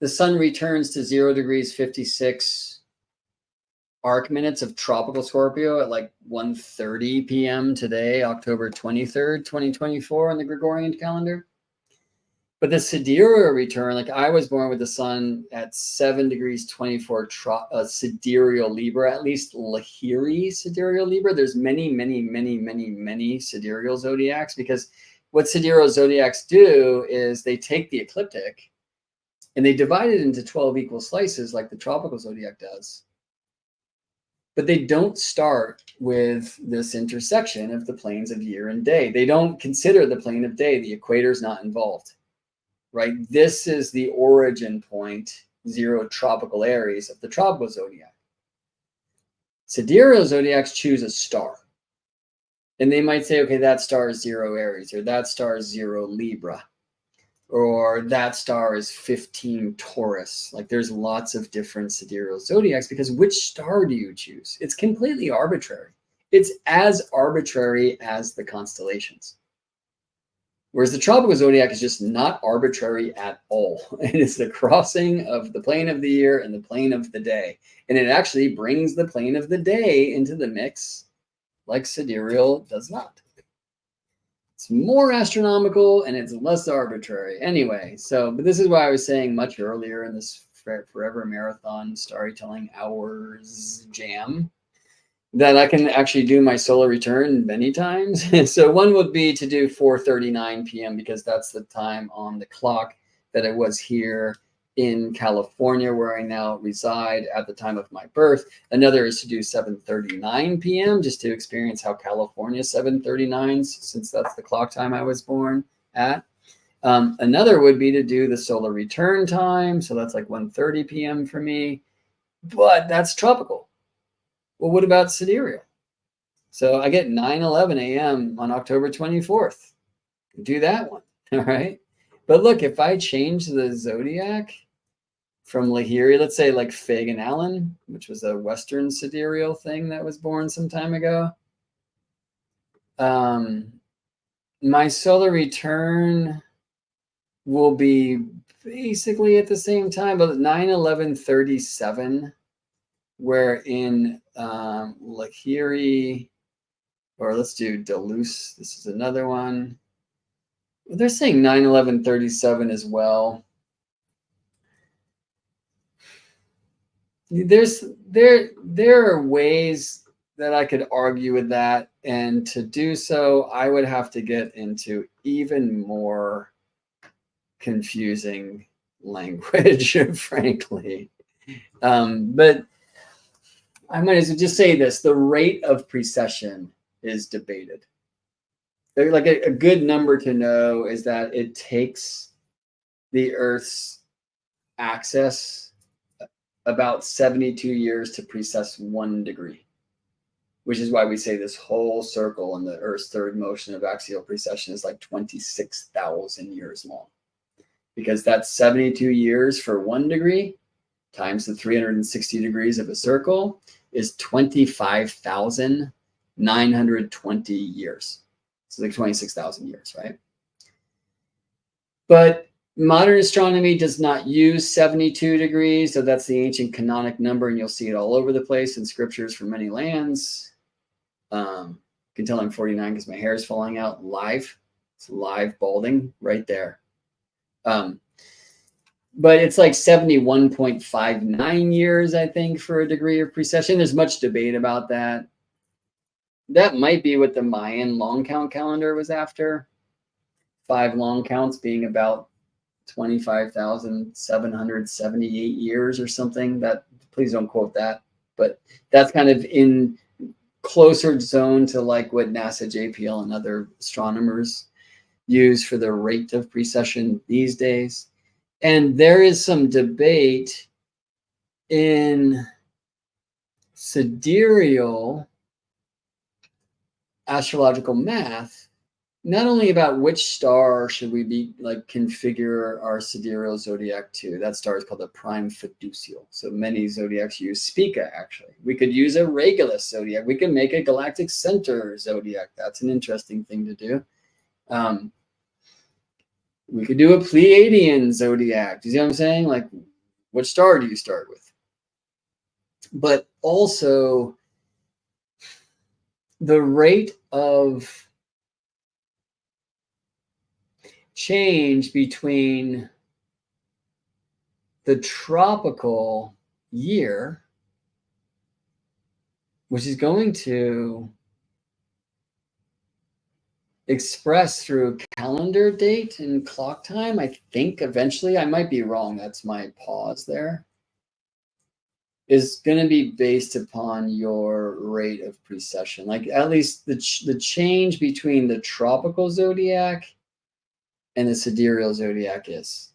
the sun returns to 0 degrees 56 arc minutes of tropical Scorpio at like 1:30 p.m. today, October 23rd, 2024 on the Gregorian calendar. But the sidereal return, like I was born with the sun at 7 degrees 24 sidereal Libra, at least Lahiri sidereal Libra. There's many, many, many, many, many sidereal zodiacs, because what sidereal zodiacs do is they take the ecliptic and they divide it into 12 equal slices like the tropical zodiac does. But they don't start with this intersection of the planes of year and day. They don't consider the plane of day. The equator is not involved, right? This is the origin point, 0 tropical Aries of the tropical zodiac. Sidereal zodiacs choose a star. And they might say, okay, that star is 0 Aries, or that star is 0 Libra, or that star is 15 Taurus. Like there's lots of different sidereal zodiacs, because which star do you choose? It's completely arbitrary. It's as arbitrary as the constellations. Whereas the tropical zodiac is just not arbitrary at all. It is the crossing of the plane of the year and the plane of the day. And it actually brings the plane of the day into the mix, like sidereal does not. It's more astronomical and it's less arbitrary. Anyway, so, but this is why I was saying much earlier in this Forever Marathon Storytelling Hours jam that I can actually do my solar return many times. So one would be to do 4:39 p.m. because that's the time on the clock that it was here in California, where I now reside at the time of my birth. Another is to do 7:39 p.m. just to experience how California 7:39s, since that's the clock time I was born at. Another would be to do the solar return time. So that's like 1:30 p.m. for me, but that's tropical. Well, what about sidereal? So I get 9:11 a.m. on October 24th. Do that one, all right? But look, if I change the zodiac, from Lahiri, let's say like Fagin Allen, which was a Western sidereal thing that was born some time ago. My solar return will be basically at the same time, but 9/11/37, where in Lahiri, or let's do Deleuze, this is another one. They're saying 9/11/37 as well. There are ways that I could argue with that, and to do so, I would have to get into even more confusing language, frankly. But I might as well just say this: the rate of precession is debated. Like a good number to know is that it takes the Earth's axis about 72 years to precess 1 degree, which is why we say this whole circle in the Earth's third motion of axial precession is like 26,000 years long, because that's 72 years for 1 degree times the 360 degrees of a circle is 25,920 years. So like 26,000 years, right? But modern astronomy does not use 72 degrees, so that's the ancient canonic number, and you'll see it all over the place in scriptures from many lands. You can tell I'm 49 because my hair is falling out live. It's live balding right there. But it's like 71.59 years, I think, for a degree of precession. There's much debate about that. That might be what the Mayan long count calendar was after. 5 long counts being about 25,778 years or something. That, please don't quote that, but that's kind of in closer zone to like what NASA, JPL, and other astronomers use for the rate of precession these days. And there is some debate in sidereal astrological math, not only about which star should we be like configure our sidereal zodiac to. That star is called the prime fiducial. So many zodiacs use Spica, actually. We could use a Regulus zodiac. We could make a galactic center zodiac. That's an interesting thing to do. We could do a Pleiadian zodiac. Do you see what I'm saying? Like, what star do you start with? But also, the rate of change between the tropical year, which is going to express through calendar date and clock time, I think eventually, I might be wrong, that's my pause there, is going to be based upon your rate of precession. Like at least the change between the tropical zodiac and the sidereal zodiac is.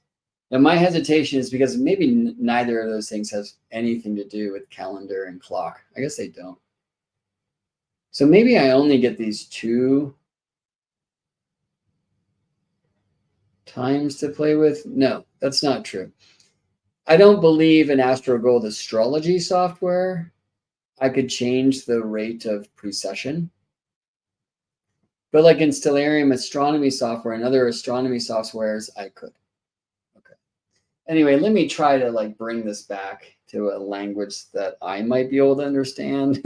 Now my hesitation is because maybe neither of those things has anything to do with calendar and clock. I guess they don't. So maybe I only get these 2 times to play with. No, that's not true. I don't believe in AstroGold astrology software I could change the rate of precession. But like in Stellarium astronomy software and other astronomy softwares, I could. Okay. Anyway, let me try to like bring this back to a language that I might be able to understand.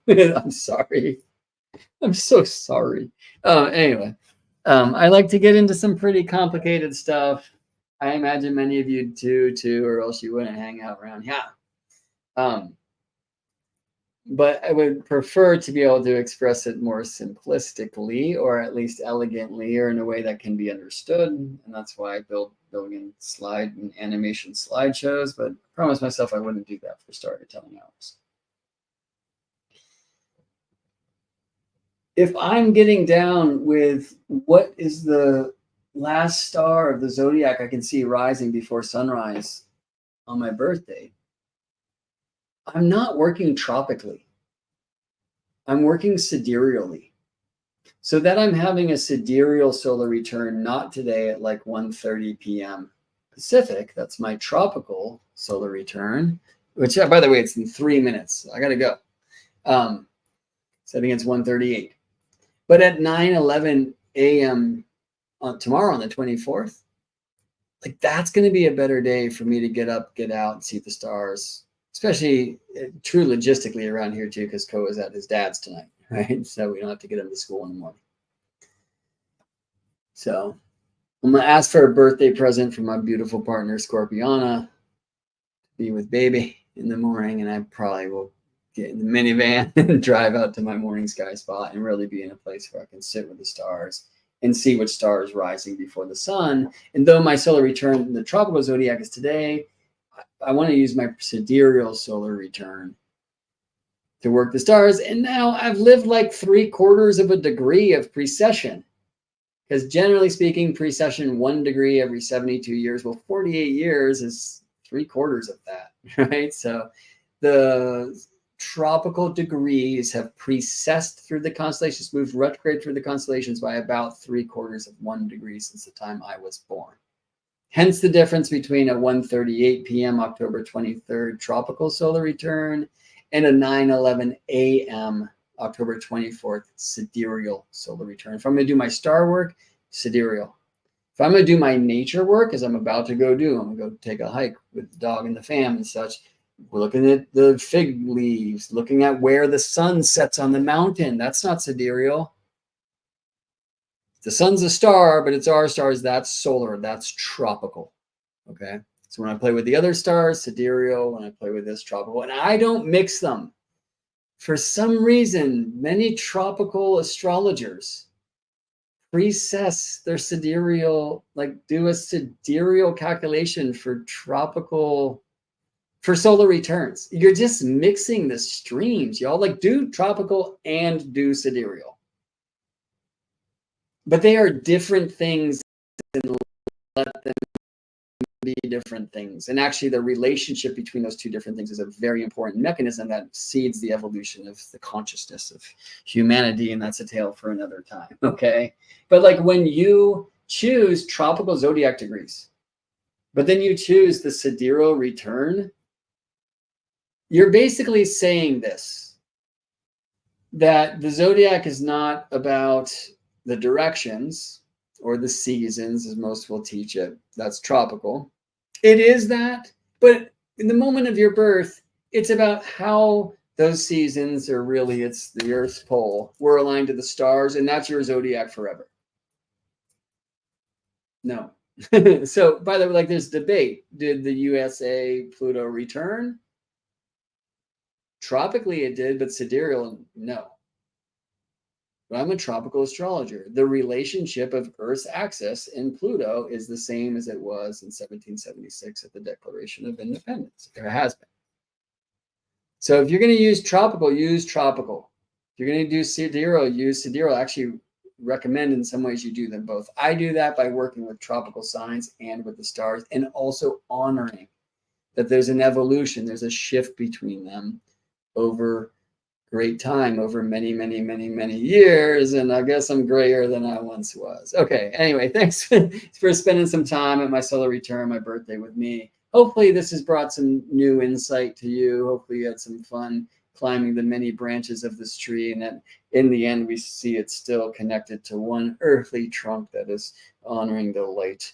I'm sorry. I'm so sorry. Anyway, I like to get into some pretty complicated stuff. I imagine many of you do too, or else you wouldn't hang out around here. But I would prefer to be able to express it more simplistically, or at least elegantly, or in a way that can be understood. And that's why I building slide and animation slideshows. But I promised myself I wouldn't do that for storytelling hours. If I'm getting down with what is the last star of the zodiac I can see rising before sunrise on my birthday, I'm not working tropically. I'm working sidereally. So that I'm having a sidereal solar return, not today at like 1:30 p.m. Pacific. That's my tropical solar return, which, by the way, it's in 3 minutes. I got to go. Setting it's 1:38. But at 9:11 a.m. on tomorrow on the 24th, like that's going to be a better day for me to get up, get out, and see the stars, especially true logistically around here too, because Ko is at his dad's tonight, right? So we don't have to get him to school in the morning. So I'm going to ask for a birthday present from my beautiful partner, Scorpiana, be with baby in the morning, and I probably will get in the minivan and drive out to my morning sky spot and really be in a place where I can sit with the stars and see which star is rising before the sun. And though my solar return in the tropical zodiac is today, I want to use my sidereal solar return to work the stars. And now I've lived like 3/4 of a degree of precession. Because generally speaking, precession 1 degree every 72 years. Well, 48 years is 3/4 of that, right? So the tropical degrees have precessed through the constellations, moved retrograde through the constellations by about 3/4 of 1 degree since the time I was born. Hence the difference between a 1:38 p.m. October 23rd tropical solar return and a 9:11 a.m. October 24th sidereal solar return. If I'm going to do my star work, sidereal. If I'm going to do my nature work, as I'm about to go do, I'm going to go take a hike with the dog and the fam and such. We're looking at the fig leaves, looking at where the sun sets on the mountain. That's not sidereal. The sun's a star, but it's our stars. That's solar. That's tropical. Okay. So when I play with the other stars, sidereal. When I play with this, tropical. And I don't mix them. For some reason, many tropical astrologers precess their sidereal, like do a sidereal calculation for tropical, for solar returns. You're just mixing the streams, y'all. Like do tropical and do sidereal. But they are different things, and let them be different things. And actually the relationship between those two different things is a very important mechanism that seeds the evolution of the consciousness of humanity. And that's a tale for another time. Okay. But like when you choose tropical zodiac degrees, but then you choose the sidereal return, you're basically saying this, that the zodiac is not about the directions or the seasons, as most will teach it. That's tropical. It is that, but in the moment of your birth, it's about how those seasons are really, it's the Earth's pole. We're aligned to the stars, and that's your zodiac forever. No. So, by the way, like there's debate. Did the USA Pluto return? Tropically, it did, but sidereal, no. But I'm a tropical astrologer. The relationship of Earth's axis and Pluto is the same as it was in 1776 at the Declaration of Independence. There has been. So if you're going to use tropical, use tropical. If you're going to do sidereal, use sidereal. I actually recommend in some ways you do them both. I do that by working with tropical signs and with the stars, and also honoring that there's an evolution, there's a shift between them over great time, over many, many, many, many years. And I guess I'm grayer than I once was. Okay. Anyway, thanks for spending some time at my solar return, my birthday with me. Hopefully this has brought some new insight to you. Hopefully you had some fun climbing the many branches of this tree, and that in the end we see it still connected to one earthly trunk that is honoring the light.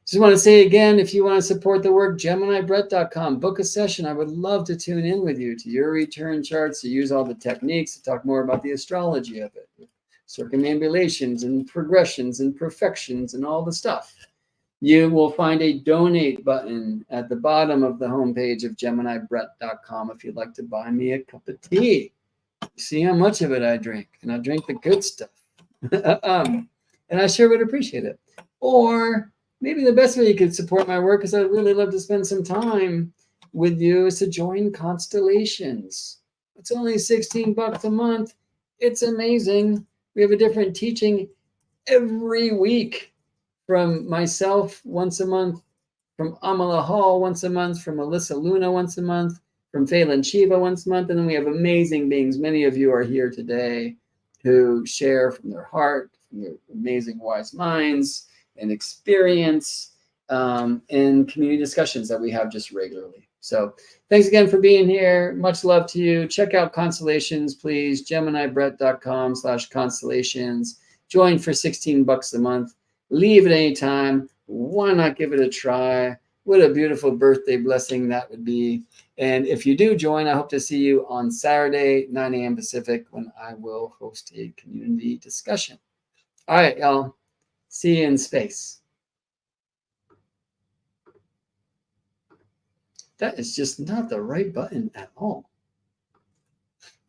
Just want to say again, if you want to support the work, GeminiBrett.com, book a session. I would love to tune in with you to your return charts, to use all the techniques, to talk more about the astrology of it, circumambulations and progressions and perfections and all the stuff. You will find a donate button at the bottom of the homepage of GeminiBrett.com if you'd like to buy me a cup of tea. See how much of it I drink, and I drink the good stuff. And I sure would appreciate it. Or maybe the best way you could support my work, because I'd really love to spend some time with you, is to join Constellations. It's only $16 a month. It's amazing. We have a different teaching every week, from myself once a month, from Amala Hall once a month, from Alyssa Luna once a month, from Phelan Shiva once a month. And then we have amazing beings. Many of you are here today who share from their heart, from their amazing wise minds and experience. in community discussions that we have just regularly. So thanks again for being here. Much love to you. Check out Constellations, please. GeminiBrett.com/constellations. Join for $16 a month. Leave at any time. Why not give it a try? What a beautiful birthday blessing that would be. And if you do join, I hope to see you on Saturday, 9 a.m. Pacific, when I will host a community discussion. All right, y'all. See you in space. That is just not the right button at all.